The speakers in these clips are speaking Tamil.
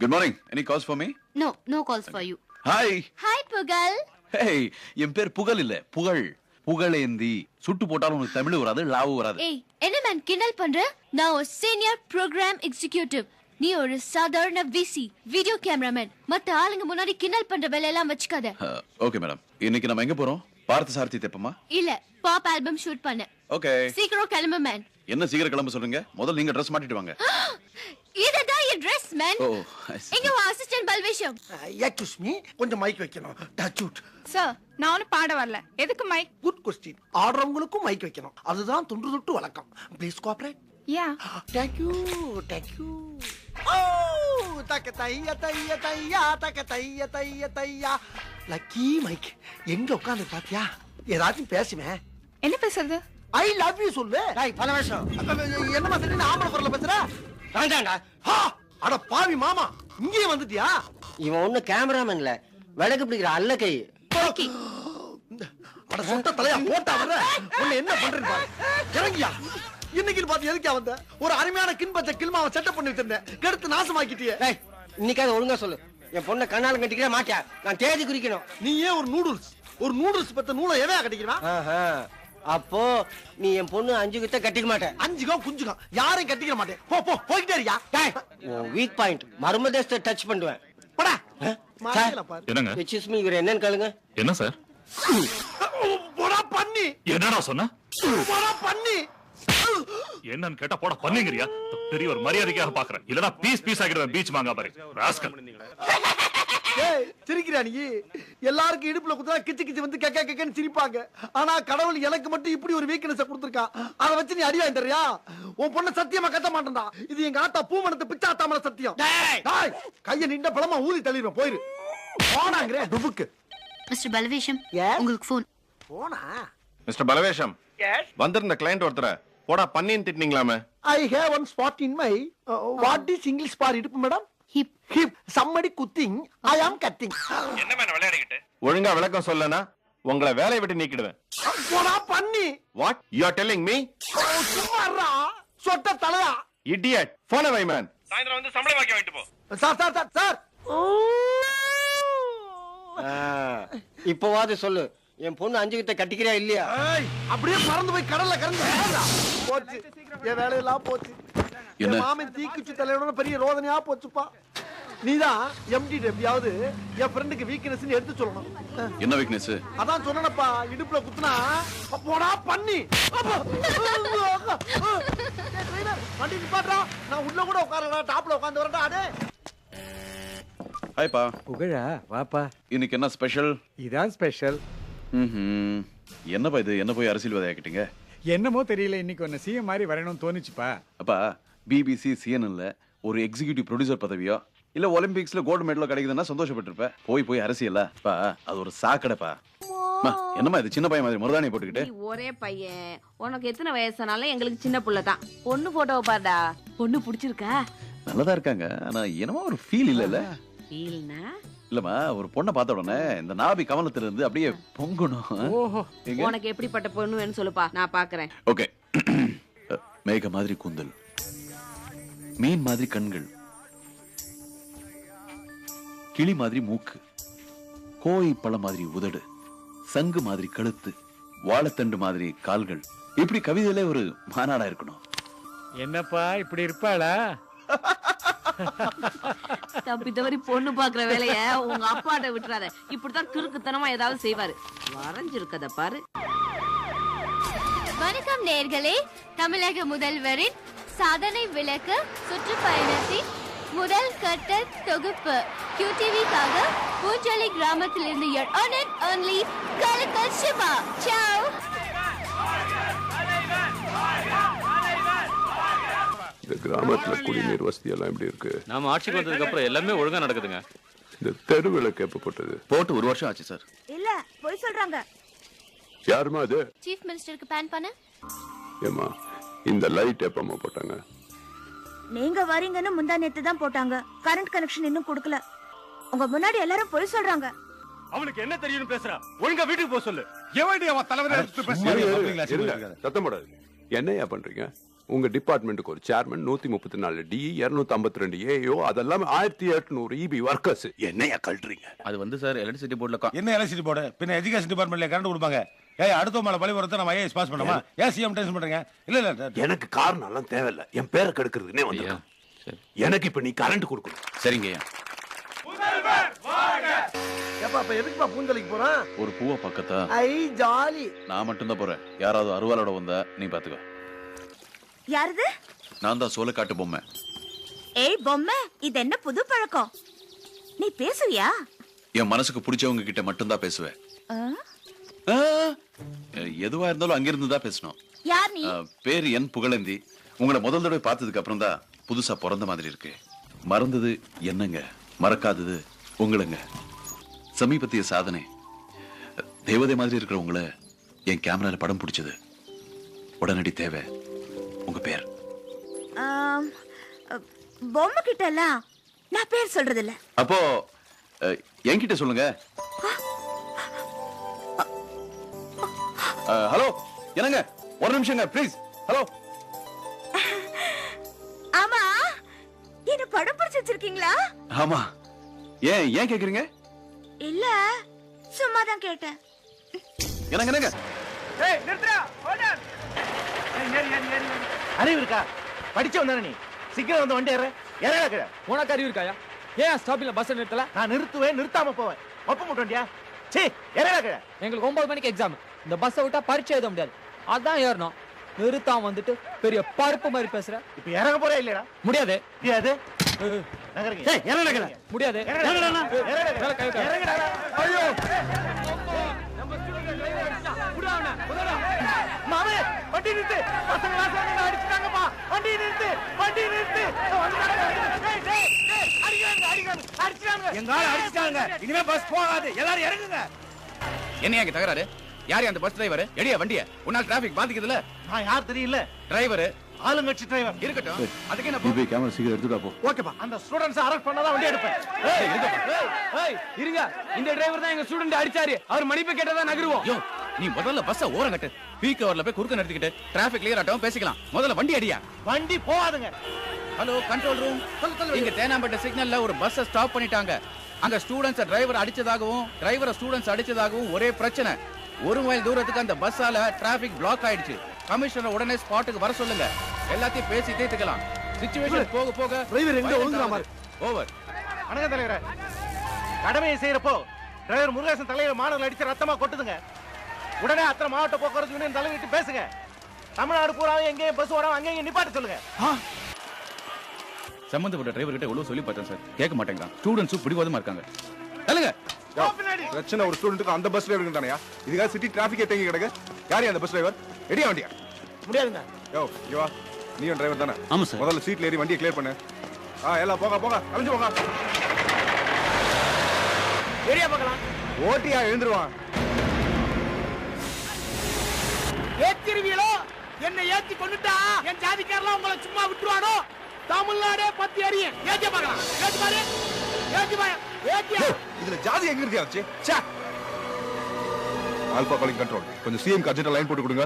Good morning. Any calls for me? No calls for you. Hi. Hi, Pugal. Hey, என் பேர் புகழ் இல்ல, புகழ். புகழேந்தி. சுட்டு போட்டாலும் உனக்கு தமிழ் வராது, லாவு வராது. ஏய், என்ன மேன் கிண்டல் பண்ற? நான் ஒரு சீனியர் ப்ரோக்ராம் எக்ஸிகியூட்டிவ். நீ ஒரு சாதாரண விசி, வீடியோ கேமராமேன். மத்த ஆளுங்க முன்னாடி கிண்டல் பண்ற வேலையெல்லாம் வச்சுக்காத. Okay madam. இன்னைக்கு நம்ம எங்க போறோம்? பார்த்த சாரதி தெப்பமா? இல்ல, பாப் ஆல்பம் ஷூட் பண்ண. ஓகே. சீக்கிரம் கிளம்பு மேன். என்ன சீக்கிரம் கிளம்ப சொல்றீங்க? முதல்ல நீங்க Dress மாட்டிட்டு வாங்க. இதுதான் என் Dress மேன். ஓ. எங்க வா அசிஸ்டன்ட் பல்வேஷம். எக்ஸ்கியூஸ் மீ, கொஞ்சம் மைக் வைக்கணும். Touch out. சார் நான் ஒன்னும் பாட வரல. எதுக்கு மைக்? Good question. ஆடுறவங்களுக்கும் மைக் வைக்கணும். அதுதான் தொன்று தொட்டு வழக்கம். Please cooperate. Yeah. Thank you. ஓ தக்க தைய தைய தையா தக்க தைய தைய தையா. Lucky mic. எங்க உட்கார்ந்து பாத்தியா? ஏதாச்சும் பேசுமே. என்ன பேசுறது? ஐ லவ் யூ சொல்லு. டேய் பல வருஷம். என்னமா திடீர்னு ஆம்பளை குரல்ல பேசுற? வேண்டாண்டா. அட பாவி மாமா, இங்கே வந்துட்டியா? இவன் ஒண்ணு கேமராமேன் இல்ல, விளக்கு பிடிக்கிற அல்ல கை. அட சொட்ட தலையா போட்டா வர. உன்னை என்ன பண்றேன்னு பாரு. இறங்கியா. இன்னைக்கு பாத்து எதுக்கா வந்த? ஒரு அருமையான கின்பச்ச கில்மாவை செட்டப் பண்ணி வச்சிருந்தேன். கெடுத்து நாசமாக்கிட்டியே. டேய், இன்னைக்காவது ஒழுங்கா சொல்லு. என் பொண்ணை கண்ணால கட்டிக்கிற மாட்டியா? நான் தேதி குறிக்கணும். நீ ஏன் ஒரு நூடுல்ஸ் பத்த நூலை எவன் கட்டிக்கிறான்? அப்போ நீ என் பொண்ணு 5 கிட்ட கட்டிக்க மாட்டேன். 5 குஞ்சுகம் யாரையும் கட்டிக்கிற மாட்டேன். போ போயிட்டே இருக்கியா? டேய், வீக் பாயிண்ட் மர்மதேசத்தை டச் பண்ணுவேன். போடா. சார், பாரு. என்னங்க? எக்ஸ்கியூஸ் மீ, இவர் என்னன்னு கேளுங்க. என்ன சார்? போடா பண்ணி. என்னடா சொன்ன? போடா பண்ணி. என்னன்னு கேட்டா போட பண்ணீங்கறியா? பெரிய ஒரு மரியாதைக்காக பாக்குறேன். இல்லனா பீஸ் ஆகிடுவேன் பீச் மாங்கா பாரு. ராஸ்கல். ஏய், சிரிக்கிறியா நீ? எல்லாருக்கும் இடுப்புல குத்தா கிச்சு வந்து கேக்கன்னு சிரிப்பாங்க. ஆனா கடவுள் எனக்கு மட்டும் இப்படி ஒரு வீக்னஸ் கொடுத்திருக்கான். அத வச்சு நீ அடி வாங்கி தரியா? உன் பொண்ணு சத்தியமா கத்த மாட்டேன்டா. இது எங்க ஆத்தா பூமணத்தை பிச்சாத்தாமல சத்தியம். டேய், கைய நின்ற பழமா ஊதி தள்ளிடுவேன். போயிரு. போனாங்கறே டுபுக்கு. Mister Palvesham, Yes? உங்களுக்கு ஃபோன். போனா. மிஸ்டர் பலவேஷம், வந்திருந்த கிளையண்ட் ஒருத்தர போடா பண்ணின்னு திட்டினீங்களாமே. I have one spot in my what is English for இடுப்பு madam? Hip. Hip. Somebody cutting, I am cutting. என்ன மேன விளையாடிக்கிட்டு? ஒழுங்கா விளக்கம் சொல்லனா உங்களை வேலையை விட்டு நீக்கிடுவேன். போடா பண்ணி. What? You are telling me? சும்மாறா. சொட்ட தலையா. Idiot. Phone away man. சாயந்திரம் வந்து சம்பளம் வாங்கி வாங்கிட்டு போ. சார். இப்போவாது சொல்லு, என் பொண்ணு 5 கிட்ட கட்டிக்கிறியா இல்லையா? அப்படியே பறந்து போய் கடல்ல கறந்து போச்சு. என் வேலையெல்லாம் போச்சு. என்ன? என் மாமன் தீக்குச்சி தலையோட பெரிய ரோதனையா போச்சுப்பா. நீதான் எம்டி எப்படியாவது என் ஃப்ரெண்டுக்கு வீக்னஸ் எடுத்து சொல்லணும். என்ன வீக்னஸ்? அதான் சொன்னப்பா, இடுப்புல குத்துனா போடா பண்ணி. வண்டி நிப்பாட்றா. நான் உள்ள கூட உட்காரடா, டாப்ல உட்கார்ந்து வரடா. அடே ஹாய்ப்பா. புகழா, வாப்பா. இன்னைக்கு என்ன ஸ்பெஷல்? இதான் ஸ்பெஷல். என்னப்பா இது? என்ன போய் அரசியல்வாதி ஆக்கிட்டீங்க? என்னமோ தெரியல, இன்னைக்கு ஒன்னு சிஎம் மாதிரி வரணும்னு தோணுச்சுப்பா. அப்பா, பிபிசி சிஎன்என்ல ஒரு எக்ஸிகியூட்டிவ் ப்ரொடியூசர் பதவியோ இல்ல ஒலிம்பிக்ஸ்ல கோல்டு மெடலோ கிடைக்குதுன்னா சந்தோஷப்பட்டிருப்ப. போய் அரசியலா பா, அது ஒரு சாக்கடைப்பா. என்னமா இது சின்ன பையன் மாதிரி முருதானி போட்டுக்கிட்டு? ஒரே பையன், உனக்கு எத்தனை வயசானாலும் எங்களுக்கு சின்ன புள்ள தான். பொண்ணு போட்டோவை பாருடா. பொண்ணு பிடிச்சிருக்கா? நல்லதா இருக்காங்க, ஆனா என்னமோ ஒரு ஃபீல் இல்லல. ஃபீல்னா இல்லமா, ஒரு பொண்ணை பார்த்த உடனே இந்த நாபி கவனத்துல இருந்து அப்படியே பொங்கணும். ஓஹோ, உனக்கு எப்படிப்பட்ட பொண்ணு வேணும்னு சொல்லுப்பா, நான் பாக்குறேன். ஓகே. மேக மாதிரி கூந்தல், மீன் மாதிரி கண்கள், கிளி மாதிரி மூக்கு, கோய் பழம் மாதிரி உதடு, சங்கு மாதிரி கழுத்து, வாழைத்தண்டு மாதிரி கால்கள். இப்படி கவிதையில ஒரு மாநாடா இருக்கணும். என்னப்பா இப்படி இருப்பாளா? தப்பி தவறி பொண்ணு பாக்குற வேலைய உங்க அப்பாட்ட விட்டுறாத. இப்படித்தான் கிறுக்குத்தனமா ஏதாவது செய்வாரு. வரைஞ்சிருக்கத பாரு. வணக்கம் நேயர்களே. தமிழக முதல்வரின் சாதனை விளக்க சுற்றுப்பயணத்தின் முதல் கட்ட தொகுப்பு QTVக்காக பூஞ்சோலை கிராமத்திலிருந்து your own and only Kalakkal Siva. Ciao. இந்த கிராமத்துல குடிநீர் வசதி எல்லாம் எப்படி இருக்கு? நாம ஆட்சிக்கு வந்ததுக்கு அப்புறம் எல்லாமே ஒழுங்கா நடக்குதுங்க. இந்த தெருவிளக்கு எப்ப போட்டது? போட்டு 1 வருஷம் ஆச்சு சார். இல்ல, போய் சொல்றாங்க. யாருமா அது? சீஃப் மினிஸ்டருக்கு பேன் பண்ண. ஏமா, இந்த லைட் எப்பமா போட்டாங்க? நீங்க வரீங்கன்னு முந்தா நேத்து தான் போட்டாங்க. கரண்ட் கனெக்ஷன் இன்னும் கொடுக்கல. உங்க முன்னாடி எல்லாரும் போய் சொல்றாங்க. அவனுக்கு என்ன தெரியும்னு பேசுறா? ஒழுங்கா வீட்டுக்கு போக சொல்லு. சத்தம் போடாது. என்னையா பண்றீங்க? உங்க டிபார்ட்மெண்ட்டுக்கு ஒரு சேர்மன், 134 டி, 252 ஏஓ, அதெல்லாம் 1800 இபி ஒர்க்கர்ஸ். என்னையா கல்றீங்க? அது வந்து சார் எலக்ட்ரிசிட்டி போர்டுல என்ன எலக்ட்ரிசிட்டி போர்டு பின்ன எஜுகேஷன் டிபார்ட்மெண்ட்ல கரண்ட் கொடுப்பாங்க. ஏய் அடுத்த மேல பழி வரத நம்ம ஐஏஎஸ் பாஸ் பண்ணோமா? ஏன் சிஎம் டென்ஷன் பண்றீங்க? இல்ல எனக்கு காரணம் எல்லாம் தேவையில்ல, என் பேரை கெடுக்கிறதுனே வந்திருக்கேன். எனக்கு இப்ப நீ கரண்ட் கொடுக்கணும். சரிங்கய்யா. ஏப்பா அப்ப எதுக்குப்பா பூந்தளிக்கு போறான்? ஒரு பூவை பக்கத்தா ஐ ஜாலி. நான் மட்டும் தான் போறேன். யாராவது அருவாளோட வந்தா நீ பாத்துக்க. யாரது? நான் தான் சோளக்காட்டு பொம்மை. ஏய் பொம்மை, இது என்ன புது பழக்கம்? நீ பேசுவியா? என் மனசுக்கு பிடிச்சவங்க கிட்ட மட்டும் தான் பேசுவேன். எதுவா இருந்தாலும் அங்கிருந்து தான் பேசணும். யார் நீ? பேர் என் புகழேந்தி. உங்களை முதல் தடவை பார்த்ததுக்கு அப்புறம் தான் புதுசா பிறந்த மாதிரி இருக்கு. மறந்தது என்னங்க, மறக்காதது உங்களுங்க. சமீபத்திய சாதனை, தேவதை மாதிரி இருக்கிற உங்களை என் கேமரால படம் பிடிச்சது. உடனடி தேவை உங்க பேர். பொம்மை கிட்ட எல்லாம் நான் பேர் சொல்றது இல்ல. அப்போ என்கிட்ட சொல்லுங்க. ஹலோ, என்னங்க ஒரு நிமிஷங்க ப்ளீஸ். ஹலோ. ஆமா, என்ன படம் பிடிச்சு வச்சிருக்கீங்களா? ஆமா. ஏன் கேக்குறீங்க? இல்ல, சும்மா தான் கேட்டேன். என்னங்க? ஏய் நிறுத்துடா, ஓடர். ஏய் அறிவு இருக்கா? படிச்சவன் தானே நீ? சீக்கிரம் வந்து வண்டி ஏற. உனக்கு அறிவு இருக்காயா? ஏன் ஸ்டாப்பில் பஸ் நிறுத்தல? நான் நிறுத்துவேன், நிறுத்தாம போவேன். ஒப்ப முட்டண்டியா? சீ, ஏறடா. எங்களுக்கு 9 மணிக்கு எக்ஸாம். இந்த பஸ்ஸை விட்டா பரீட்சை எழுத முடியாது. அதான் ஏறணும். நிறுத்தாம வந்துட்டு பெரிய பருப்பு மாதிரி பேசுற. இப்ப இறங்க போறே இல்லடா? முடியாது. முடியாது. நகருங்க. ஏய் இறங்கடா. முடியாது. இறங்கடா. இறங்கடா. ஐயோ. நம்ம ஸ்டூடண்ட் டிரைவர் அடிச்சா. புடாவனா. மாமே, வண்டி நிறுத்து. பசங்க வாசல்ல அடிச்சாங்கப்பா. வண்டி நிறுத்து. அடிச்சாங்க. எங்க ஆளு அடிச்சாங்க. இனிமே பஸ் போகாது. எல்லாரும் இறங்குங்க. என்னையா இங்க தகராறு? யார் அந்த பஸ் டிரைவர்? எடியா வண்டிய. உன்னால டிராபிக் பாதிக்குதுல? நான் யார் தெரியல. டிரைவர் ஆளுங்கட்சி டிரைவர். இருக்கட்டும். அதுக்கு என்ன நீ போய் கேமரா சீக்கிரம் எடுத்துடா போ. ஓகேப்பா. அந்த ஸ்டூடண்ட்ஸ் அரெஸ்ட் பண்ணாதான் வண்டி எடுப்பேன். ஏய் இருங்க. இந்த டிரைவர் தான் எங்க ஸ்டூடண்ட் அடிச்சாரு. அவர் மன்னிப்பு கேட்டதா நகருவோம். யோ, நீ முதல்ல பஸ்ஸ ஓரம் கட்டு. பீக் ஹவர்ல போய் குறுக்க நிறுத்திக்கிட்டு டிராபிக் கிளியர் ஆட்டவும் பேசிக்கலாம். முதல்ல வண்டி அடியா. வண்டி போகாதுங்க. Hello control room. இங்க தேனாம்பேட்டை சிக்னல்ல ஒரு பஸ்ஸ ஸ்டாப் பண்ணிட்டாங்க. அங்க ஸ்டூடண்ட்ஸ் டிரைவர் அடிச்சதாகவும் டிரைவரை ஸ்டூடண்ட்ஸ் அடிச்சதாகவும் ஒரே பிரச்சனை. 1 மைல் தூரத்துக்கு அந்த பஸ்ஸால டிராபிக் பிளாக் ஆயிடுச்சு. கமிஷனர் உடனே ஸ்பாட்டுக்கு வர சொல்லுங்க. எல்லாத்தையும் பேசி தீர்த்துக்கலாம். சிச்சுவேஷன் போக போக டிரைவர் எங்க ஒழுங்குற மாதிரி. ஓவர். அணங்க தலைவரே, கடமையை செய்யறப்போ டிரைவர் முருகேசன் தலையில மாணவர்கள் அடிச்சு ரத்தமா கொட்டுதுங்க. உடனே அத்தனை மாவட்ட போக்குவரத்து யூனியன் தலைவிட்டு பேசுங்க. தமிழ்நாடு பூராவும் எங்கேயும் பஸ் வராம அங்கேயும் நிப்பாட்ட சொல்லுங்க. சம்பந்தப்பட்ட டிரைவர் கிட்ட எவ்வளவு சொல்லி பார்த்தேன் சார், கேட்க மாட்டேங்கிறான். ஸ்டூடண்ட்ஸும் பிடிவாதமா இருக்காங்க. சொல்லுங்க. பிரச்சனை ஒரு ஸ்டூடெண்ட்டுக்கு அந்த பஸ் டிரைவர் தானயா? இதுக்காக சிட்டி டிராபிக்கே தேங்கி கிடக்கு. யாரு அந்த பஸ் டிரைவர்? எடியா வண்டியா? முடியாதுங்க. யோ யோ, நீயும் டிரைவர் தானே? ஆமா சார். முதல்ல சீட்ல ஏறி வண்டியை கிளியர் பண்ணு. எல்லாம் போக அலைஞ்சு போங்க. ஏரியா பார்க்கலாம். ஓட்டியா எழுந்துருவான். ஏத்திருவீங்களோ? என்ன ஏத்தி கொண்டுட்டா என் ஜாதிக்காரலாம் உங்களை சும்மா விட்டுருவானோ? தமிழ்நாடே பத்தி அறியும். ஏத்தி பார்க்கலாம். ஏத்தி பாரு. ஏத்தியா. இதுல ஜாதி எங்க இருந்து ஆச்சு? ச்சே. Alpha calling control. கொஞ்சம் சிஎம் அர்ஜென்ட்டா லைன் போட்டு கொடுங்க.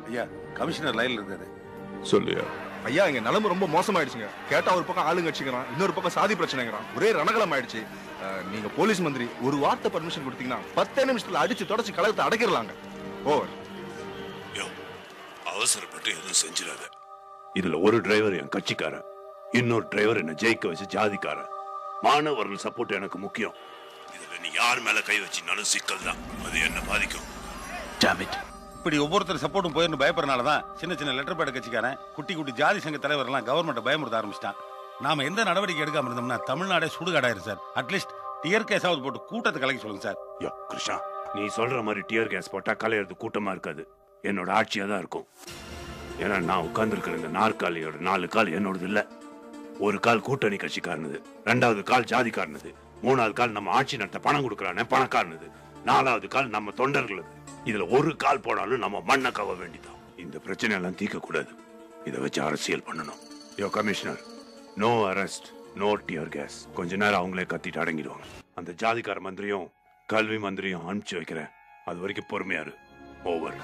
ஐயா, கமிஷனர் லைன்ல இருக்காரு. சொல்லியா? ஐயா, இங்க நிலைமை ரொம்ப மோசமாயிடுச்சுங்க. கேட்டா ஒரு பக்கம் ஆளுங்க அடிச்சுக்கிறான், இன்னொரு பக்கம் சாதி பிரச்சனைங்கிறான். ஒரே ரணகலம் ஆயிடுச்சு. நீங்க போலீஸ் மந்திரி ஒரு வார்த்தை பர்மிஷன் கொடுத்தீங்கன்னா 10 நிமிஷத்துல அடிச்சு தொடச்சு கலகத்தை அடக்கிடலாங்க. ஓவர். அவசரப்பட்டு எதுவும் செஞ்சிடாத. இதுல ஒரு டிரைவர் என் கட்சிக்காரன், இன்னொரு டிரைவர் என்ன ஜெயிக்க வச்சு ஜாதிக்காரன். மாணவர்கள் சப்போர்ட் எனக்கு முக்கியம். இதுல நீ யார் மேல கை வச்சினாலும் சிக்கல் தான். அது என்ன பாதிக்கும். இப்படி ஒவ்வொருத்தர் சப்போர்ட்டும் போயிருந்து பயப்படுறனாலதான் சின்ன லெட்டர் பேட் கட்சிக்காரன் குட்டி ஜாதி சங்க தலைவர் எல்லாம் கவர்மெண்ட் பயமுறுத்த ஆரம்பிச்சிட்டான். நாம எந்த நடவடிக்கை எடுக்காம இருந்தோம்னா தமிழ்நாடே சுடுகாடாயிரும் சார். அட்லீஸ்ட் டியர் கேஸாவது போட்டு கூட்டத்தை கலைக்க சொல்லுங்க சார். யோ கிருஷ்ணா, நீ சொல்ற மாதிரி டியர் கேஸ் போட்டா கலையிறது கூட்டமா இருக்காது, என்னோட ஆட்சியா தான் இருக்கும். ஏன்னா நான் உட்கார்ந்துருக்கிற இந்த நாற்காலியோட 4 கால் என்னோடது இல்ல. ஒரு கால் கூட்டணி கட்சிக்காரனது, 2வது கால் ஜாதிக்காரனது, 3வது கால் நம்ம ஆட்சி நடத்த பணம் கொடுக்கறானே பணக்காரனது, 4வது கால் நம்ம தொண்டர்களது. இதுல ஒரு கால் போனாலும் நம்ம மண்ணை கவ வேண்டிதான். இந்த பிரச்சனை எல்லாம் தீர்க்க கூடாது. இதை வச்சு அரசியல் பண்ணணும். Yo commissioner, no arrest, no tear gas. கொஞ்ச நேரம் அவங்களே கத்திட்டு அடங்கிடுவாங்க. அந்த ஜாதிக்கார மந்திரியும் கல்வி மந்திரியும் அனுப்பிச்சு வைக்கிறேன். அது வரைக்கும் பொறுமையாரு. ஓவர்.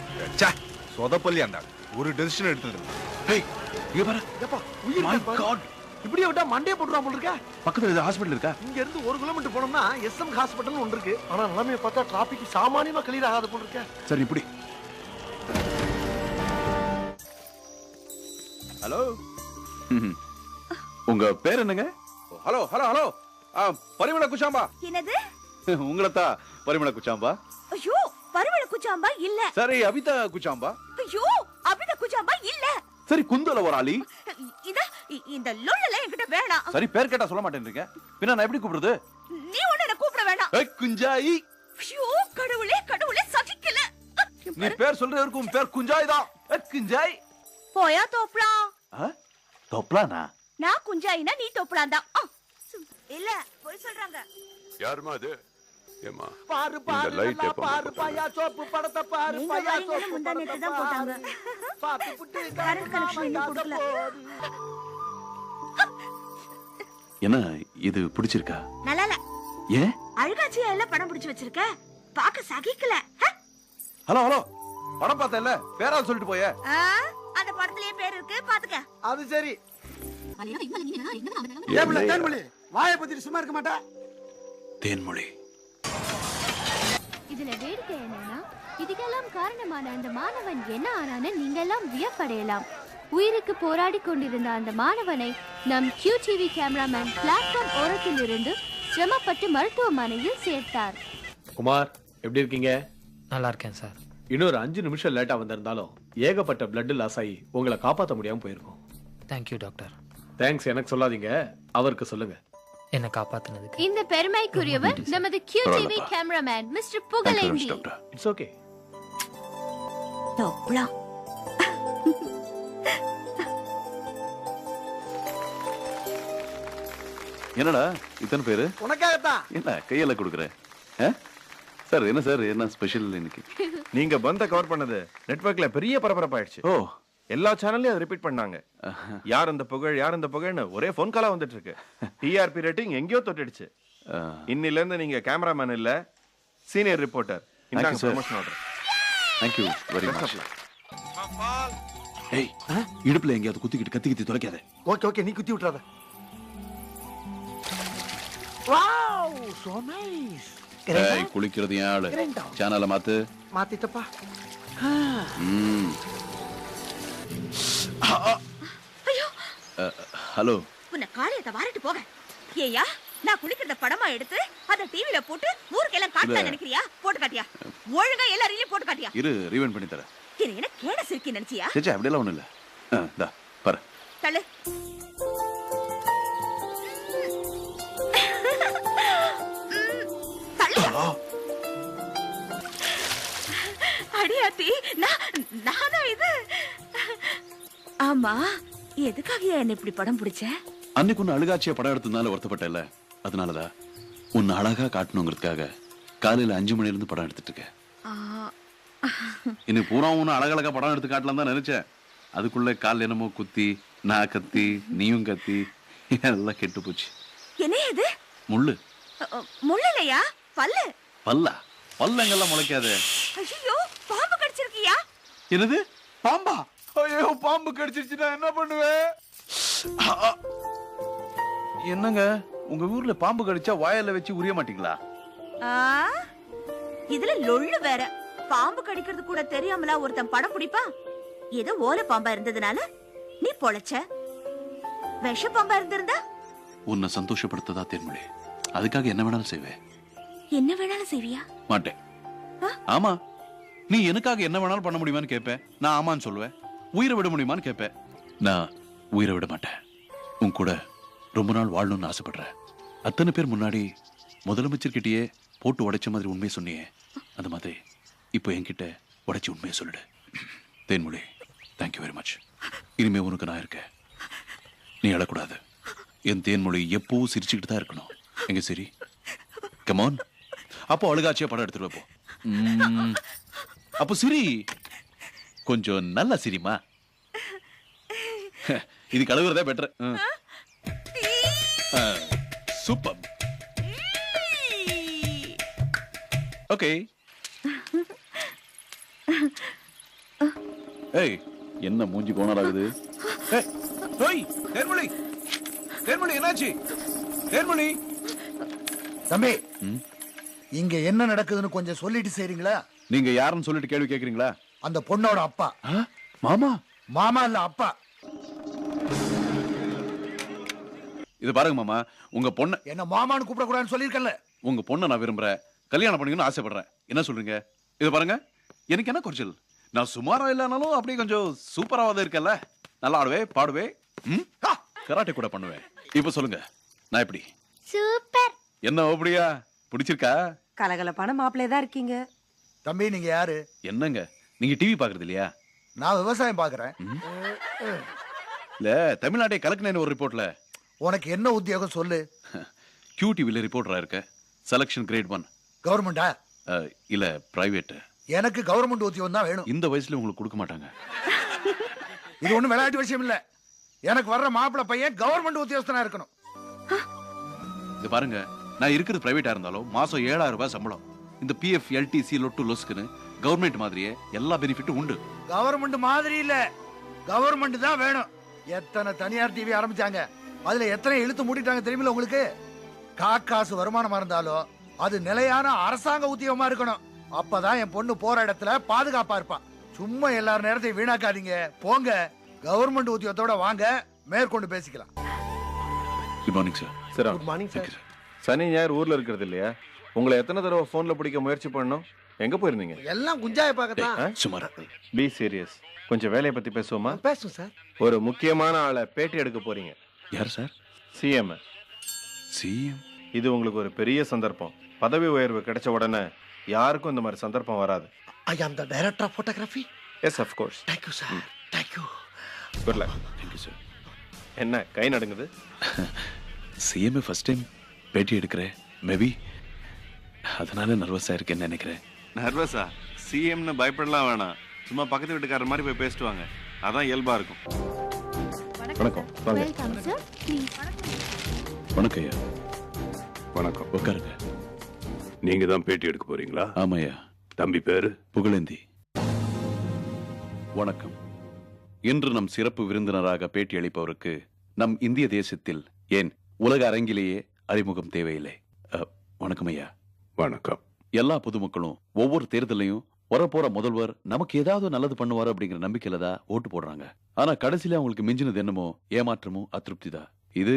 சொதப்பள்ளி அந்த ஆள். ஒரு டெசிஷன் எடுத்தது இல்ல. ஏய் இங்க பாரு. எப்பா உயிர் My பாரு. God. இப்படியே விட்டா மண்டே போட்டுருவான் போல இருக்க. பக்கத்துல ஏதாவது ஹாஸ்பிடல் இருக்கா? இங்க இருந்து 1 கிலோமீட்டர் போனோம்னா எஸ்எம் ஹாஸ்பிடல் ஒன்று இருக்கு. ஆனா நிலைமையை பார்த்தா டிராபிக் சாமானியமா கிளியர் ஆகாத போல இருக்க. சரி இப்படி. ஹலோ. உங்க பேர் என்னங்க? Hello hello hello. பரிமள குச்சாம்பா. என்னது? உங்களத்தான் பரிமள குச்சாம்பா. ஐயோ பருவள குச்சாம்பா இல்ல. சரி அபிதா குச்சாம்பா. ஐயோ அபித குச்சாம்பா இல்ல. சரி குந்தல ஒரு ஆளி. இந்த லொள்ளல என்கிட்ட வேணாம். சரி பேர் கேட்டா சொல்ல மாட்டேன்றீங்க. பின்ன நான் எப்படி கூப்பிடுறது? நீ ஒண்ணு என்ன கூப்பிட வேணாம். ஏய் குஞ்சாயி. ஐயோ கடவுளே கடவுளே சகிக்கல. நீ பேர் சொல்றதுக்கும் பேர் குஞ்சாய் தான். குஞ்சாய். போயா தோப்ளா. தோப்ளானா? நான் குஞ்சாயினா நீ தோப்ளான் தான். இல்ல போய் சொல்றாங்க. யாருமா அது? ஏமா பாரு பாரு நல்லா பாரு பாயா சோப்பு படத்தை பாரு நீங்க பாயா வரீங்கன்னு சோப்பு முந்தா நேத்து தான் போட்டாங்க. பாத்து புட்டு கரண்ட் கனெக்ஷன் இன்னும் கொடுக்கல. என்ன இது பிடிச்சிருக்கா? நல்லா இல்ல. ஏன்? அழுகாச்சியா எல்லாம் படம் பிடிச்சு வச்சிருக்க. பாக்க சகிக்கல. Hello hello. படம் பார்த்தல பேரா சொல்லிட்டு போய. அந்த படத்திலேயே பேர் இருக்கு பாத்துக்க. அது சரி. ஏப்ல தேன்மொழி வாயை பத்தி சும்மா இருக்க மாட்டா. தேன்மொழி. இதுல வேடிக்கை என்னன்னா இதுக்கெல்லாம் காரணமான அந்த மாணவன் என்ன ஆனான்னு நீங்க எல்லாம் வியப்படையலாம். உயிருக்கு போராடி கொண்டிருந்த அந்த மாணவனை நம் QTV கேமராமேன் பிளாட்ஃபார்ம் ஓரத்தில் இருந்து சிரமப்பட்டு மருத்துவமனையில் சேர்த்தார். குமார் எப்படி இருக்கீங்க? நல்லா இருக்கேன் சார். இன்னொரு 5 நிமிஷம் லேட்டா வந்திருந்தாலும் ஏகப்பட்ட பிளட் லாஸ் ஆகி உங்களை காப்பாற்ற முடியாம போயிருக்கோம். Thank you doctor. தேங்க்ஸ் எனக்கு சொல்லாதீங்க, அவருக்கு சொல்லுங்க. என்ன காப்பாத்துனதுக்கு. இந்த பெருமைக்குரியவர் நமது QTV cameraman mister Pugazhendhi. It's okay. தோப்ளா. என்னடா இத்தனை பேரு? உனக்காகத்தான். என்ன கையில கொடுக்குற? சார் என்ன சார் என்ன ஸ்பெஷல் இன்னைக்கு? நீங்க பந்த கவர் பண்ணது நெட்வொர்க்ல பெரிய பரபரப்பாயிடுச்சு. ஓ எல்லா சேனல்லையும் அதை ரிப்பீட் பண்ணாங்க. யார் அந்த புகழ் யார் அந்த புகழ்னு ஒரே ஃபோன் காலா வந்துட்டு இருக்கு. டிஆர்பி ரேட்டிங் எங்கேயோ தொட்டுடுச்சு. இன்னில இருந்து நீங்க கேமராமேன் இல்ல சீனியர் ரிப்போர்ட்டர். இந்தாங்க promotion order. Thank you very much. ஏய் இடுப்புல எங்கயாவது குத்திக்கிட்டு கத்திக்கிட்டு தொலைக்காத. ஓகே ஓகே நீ குத்தி விட்டுறாத. Wow so nice. ஏய் குளிக்கிறது ஏன் ஆளு? சேனலை மாத்து. மாத்திட்டப்பா. ஐயோ ஹலோ. உன்னை காரியத்தை வாரிட்டு போக. ஏயா நான் குளிக்கிறத படமா எடுத்து அத டிவில போட்டு ஊருக்கெல்லாம் காட்டலாம் நினைக்கிறியா? போட்டு காட்டியா? ஒழுங்கா எல்லாரையும் போட்டு காட்டியா? இரு ரீவைண்ட் பண்ணி தரேன். என்ன கேட சிரிக்கி நினைச்சியா? சேச்சே அப்படியே ஒண்ணும் இல்ல. டா பாரு. தள்ளு. அடியாத்தி நானா இது? ஆமா எதுக்காக என்ன இப்படி படம் பிடிச்ச? அன்னைக்கு உன்னை அழுகாட்சிய படம் எடுத்ததுனால வருத்தப்பட்டல, அதனாலதான் உன்னை அழகா காட்டணுங்கிறதுக்காக காலையில 5 மணில இருந்து படம் எடுத்துட்டு இருக்கேன். இன்னைக்கு பூரா உன்னை அழகழகா படம் எடுத்து காட்டலாம் தான் நினைச்சேன். அதுக்குள்ள கால் என்னமோ குத்தி நான் கத்தி நீயும் கத்தி எல்லாம் கெட்டு போச்சு. என்ன இது? முள்ளு. முள்ளு இல்லையா? பல்லு. பல்லா? பல்லங்கெல்லாம் முளைக்காது. ஐயோ பாம்பு கடிச்சிருக்கியா? என்னது பாம்பா? ஐயோ பாம்பு கடிச்சிருச்சுனா என்ன பண்ணுவேன்? என்னங்க உங்க ஊர்ல பாம்பு கடிச்சா வாயில வச்சு உரிய மாட்டீங்களா? இதுல லொள்ளு வேற. பாம்பு கடிக்கிறது கூட தெரியாமலா ஒருத்தன் படம் பிடிப்பா? ஏதோ ஓலை பாம்பா இருந்ததுனால நீ பொழைச்ச. விஷ பாம்பா இருந்திருந்தா உன்னை சந்தோஷப்படுத்ததா தேன்மொழி, அதுக்காக என்ன வேணாலும் செய்வேன். என்ன வேணாலும் செய்வியா? மாட்டேன். ஆமா நீ எனக்காக என்ன வேணாலும் பண்ண முடியுமான்னு கேட்பேன். நான் ஆமான்னு சொல்லுவேன். உயிரை விட முடியுமான்னு கேட்பேன். நான் உயிரை விட மாட்டேன். உன் கூட ரொம்ப நாள் வாழணும்னு ஆசைப்படுறேன். அத்தனை பேர் முன்னாடி முதலமைச்சர்கிட்டயே போட்டு உடைச்ச மாதிரி உண்மையை சொன்னியே, அந்த மாதிரி இப்போ என்கிட்ட உடைச்சி உண்மையை சொல்லிடு. Thenmozhi thank you very much. இனிமே உனக்கு நான் இருக்கேன். நீ அழக்கூடாது. என் தேன்மொழி எப்பவும் சிரிச்சுக்கிட்டு தான் இருக்கணும். எங்க சரி கமான். அப்போ அழுகாச்சியா படம் எடுத்துட்டு வைப்போம். அப்போ சிரி கொஞ்சம் நல்லா சிரிமா. இது கழுவுறதே பெட்டர். சூப்பர். ஓகே ஏய் என்ன மூஞ்சி கோணலாகுது? தேர்மொழி தேர்மொழி என்னாச்சு? தேர்மொழி தம்பி இங்க என்ன நடக்குதுன்னு கொஞ்சம் சொல்லிட்டு செய்றீங்களா? நீங்க யாருன்னு சொல்லிட்டு கேள்வி கேக்குறீங்களா? அந்த பொண்ணோட அப்பா. மாமா? மாமா இல்ல அப்பா. இது பாருங்க மாமா, உங்க பொண்ண என்ன மாமான்னு கூப்பிட கூடாதுன்னு சொல்லிருக்கல. உங்க பொண்ணை நான் விரும்புறேன், கல்யாணம் பண்ணிக்கணும்னு ஆசைப்படுறேன். என்ன சொல்றீங்க? இது பாருங்க, எனக்கு என்ன குறைச்சல்? நான் சுமாரா இல்லனாலும் அப்படியே கொஞ்சம் சூப்பராவது இருக்கல. நல்லா ஆடுவேன், பாடுவேன், கராட்டே கூட பண்ணுவேன். இப்ப சொல்லுங்க, நான் எப்படி? சூப்பர். என்ன அப்படியா? பிடிச்சிருக்கா? கலகலப்பான மாப்பிள்ளைய தான் இருக்கீங்க. தம்பி நீங்க யாரு? என்னங்க நீங்க டிவி பாக்குறது இல்லையா? நான் விவசாயம் பாக்குறேன். இல்ல தமிழ்நாட்டை கலக்குனேன்னு ஒரு ரிப்போர்ட்ல. உனக்கு என்ன உத்தியோகம் சொல்லு? QTVல ரிப்போர்ட்டரா இருக்க. Selection grade 1. கவர்மெண்டா? இல்ல பிரைவேட். எனக்கு கவர்மெண்ட் உத்தியோகம் தான் வேணும். இந்த வயசுல உங்களுக்கு கொடுக்க மாட்டாங்க. இது ஒண்ணும் விளையாட்டு விஷயம் இல்ல. எனக்கு வர்ற மாப்பிள்ளை பையன் கவர்மெண்ட் உத்தியோகஸ்தனா இருக்கணும். இது பாருங்க, நான் இருக்கிறது பிரைவேட்டா இருந்தாலும் மாசம் 7000 ரூபாய் சம்பளம். இந்த PF LTC லொட்டு லொஸ்க்குன்னு கவர்மெண்ட் மாதிரியே எல்லா பெனிஃபிட்டும் உண்டு. கவர்மெண்ட் மாதிரி இல்ல, கவர்மெண்ட் தான் வேணும். எத்தனை தனியார் டிவி ஆரம்பிச்சாங்க, அதுல எத்தனை இழுத்து மூடிட்டாங்க தெரியுமில்ல உங்களுக்கு? காசு வருமானமா இருந்தாலும் அது நிலையான அரசாங்க உத்தியோகமா இருக்கணும். அப்பதான் என் பொண்ணு போற இடத்துல பாதுகாப்பா இருப்பா. சும்மா எல்லாரும் நேரத்தையும் வீணாக்காதீங்க. போங்க, கவர்மெண்ட் உத்தியோகத்தோட வாங்க, மேற்கொண்டு பேசிக்கலாம். Good morning sir. Sir good morning sir. சனி ஞாயிறு ஊர்ல இருக்கிறது இல்லையா? உங்களை எத்தனை தடவை போன்ல பிடிக்க முயற்சி பண்ணோம்? எங்க போயிருந்தீங்க? எல்லாம் குஞ்சாய பார்க்கத்தான். சுமார். Be serious. கொஞ்சம் வேலையை பத்தி பேசுவோமா? பேசும் சார். ஒரு முக்கியமான ஆளை பேட்டி எடுக்க போறீங்க. யார் சார்? CM. CM? இது உங்களுக்கு ஒரு பெரிய சந்தர்ப்பம். பதவி உயர்வு கிடைச்ச உடனே யாருக்கும் இந்த மாதிரி சந்தர்ப்பம் வராது. I am the director of photography. Yes, of course. Thank you, sir. Thank you. Good luck. Thank you, sir. என்ன கை நடுங்குது? CM ஃபர்ஸ்ட் டைம் பேட்டி எடுக்கிறேன். மேபி அதனால நர்வஸா இருக்கேன்னு நினைக்கிறேன். நர்வஸா? CMன்னு பயப்படலாம் வேணாம். சும்மா பக்கத்து வீட்டுக்காரர் மாதிரி போய் பேசிட்டு வாங்க. அதான் இயல்பா இருக்கும். வணக்கம். வாங்க. Welcome sir. ப்ளீஸ். வணக்கம் ஐயா. வணக்கம். உட்காருங்க. நீங்க தான் பேட்டி எடுக்க போறீங்களா? ஆமாய்யா. தம்பி பேரு? புகழேந்தி. வணக்கம். இன்று நம் சிறப்பு விருந்தினராக பேட்டி அளிப்பவருக்கு நம் இந்திய தேசத்தில் ஏன் உலக அரங்கிலேயே அறிமுகம் தேவையில்லை. வணக்கம் ஐயா. வணக்கம். எல்லா பொதுமக்களும் ஒவ்வொரு தேர்தலையும் வரப்போற முதல்வர் நமக்கு ஏதாவது நல்லது பண்ணுவாரு அப்படிங்கிற நம்பிக்கையில தான் ஓட்டு போடுறாங்க. ஆனா கடைசியில அவங்களுக்கு மிஞ்சினது என்னமோ ஏமாற்றமும் அதிருப்தி தான். இது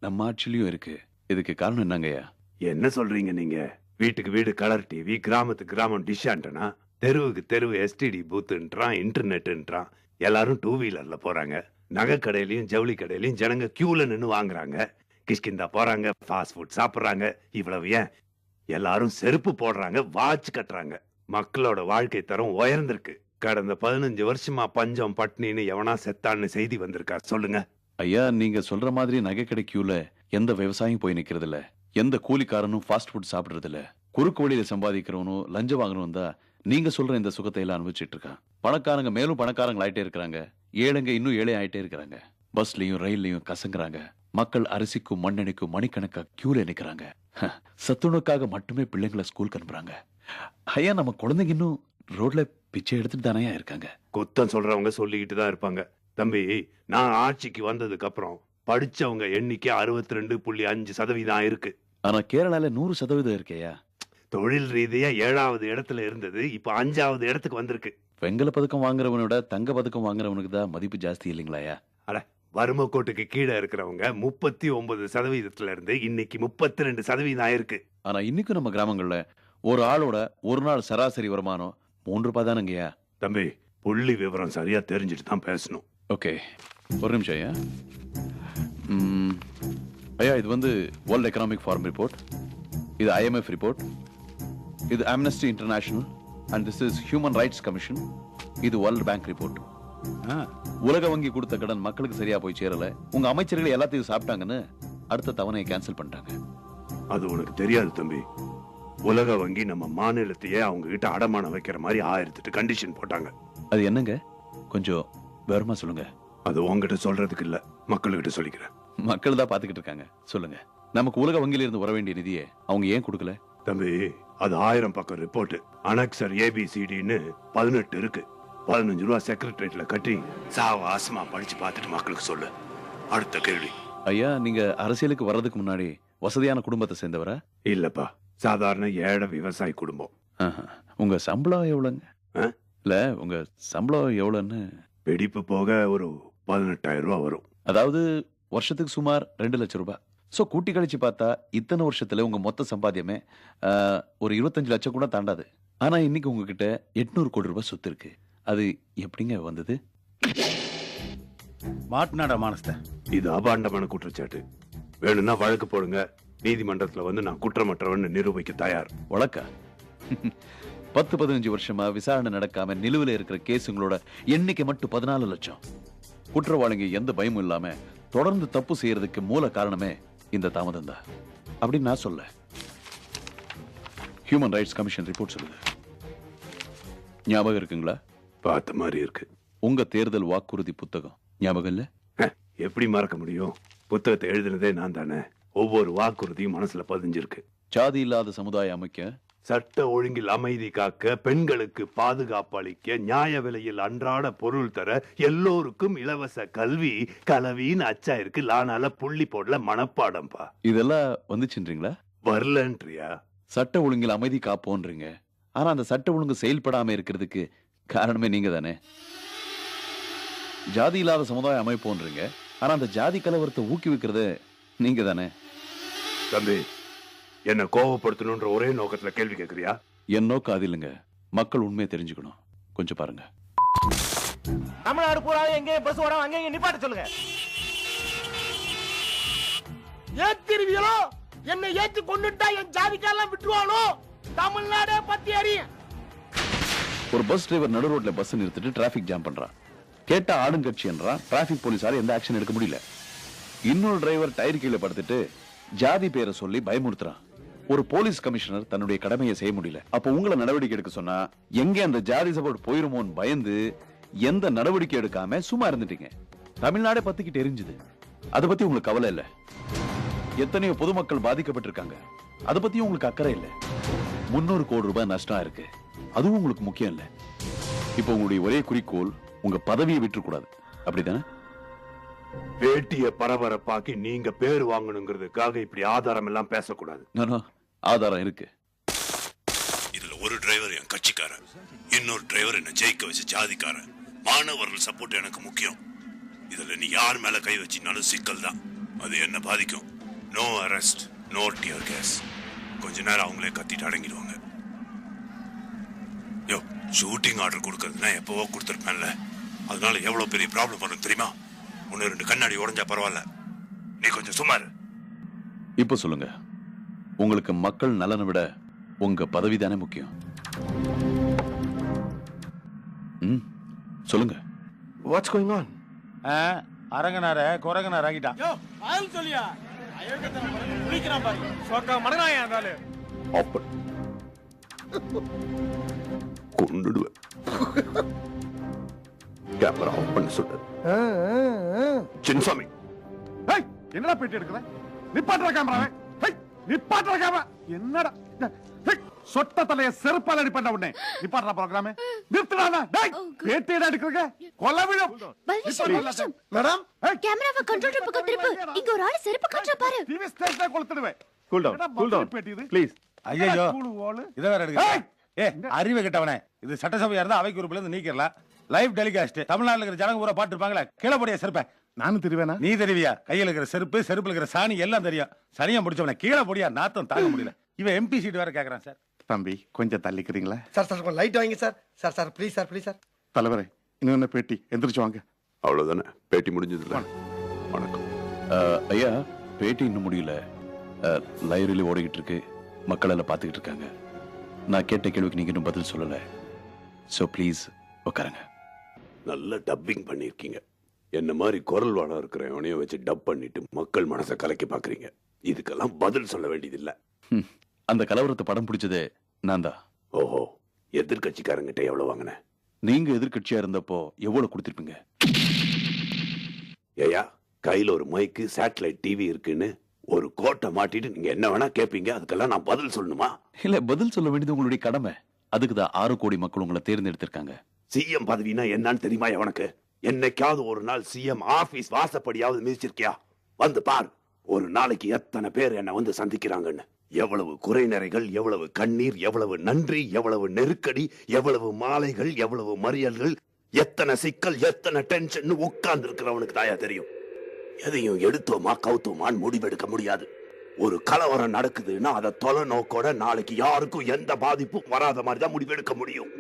நம்ம ஆட்சியிலயும் இருக்கு. இதுக்கு காரணம் என்னங்கய்யா? என்ன சொல்றீங்க நீங்க? வீட்டுக்கு வீடு கலர் டிவி, கிராமத்துக்கு கிராமம் டிஷ் ஆண்டனா, தெருவுக்கு தெருவு STD பூத்துன்றான், இன்டர்நெட்ன்றான். எல்லாரும் 2 வீலர்ல போறாங்க. நகை கடையிலயும் ஜவுளி கடையிலயும் ஜனங்க கியூல நின்னு வாங்குறாங்க. கிஷ்கிந்தா போறாங்க, ஃபாஸ்ட் ஃபுட் சாப்பிடுறாங்க. இவ்வளவு ஏன், எல்லாரும் செருப்பு போடுறாங்க, வாட்ச் கட்டுறாங்க. மக்களோட வாழ்க்கை தரம் உயர்ந்திருக்கு. கடந்த 15 வருஷமா பஞ்சம் பட்னின்னு எவனா செத்தான்னு செய்தி வந்திருக்கா சொல்லுங்க. ஐயா, நீங்க சொல்ற மாதிரி நகை கடை கியூல எந்த விவசாயம் போய் நிக்கிறது இல்ல, எந்த கூலிக்காரனும் ஃபாஸ்ட் ஃபுட் சாப்பிடுறது இல்ல. குறுக்கு வழியில சம்பாதிக்கிறவனும் லஞ்சம் வாங்கணும் தான் நீங்க சொல்ற இந்த சுகத்தை எல்லாம் அனுபவிச்சுட்டு இருக்கான். பணக்காரங்க மேலும் பணக்காரங்க ஆயிட்டே இருக்கிறாங்க, ஏழைங்க இன்னும் ஏழை ஆயிட்டே இருக்கிறாங்க. பஸ்லயும் ரயில்லையும் கசங்குறாங்க. மக்கள் அரிசிக்கும் மண்ணெண்ணைக்கும் மணிக்கணக்கா கியூல நிக்கிறாங்க. சத்துணவுக்காக மட்டுமே பிள்ளைங்களை ஸ்கூலுக்கு அனுப்புறாங்க. ஐயா, நம்ம குழந்தைங்க இன்னும் ரோட்ல பிச்சை எடுத்துட்டு தானே இருக்காங்க. குத்தம் சொல்றவங்க சொல்லிக்கிட்டு தான் இருப்பாங்க. தம்பி, நான் ஆட்சிக்கு வந்ததுக்கு அப்புறம் படிச்சவங்க எண்ணிக்கை 62.5% இருக்கு. ஆனா கேரளால 100% இருக்கேயா. தொழில் ரீதியா 7வது இடத்துல இருந்தது, இப்ப 5வது இடத்துக்கு வந்திருக்கு. வெங்கல பதக்கம் வாங்குறவனோட தங்க பதக்கம் வாங்குறவனுக்கு தான் மதிப்பு ஜாஸ்தி இல்லைங்களாயா? அட, வறுமை கோட்டுக்கு கீழே இருக்கிறவங்க 39% இருந்து இன்னைக்கு 32% ஆயிருக்கு. ஆனா இன்னைக்கும் நம்ம கிராமங்கள்ல ஒரு ஆளோட ஒரு நாள் சராசரி வருமானம் 3 ரூபாய் தானங்கய்யா. தம்பி, புள்ளி விவரம் சரியா தெரிஞ்சுட்டு தான் பேசணும். ஓகே, ஒரு நிமிஷம் ஐயா. ஐயா, இது வந்து வேர்ல்ட் எக்கனாமிக் ஃபாரம் ரிப்போர்ட், இது IMF ரிப்போர்ட், இது amnesty international and this is human rights commission, இது வேர்ல்ட் பேங்க் ரிப்போர்ட். உலக வங்கி கொடுத்த கடன் மக்களுக்கு சரியா போய் சேரல, உங்க அமைச்சர்கள் எல்லாத்தையும் சாப்பிட்டாங்கன்னு அடுத்த தவணையை கேன்சல் பண்ணிட்டாங்க. அது உனக்கு தெரியாது தம்பி. உலக வங்கி நம்ம மாநிலத்தையே அவங்க கிட்ட அடமானம் வைக்கிற மாதிரி 1008 கண்டிஷன் போட்டாங்க. அது என்னங்க, கொஞ்சம் விவரமா சொல்லுங்க. அது உங்ககிட்ட சொல்றதுக்கு இல்ல, மக்கள்கிட்ட சொல்லிக்கிறேன். மக்கள் தான் பாத்துக்கிட்டு இருக்காங்க. சொல்லுங்க, நமக்கு உலக வங்கியில இருந்து வர வேண்டிய நிதியை அவங்க ஏன் கொடுக்கல? தம்பி, அது 1000 பக்கம் ரிப்போர்ட். அனெக்சர் ABCDன்னு 18 இருக்கு. 15 ரூபா செக்ரட்டரியேட்ல கட்டி சாவாசமா படிச்சு பார்த்துட்டு மக்களுக்கு சொல்லு. அடுத்த கேள்வி. ஐயா, நீங்க அரசியலுக்கு வர்றதுக்கு முன்னாடி வசதியான குடும்பத்தை சேர்ந்தவரா? இல்லப்பா, சாதாரண ஏழை விவசாய குடும்பம். உங்க சம்பளம் எவ்வளவுங்க? இல்ல, உங்க சம்பளம் எவ்வளவுன்னு? வெடிப்பு போக ஒரு 18,000 ரூபா வரும். அதாவது வருஷத்துக்கு சுமார் 2 லட்சம் ரூபாய். சோ கூட்டி கழிச்சு பார்த்தா இத்தனை வருஷத்துல உங்க மொத்த சம்பாத்தியமே ஒரு 25 லட்சம் கூட தாண்டாது. ஆனா இன்னைக்கு உங்ககிட்ட 800 கோடி ரூபாய் சொத்து இருக்கு. அது எப்படிங்க வந்தது? மாட்டுநாடா மானஸ்த, இது அபாண்டமான குற்றச்சாட்டு. வேணும்னா வழக்கு போடுங்க. நீதிமன்றத்துல வந்து நான் குற்றமற்றவன் நிரூபிக்க தயார். வழக்கா? 10-15 வருஷமா விசாரணை நடக்காம நிலுவையில் இருக்கிற கேஸுங்களோட எண்ணிக்கை மட்டும் 14 லட்சம். குற்றவாளிங்க எந்த பயமும் இல்லாம தொடர்ந்து தப்பு செய்யறதுக்கு மூல காரணமே இந்த தாமதம் தான் அப்படின்னு நான் சொல்ல. ஹியூமன் ரைட்ஸ் கமிஷன் ரிப்போர்ட் சொல்லுது. ஞாபகம் இருக்குங்களா? பார்த்த மாதிரி இருக்கு. உங்க தேர்தல் வாக்குறுதி புத்தகம் ஞாபகம் இல்ல? எப்படி மறக்க முடியும்? புத்தகத்தை எழுதினதே நான் தானே. ஒவ்வொரு வாக்குறுதியும் மனசுல பதிஞ்சிருக்கு. ஜாதி இல்லாத சமுதாயம் அமைக்க, சட்ட ஒழுங்கில் அமைதி காக்க, பெண்களுக்கு பாதுகாப்பு அளிக்க, நியாய விலையில் அன்றாட பொருள் தர, எல்லோருக்கும் இலவச கல்வி, கலவின்னு அச்சா இருக்கு. லானால புள்ளி போடல மனப்பாடம்பா. இதெல்லாம் வந்துச்சுன்றீங்களா? வரலன்றியா? சட்ட ஒழுங்கில் அமைதி காப்போன்றீங்க. ஆனா அந்த சட்ட ஒழுங்கு செயல்படாம இருக்கிறதுக்கு காரணமே நீங்க தானே. ஜாதி இல்லாத சமுதாயம் அமைப்போன்றீங்க. ஆனா அந்த ஜாதி கலவரத்தை ஊக்குவிக்கிறது நீங்க தானே. தம்பி, என்ன கோவப்படுத்தணும்ன்ற ஒரே நோக்கத்துல கேள்வி கேட்கறியா? என் நோக்கம் அது இல்லைங்க. மக்கள் உண்மையை தெரிஞ்சுக்கணும். கொஞ்சம் பாருங்க. தமிழ்நாடு பூரா எங்க பஸ் ஓடாம அங்க நிப்பாட்ட சொல்லுங்க. ஏத்திருவியலோ? என்னை ஏத்தி கொண்டுட்டா என் ஜாதிக்காரெல்லாம் விட்டுருவானோ? தமிழ்நாடே பத்தி அறியும். ஒரு பஸ் டிரைவர் நடு ரோட்ல பஸ் நிறுத்திட்டு டிராபிக் ஜாம் பண்றான். கேட்டா ஆளுங்கட்சி என்றான். டிராபிக் போலீஸால எந்த ஆக்ஷன் எடுக்க முடியல. இன்னொரு டிரைவர் டயர் கீழே படுத்துட்டு ஜாதி பேரை சொல்லி பயமுறுத்துறான். ஒரு போலீஸ் கமிஷனர் தன்னுடைய கடமையை செய்ய முடியல. அப்ப உங்களை நடவடிக்கை எடுக்க சொன்னா எங்க அந்த ஜாதி சப்போர்ட் போயிருமோன்னு பயந்து எந்த நடவடிக்கை எடுக்காம சும்மா இருந்துட்டீங்க. தமிழ்நாடே பத்திக்கிட்டு எரிஞ்சுது. அதை பத்தி உங்களுக்கு கவலை இல்ல. எத்தனையோ பொதுமக்கள் பாதிக்கப்பட்டிருக்காங்க. அதை பத்தி உங்களுக்கு அக்கறை இல்ல. 300 கோடி ரூபாய் நஷ்டம் இருக்கு. அதுவும் உங்களுக்கு முக்கியம் இல்ல. இப்ப உங்களுடைய ஒரே குறிக்கோள் உங்க பதவியை விட்டுறக்கூடாது, அப்படிதானே? பேட்டிய பரபரப்பாக்கி நீங்க பேர் வாங்கணுங்கிறதுக்காக இப்படி ஆதாரம் எல்லாம் பேசக்கூடாது. ஆதாரம் இருக்கு. இதுல ஒரு டிரைவர் என் கட்சிக்காரன், இன்னொரு டிரைவர் என்ன ஜெயிக்க வச்ச ஜாதிக்காரன். மாணவர்கள் சப்போர்ட் எனக்கு முக்கியம். இதுல நீ யார் மேல கை வச்சினாலும் சிக்கல் தான். அது என்ன பாதிக்கும். No arrest, no tear gas. கொஞ்ச நேரம் அவங்களே கத்திட்டு அடங்கிடுவாங்க. யோ, ஷூட்டிங் ஆர்டர் கொடுக்கறதுனா எப்பவோ கொடுத்துருப்பேன்ல. அதனால எவ்வளவு பெரிய ப்ராப்ளம் வரும் தெரியுமா? 1-2 கண்ணாடி உடைஞ்சா பரவாயில்ல. நீ கொஞ்சம் சுமார். இப்ப சொல்லுங்க, உங்களுக்கு மக்கள் நலனை விட உங்க பதவி தானே முக்கியம்? சொல்லுங்க. What's going on? அரங்கனார குரங்கனார் ஆகிட்டான். யோ, ஆள் சொல்லியா? அயோக்கியத்தனம் பண்ணி குளிக்கிறான் பாரு. சொக்க மடனாயா இருந்தாலே. ஆப்பன் கொன்னுடுவேன். கேமரா ஆஃப் பண்ண சொல்ற. சின்சாமி, ஏய், என்னடா பேட்டி எடுக்கற? நிப்பாட்ற கேமராவை. ஏய், நிப்பாட்ற கேமரா. என்னடா? ஏய், சொட்ட தலைய செருப்பால அடிப்பேன்டா உன்னை. நிப்பாட்ற புரோகிராம். நிறுத்துடா. டேய், பேட்டி எடுக்கறங்க. கொலவிடும். மேடம், கேமராவை கண்ட்ரோல் ரூமுக்கு திருப்பு. இங்க ஒரு ஆளு செருப்பு காட்ற பாரு. டிவி ஸ்டேஷன்ல கொளுத்திடுவேன். Cool down please. ஐயோ, இத வேற எடுக்க. அறிவு கெட்டவனே. இது சட்டசபையா இருந்தா அவைக்கு உறுப்பில இருந்து நீக்கிரலாம். Live telecast. தமிழ்நாட்டுல இருக்கிற ஜனங்க பூரா பாட்டு இருப்பாங்களே. கீழே போடியா செருப்ப. நானும் தெரிவேனா? நீ தெரிவியா? கையில இருக்கிற செருப்பு, செருப்புல இருக்கிற சாணி எல்லாம் தெரியும். சனியா முடிச்சவனே கீழே போடியா. நாத்தம் தாங்க முடியல. இவன் எம்பி சீட் வேற கேக்குறான் சார். தம்பி, கொஞ்சம் தள்ளிக்கிறீங்களா? சார் கொஞ்சம் லைட் வாங்கி சார். Sir please sir. தலைவரே, இன்னொன்னு பேட்டி. எந்திரிச்சு வாங்க. அவ்வளவுதானே, பேட்டி முடிஞ்சதுல. வணக்கம். ஐயா, பேட்டி இன்னும் முடியல. லைவ்ரேலி ஓடிக்கிட்டு இருக்கு. மக்கள் எல்லாம் பார்த்துக்கிட்டு இருக்காங்க. நான் கேட்ட கேள்விக்கு நீங்க இன்னும் பதில் சொல்லல. சோ ப்ளீஸ் உட்காருங்க. நல்ல டப்பிங் பண்ணிருக்கீங்க. என்ன மாதிரி குரல் வாழ இருக்கிறவனையும் வச்சு டப் பண்ணிட்டு மக்கள் மனசை கலக்கி பாக்குறீங்க. இதுக்கெல்லாம் பதில் சொல்ல வேண்டியதில்ல. அந்த கலவரத்தை படம் பிடிச்சதே நான் தான். ஓஹோ, எதிர்கட்சிக்காரங்கிட்ட எவ்வளவு வாங்கின? நீங்க எதிர்கட்சியா இருந்தப்போ எவ்வளவு கொடுத்திருப்பீங்க? ஏயா, கையில ஒரு மைக்கு, சேட்டலைட் டிவி இருக்குன்னு ஒரு கோட்டை மாட்டிட்டு நீங்க என்ன வேணா கேட்பீங்க. அதுக்கெல்லாம் நான் பதில் சொல்லணுமா? இல்ல, பதில் சொல்ல வேண்டியது உங்களுடைய கடமை. அதுக்குதான் 6 கோடி மக்கள் உங்களை தேர்ந்தெடுத்திருக்காங்க. சிஎம் பதவினா என்னன்னு தெரியுமா உனக்கு? என்னைக்காவது ஒரு நாள் சிஎம் ஆபீஸ் வாசப்படியாவது மிதிச்சிருக்கியா? வந்து பார், ஒரு நாளைக்கு எத்தனை பேர் என்ன வந்து சந்திக்கிறாங்கன்னு. எவ்வளவு குறைநிறைகள், எவ்வளவு கண்ணீர், எவ்வளவு நன்றி, எவ்வளவு நெருக்கடி, எவ்வளவு மாலைகள், எவ்வளவு மறியல்கள், எத்தனை சிக்கல், எத்தனை டென்ஷன் உட்கார்ந்து இருக்கிறவனுக்கு தாயா தெரியும். எதையும் எடுத்தோமா கவுத்தோமான்னு முடிவெடுக்க முடியாது. ஒரு கலவரம் நடக்குதுன்னா அதை தொலை நோக்கோட நாளைக்கு யாருக்கும் எந்த பாதிப்பும் வராத மாதிரி தான் முடிவெடுக்க முடியும்.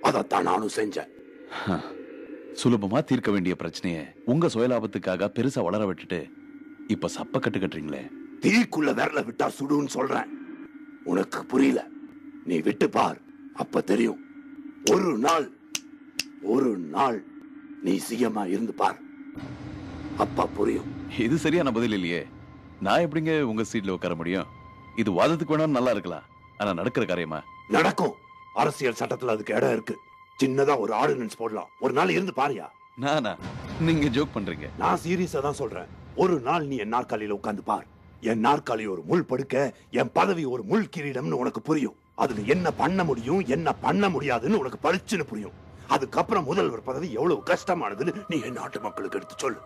அதைத்தான் நானும் செஞ்சேன். சுலபமா தீர்க்க வேண்டிய பிரச்சனைய உங்க சுயலாபத்துக்காக பெருசா வளர விட்டுட்டு இப்ப சப்ப கட்டு கட்டுறீங்களே. தீக்குள்ள விரல விட்டா சுடுன்னு சொல்றேன். உனக்கு புரியல, நீ விட்டு பார், அப்ப தெரியும். ஒரு நாள் நீ சிஎம்மா இருந்து பார், அப்பா புரியும். இது சரியான பதில் இல்லையே. நான் எப்படிங்க உங்க சீட்ல உட்கார முடியும்? இது வாதத்துக்கு வேணாலும் நல்லா இருக்கலாம், ஆனா நடக்கிற காரியமா? நடக்கும். அரசியல் சட்டத்துல அதுக்கு இடம் இருக்கு. சின்னதா ஒரு ஆர்டினன்ஸ் போடலாம். ஒரு நாள் இருந்து பாரியா. நானா? நீங்க ஜோக் பண்றீங்க. நான் சீரியஸா தான் சொல்றேன். ஒரு நாள் நீ என் நாற்காலியில உட்கார்ந்து பார். என் நாற்காலி ஒரு முள் படுக்க, என் பதவி ஒரு முள் கிரீடம்னு உனக்கு புரியும். அதுல என்ன பண்ண முடியும், என்ன பண்ண முடியாதுன்னு உனக்கு பளிச்சுன்னு புரியும். அதுக்கப்புறம் முதல்வர் பதவி எவ்வளவு கஷ்டமானதுன்னு நீ என் நாட்டு மக்களுக்கு எடுத்து சொல்லு.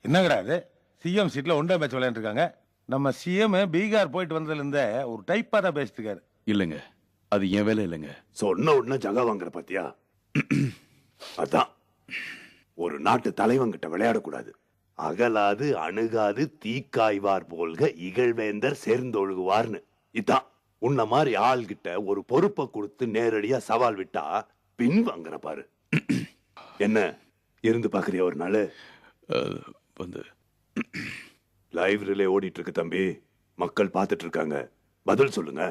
என்னங்கடா அது? சிஎம் சீட்ல ஒன்றா மேட்ச் விளையாண்டு இருக்காங்க. நம்ம சிஎம் பீகார் போயிட்டு வந்ததுல இருந்தே ஒரு டைப்பா தான் பேசிட்டு இருக்காரு. இல்லங்க, அது என் வேலை இல்லைங்க. சொன்ன உடனே ஜகா வாங்குற பாத்தியா? அதான் ஒரு நாட்டு தலைவங்கிட்ட விளையாடக்கூடாது. அகலாது அணுகாது தீக்காய்வார் போல்க இகழ்வேந்தர் சேர்ந்தொழுகுவார்னு. இதான் உன்ன மாதிரி ஆள்கிட்ட ஒரு பொறுப்பை கொடுத்து நேரடியா சவால் விட்டா பின் வாங்குற பாரு. என்ன இருந்து பாக்குறியா ஒரு நாள்? வந்து லைவ் ரிலே ஓடிட்டு இருக்கு தம்பி, மக்கள் பார்த்துட்டு இருக்காங்க. பதில் சொல்லுங்க.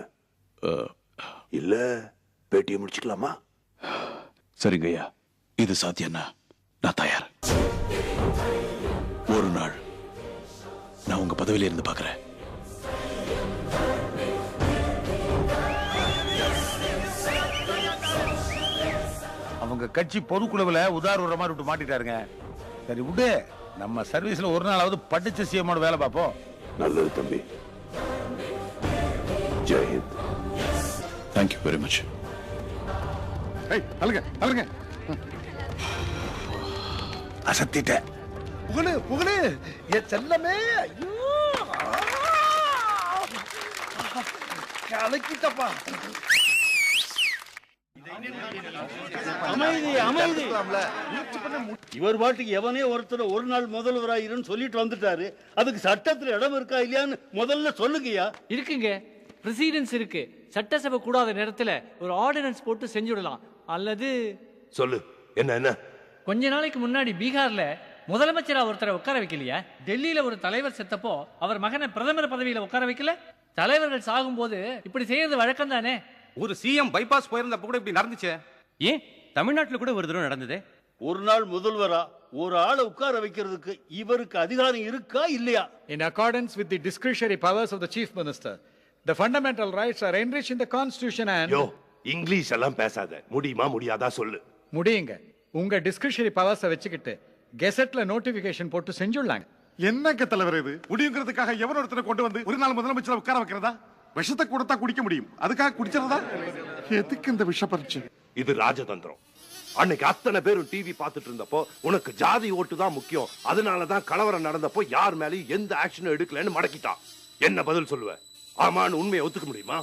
இல்ல பேட்டியை முடிச்சுக்கலாமா? சரிங்க ஐயா, இது சாத்தியம்னா நான் தயார். ஒரு நாள் நான் உங்க பதவியில இருந்து பாக்குறேன். அவங்க கட்சி பொதுக்குழுவுல உதாரண மாதிரி விட்டு மாட்டிட்டாருங்க. சரி விடு, நம்ம சர்வீஸ்ல ஒரு நாளாவது படிச்ச சிஎம்மோட வேலை பார்ப்போம். நல்லது தம்பி. ஜெயஹிந்த். Thank you very much. அழுங்க அசத்திட்ட புகழு என் செல்லமே. ஐயோ கலக்கிட்டப்பா. அமைதி அமைதி. இவர் பாட்டுக்கு எவனே ஒருத்தர் ஒரு நாள் முதல்வராயிருன்னு சொல்லிட்டு வந்துட்டாரு. அதுக்கு சட்டத்துல இடம் இருக்கா இல்லையான்னு முதல்ல சொல்லுங்கய்யா. இருக்குங்க, பிரசிடென்ஸ் இருக்கு. சட்டசபை கூடாத நேரத்துல ஒரு ஆர்டினன்ஸ் போட்டு செஞ்சுடலாம். அல்லது சொல்லு, என்ன என்ன? கொஞ்ச நாளைக்கு முன்னாடி பீகார்ல முதலமைச்சரா ஒருத்தரை உட்கார வைக்கலையா? டெல்லியில ஒரு தலைவர் செத்தப்போ அவர் மகனை பிரதமர் பதவியில உட்கார வைக்கல? தலைவர்கள் சாகும் போது இப்படி செய்யறது வழக்கம் தானே. ஒரு சிஎம் பைபாஸ் போயிருந்தப்ப கூட இப்படி நடந்துச்சே. ஏன் தமிழ்நாட்டுல கூட ஒரு தடவை நடந்ததே. ஒரு நாள் முதல்வரா ஒரு ஆளை உட்கார வைக்கிறதுக்கு இவருக்கு அதிகாரம் இருக்கா இல்லையா? In accordance with the discretionary powers of the chief minister, the fundamental rights are enriched in the constitution and யோ இங்கிலீஷ் எல்லாம் பேசாத. முடியுமா முடியாதா சொல்லு. முடியுங்க. உங்க டிஸ்கிரிஷனரி பவர்ஸை வச்சுக்கிட்டு கெசெட்ல நோட்டிபிகேஷன் போட்டு செஞ்சுடலாங்க. என்னங்க தலைவர் இது? முடியுங்கிறதுக்காக எவன் ஒருத்தனை கொண்டு வந்து ஒரு நாள் முதலமைச்சர் உட்கார வைக்கிறதா? விஷத்தை கொடுத்தா குடிக்க முடியும், அதுக்காக குடிச்சிருந்தா? எதுக்கு இந்த விஷ பரீட்சை? இது ராஜதந்திரம். அன்னைக்கு அத்தனை பேரும் டிவி பார்த்துட்டு இருந்தப்போ உனக்கு ஜாதி ஓட்டு தான் முக்கியம், அதனாலதான் கலவரம் நடந்தப்போ யார் மேலேயும் எந்த ஆக்ஷனும் எடுக்கலன்னு மடக்கிட்டான். என்ன பதில் சொல்லுவ? ஆமான்னு உண்மையை ஒத்துக்க முடியுமா?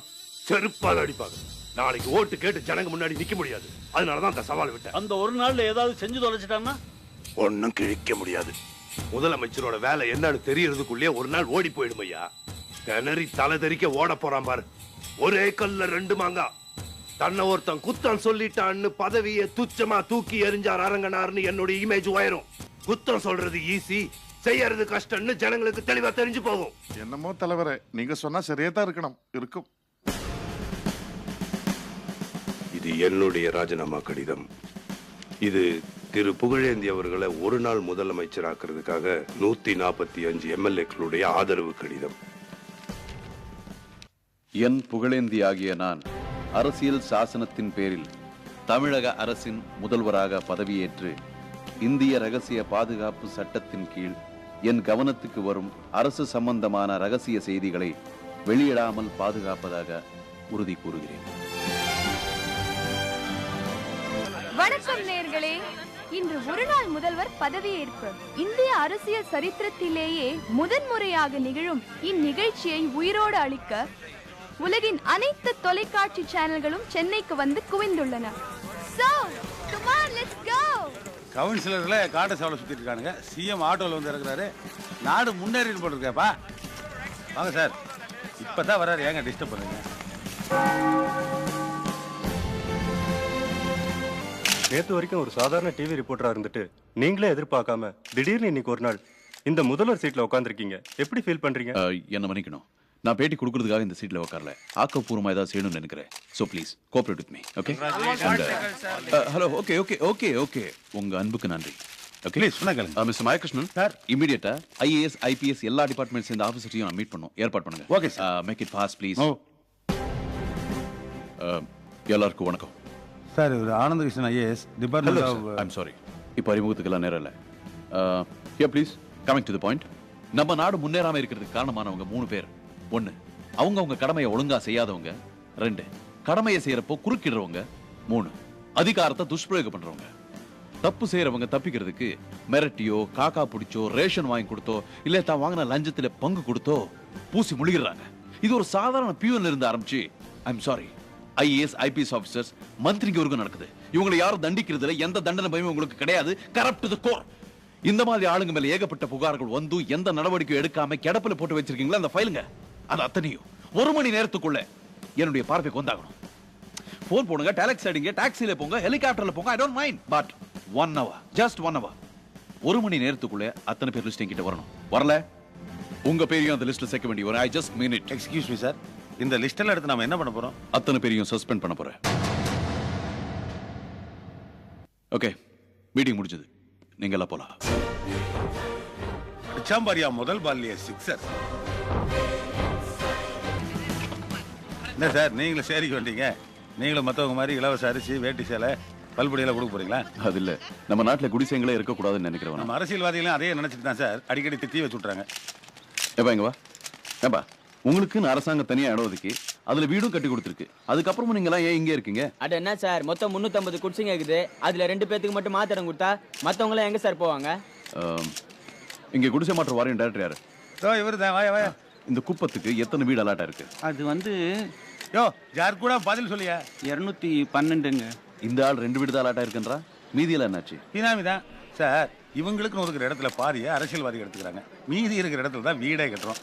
செருப்பாக அடிப்பாங்க. நாளைக்கு ஓட்டு கேட்டு ஜனங்க முன்னாடி நிக்க முடியாது. அதனாலதான் அந்த சவால் விட்டேன். அந்த ஒரு நாள்ல ஏதாவது செஞ்சு தொலைச்சிட்டான்னா ஒன்னும் கிழிக்க முடியாது. முதலமைச்சரோட வேலை என்னன்னு தெரியறதுக்குள்ளே ஒரு நாள் ஓடி போயிடும் ஐயா. திணறி தலை தெறிக்க ஓட போறான் பாரு. ஒரே கல்ல ரெண்டு மாங்கா. தன்னை ஒருத்தன் குத்தம் சொல்லிட்டான்னு பதவியை துச்சமா தூக்கி எறிஞ்சார் அரங்கனார்னு என்னோட இமேஜ் உயரும். குத்தம் சொல்றது ஈஸி, செய்யறது கஷ்டம்னு ஜனங்களுக்கு தெளிவா தெரிஞ்சு போகும். என்னமோ தலைவரே, நீங்க சொன்னா சரியா தான் இருக்கும். இது என்னுடைய ராஜினாமா கடிதம். இது திரு புகழேந்தி அவர்களை ஒரு நாள் முதலமைச்சராக்குறதுக்காக 145 எம்எல்ஏக்களுடைய ஆதரவு கடிதம். என் புகழேந்தி ஆகிய நான் அரசியல் சாசனத்தின் பேரில் தமிழக அரசின் முதல்வராக பதவியேற்று இந்திய ரகசிய பாதுகாப்பு சட்டத்தின் கீழ் என் கவனத்துக்கு வரும் அரசு சம்பந்தமான ரகசிய செய்திகளை வெளியிடாமல் பாதுகாப்பதாக உறுதி கூறுகிறேன். வணக்கம் நேயர்களே. இன்று ஒருநாள் முதல்வர் பதவியேற்பு. இந்திய அரசியல் சரித்திரத்திலேயே முதன்முறையாக நிகழும் இந்நிகழ்ச்சியை உயிரோடு அளிக்க உலகின் அனைத்து தொலைக்காட்சி சேனல்களும் சென்னைக்கு வந்து குவிந்துள்ளன. So, come on, let's go. கவுன்சிலர்ல காட்ட சாவல சுத்திட்டு இருக்கானுங்க. சிஎம் ஆட்டோல வந்து இறக்குறாரு. நாடு முன்னேறின்னு போட்டுருக்கேப்பா. வாங்க சார். இப்பதான் வராரு, ஏங்க டிஸ்டர்ப் பண்ணுங்க? நேற்று வரைக்கும் ஒரு சாதாரண டிவி ரிப்போர்ட்டரா இருந்துட்டு நீங்களே எதிர்பார்க்காம திடீர்னு இன்னைக்கு ஒரு நாள் இந்த முதல்வர் சீட்ல உட்காந்துருக்கீங்க. எப்படி ஃபீல் பண்றீங்க? என்ன மன்னிக்கணும், நான் பேட்டி கொடுக்கறதுக்காக இந்த சீட்ல உட்காரல. ஆக்கப்பூர்வமா ஏதாவது செய்யணும்னு நினைக்கிறேன். So please cooperate with me. Okay? Hello. Okay okay okay okay உங்க அன்புக்கு நன்றி. ஓகே ப்ளீஸ் சொன்னாங்க. மிஸ்டர் மாயகிருஷ்ணன் சார், இமிடியேட்டா ஐஏஎஸ் ஐபிஎஸ் எல்லா டிபார்ட்மெண்ட்ஸ் இந்த ஆஃபீஸரையும் நான் மீட் பண்ணும் ஏற்பாடு பண்ணுங்க. Okay sir. Make it fast please. எல்லாருக்கும் வணக்கம் சார். இவர் Anandakrishnan IAS department of I'm sorry, இப்போ அறிமுகத்துக்கெல்லாம் நேரம் இல்லை. Here please coming to the point. நம்ம நாடு முன்னேறாம இருக்கிறதுக்கு காரணமானவங்க 3 பேர். 1, அவங்க கடமையை ஒழுங்கா செய்யாதவங்க. 2, கடமையை செய்யறப்போ குறுக்கிடுறவங்க. 3, அதிகாரத்தை துஷ்பிரயோகம் பண்றவங்க. தப்பு செய்யறவங்க தப்பிக்கிறதுக்கு மிரட்டியோ காக்கா பிடிச்சோ ரேஷன் வாங்கி கொடுத்தோ இல்ல தான் வாங்கின லஞ்சத்துல பங்கு கொடுத்தோ பூசி முழுகிறாங்க. இது ஒரு சாதாரண பியூன்ல இருந்து ஆரம்பிச்சு I'm sorry IAS IPS officers மந்திரிக்கு வரைக்கும் நடக்குது. இவங்களை யாரும் தண்டிக்கிறதுல எந்த தண்டனை பயமும் உங்களுக்கு கிடையாது. கரப்ட் தி கோர். இந்த மாதிரி ஆளுங்க மேல ஏகப்பட்ட புகார்கள் வந்து எந்த நடவடிக்கையும் எடுக்காம கிடப்பில போட்டு வச்சிருக்கீங்களா அந்த ஃபைலுங்க? அது அத்தனையும் 1 மணி நேரத்துக்குள்ள என்னுடைய பார்வைக்கு வந்தாகணும். போன் போடுங்க, டாக்ஸி அடிங்க, டாக்ஸில போங்க, ஹெலிகாப்டர்ல போங்க, I don't mind. But 1 hour, just 1 hour, 1 மணி நேரத்துக்குள்ள அத்தனை பேர் லிஸ்ட் என்கிட்ட வரணும். வரல உங்க பேரையும் அந்த லிஸ்ட்ல சேர்க்க வேண்டிய வரும். I just mean it. Excuse me sir, இந்த லிஸ்ட் எல்லாம் எடுத்து நாம என்ன பண்ண போறோம்? அத்தனை பேரையும் சஸ்பெண்ட் பண்ண போறேன். ஓகே, மீட்டிங் முடிஞ்சது, நீங்க எல்லாம் போலாம். சாம்பாரியா முதல் பால்லியே 6. என்ன சார் நீங்களும் சேரிக்கு வந்தீங்க? நீங்களும் மற்றவங்க மாதிரி இலவச அரிசி வேட்டி சேலை பல்படியெல்லாம் கொடுக்க போறீங்களா? அது இல்ல, நம்ம நாட்டுல குடிசைங்களே இருக்கக்கூடாதுன்னு நினைக்கிறவன். நம்ம அரசியல்வாதிகளும் அதே நினைச்சிட்டு தான் சார் அடிக்கடி தீ வச்சு விட்றாங்க. ஏப்பா இங்க வா. ஏப்பா உங்களுக்குன்னு அரசாங்கம் தனியா இடம் ஒதுக்கி அதுல வீடும் கட்டி கொடுத்துருக்கு. அதுக்கப்புறமும் நீங்க எல்லாம் ஏன் இங்கே இருக்கீங்க? அது என்ன சார், மொத்தம் 350 குடிசைங்க இருக்குது. அதுல 2 பேத்துக்கு மட்டும் மாத்திரம் கொடுத்தா மத்தவங்க எல்லாம் எங்க சார் போவாங்க? இங்க குடிசை மாற்ற வாரியம் டைரக்டர் யாரு? இவரு தான். வாயா வாயா. இந்த குப்பத்துக்கு எத்தனை வீடு அலாட்டா இருக்கு? அது வந்து யோ யார் கூட பதில் சொல்லியா? 212ங்க. இந்த ஆள் 2 வீடு தான் அலாட்டா இருக்குன்றா, மீதியெல்லாம் என்னாச்சு? பினாமி தான் சார். இவங்களுக்குன்னு ஒதுக்குற இடத்துல பாதியை அரசியல்வாதிகள் எடுத்துக்கிறாங்க. மீதி இருக்கிற இடத்துல தான் வீடே கட்டுறோம்.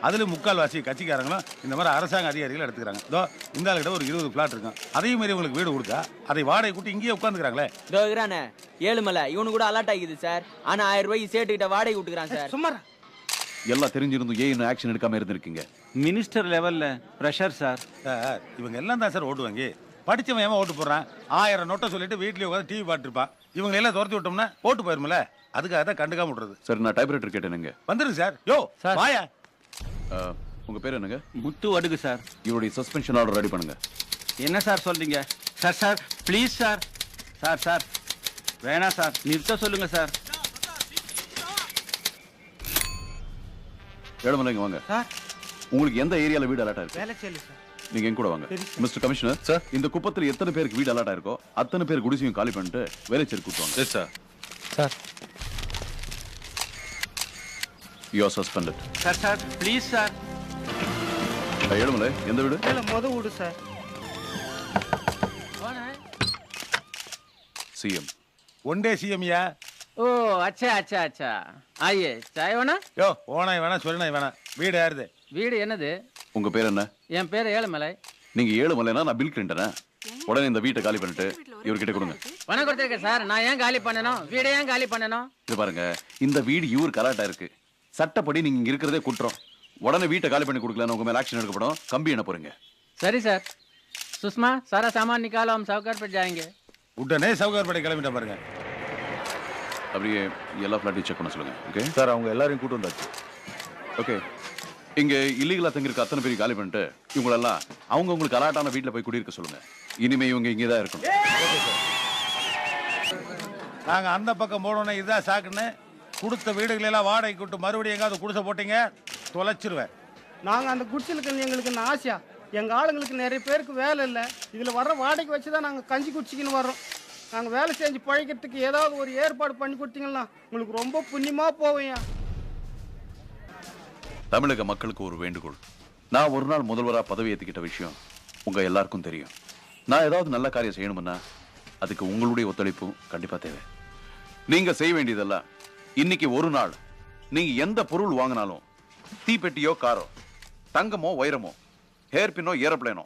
அதுல 3/4 கட்சிக்காரங்களும் இந்த மாதிரி அரசாங்க அதிகாரிகள் எடுத்துக்கிறாங்க. இதோ இந்த ஆளுகிட்ட ஒரு 20 பிளாட் இருக்கும். அதையும் மீறி உங்களுக்கு வீடு கொடுத்தா அதை வாடகை கூட்டி இங்கேயே உட்காந்துக்கிறாங்களே. இதோ இருக்கிறானே ஏழுமலை, இவனு கூட அலாட் ஆகிக்குது சார். ஆனா 1000 ரூபாய்க்கு சேட்டுக்கிட்ட வாடகை விட்டுக்கிறான் சார். சும்மா எல்லாம் தெரிஞ்சிருந்தும் ஏன் இன்னும் ஆக்ஷன் எடுக்காம இருந்திருக்கீங்க? மினிஸ்டர் லெவல்ல பிரஷர் சார். சார் இவங்க எல்லாம் தான் சார் ஓட்டு வாங்கி படிச்சவன் ஏன் ஓட்டு போடுறான்? 1000 நோட்டை சொல்லிட்டு வீட்லயே உட்காந்து டிவி பார்த்துருப்பான். இவங்க எல்லாம் துரத்தி விட்டோம்னா ஓட்டு போயிருமில்ல, அதுக்காக தான் கண்டுக்காம விடுறது. சரி, நான் டைப்ரைட்டர் கேட்டேனுங்க. வந்துருங்க சார். யோ வாயா. உங்க பேர் என்னங்க? முத்து வடுகு சார். இவருடைய சஸ்பென்ஷன் ஆர்டர் ரெடி பண்ணுங்க. என்ன சார் சொல்றீங்க? Sir sir please sir. Sir sir வேணாம் சார், நிறுத்த சொல்லுங்க சார். ஏழுமலைங்க வாங்க. சார் உங்களுக்கு எந்த ஏரியால வீடு அலாட்டா இருக்கு? வேலை செய்யல சார். நீங்க எங்க கூட வாங்க. மிஸ்டர் கமிஷனர் சார், இந்த குப்பத்துல எத்தனை பேருக்கு வீடு அலாட்டா இருக்கோ அத்தனை பேர் குடிசையும் காலி பண்ணிட்டு வேலைச்சேரி கூட்டுவாங்க. Yes sir. Sir you are suspended. Sir sir please sir. Ezhumalai எந்த வீடு? முத வீடு sir. CM. One day CM yeah. ஓ அச்சா அச்சா அச்சா. ஆயே சாய் வேணா? யோ ஓனாய் வேணா சொல்லினாய் வேணா. வீடு யாருது? வீடு என்னது? உங்க பேர் என்ன? என் பேர் ஏழுமலை. நீங்க ஏழுமலைனா நான் பில் கிளின்டனா? உடனே இந்த வீட்டை காலி பண்ணிட்டு இவர்கிட்ட கொடுங்க. பணம் கொடுத்துருக்கேன் சார். நான் ஏன் காலி பண்ணணும்? வீடை ஏன் காலி பண்ணணும்? இது பாருங்க, இந்த வீடு இவர் கலாட்டா இருக்கு. சட்டப்படி நீங்க இங்க இருக்கிறதே குற்றம். உடனே வீட்டை காலி பண்ணி கொடுக்கலன்னு உங்க மேல ஆக்ஷன் எடுக்கப்படும். கம்பி என்ன போறீங்க? சரி சார். சுஷ்மா सारा सामान निकालो, हम साहूकार पे जाएंगे. உடனே சவுகார்பேட்டை கிளம்பிட்ட பாருங்க. அப்படியே எல்லா ஃபிளாட்டையும் செக் பண்ண சொல்லுங்க. ஓகே சார், அவங்க எல்லாரையும் கூட்டு வந்தாச்சு. ஓகே, இங்க இல்லீகலா தங்கிருக்க அத்தனை பேரும் காலி பண்ணிட்டு இவங்களெல்லாம் அவங்க உங்களுக்கு அலாட்டான வீட்டுல போய் குடியிருக்க சொல்லுங்க. இனிமே இவங்க இங்கேதான் இருக்கணும். நாங்க அந்த பக்கம் போனோம்னா இதுதான் சாக்குன்னு கொடுத்த வீடுகளெல்லாம் வாடகை விட்டு மறுபடியும் எங்காவது குடிசை போட்டீங்க தொலைச்சிருவேன். நாங்க அந்த குடிசையில் எங்களுக்கு என்ன ஆசையா? எங்க ஆளுங்களுக்கு நிறைய பேருக்கு வேலை இல்லை. இதுல வர்ற வாடகை வச்சுதான் நாங்க கஞ்சி குடிச்சிக்கின்னு வர்றோம். நாங்க வேலை செஞ்சு பழகிறதுக்கு ஏதாவது ஒரு ஏற்பாடு பண்ணி கொடுத்தீங்கன்னா உங்களுக்கு ரொம்ப புண்ணியமா போவையா. தமிழக மக்களுக்கு ஒரு வேண்டுகோள். நான் ஒரு நாள் முதல்வரா பதவி ஏத்துக்கிட்ட விஷயம் உங்க எல்லாருக்கும் தெரியும். நான் ஏதாவது நல்ல காரியம் செய்யணும்னா அதுக்கு உங்களுடைய ஒத்துழைப்பும் கண்டிப்பா தேவை. நீங்க செய்ய வேண்டியதெல்லாம், இன்னைக்கு ஒரு நாள் நீங்க எந்த பொருள் வாங்கினாலும், தீப்பெட்டியோ காரோ, தங்கமோ வைரமோ, ஹேர்பினோ ஏரோப்ளேனோ,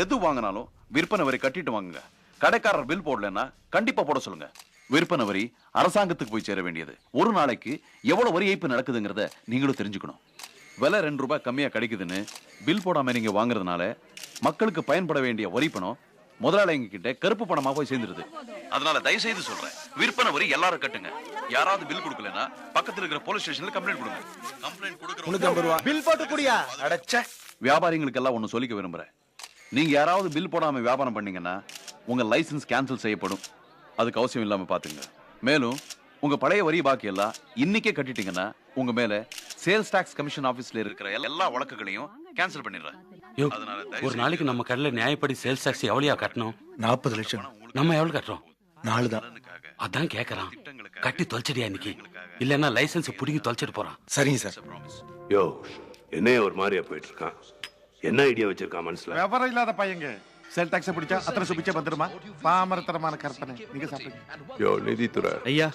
எது வாங்கினாலும் விற்பனை வரி கட்டிட்டு வாங்குங்க. கடைக்காரர் பில் போடலன்னா கண்டிப்பா போட சொல்லுங்க. விற்பனை வரி அரசாங்கத்துக்கு போய் சேர வேண்டியது. ஒரு நாளைக்கு எவ்வளவு வரி ஏய்ப்பு நடக்குதுங்கிறத நீங்களும் தெரிஞ்சுக்கணும். விலை 2 ரூபாய் கம்மியா கிடைக்குதுன்னு பில் போடாம நீங்க வாங்குறதுனால மக்களுக்கு பயன்பட வேண்டிய வரி பணம் முதலாளிங்க கிட்ட கருப்பு பணமா போய் சேர்ந்துருது. அதனால தயவு செய்து சொல்றேன், விற்பனை வரி எல்லாரும் கட்டுங்க. யாராவது பில் கொடுக்கலன்னா பக்கத்துல இருக்கிற போலீஸ் ஸ்டேஷன்ல கம்ப்ளைண்ட் கொடுங்க. கம்ப்ளைண்ட் கொடுக்கறவங்க பில் போட்டு குடியா அடச்சே. வியாபாரிகளுக்கு எல்லாம் ஒன்னு சொல்லிக்க விரும்புறேன். நீங்க யாராவது பில் போடாம வியாபாரம் பண்ணீங்கன்னா உங்க லைசன்ஸ் கேன்சல் செய்யப்படும். அதுக்கு அவசியம் இல்லாம பாத்துங்க. மேலும் உங்க பழைய வரி பாக்கி எல்லாம் இன்னைக்கே கட்டிட்டீங்கன்னா உங்க மேல சேல்ஸ் டாக்ஸ் கமிஷன் ஆபீஸ்ல இருக்கிற எல்லா வழக்குகளையும் கேன்சல் பண்ணிடுறேன். ஒரு நாளைக்கு நம்ம கடையில நியாயப்படி சேல்ஸ் டாக்ஸ் எவ்வளவு கட்டணும்? 40 லட்சம். நம்ம எவ்வளவு கட்டுறோம்? 4 தான். அதான் கேக்குறான். கட்டி தொலைச்சடியா இன்னைக்கு, இல்லன்னா லைசன்ஸ் புடிங்கி தொலைச்சிட்டு போறான். சரிங்க சார். யோ, என்னைய ஒரு மாதிரியா போயிட்டு இருக்கான். என்ன ஐடியா வச்சிருக்கான் மனசுல? விவரம் இல்லாத பையங்க. செல் டாக்ஸ் பிடிச்சா அத்தனை சுபிச்சா வந்துருமா? பாமரத்தரமான கற்பனை. நீங்க சாப்பிடுங்க. யோ நிதித்துறை ஐயா,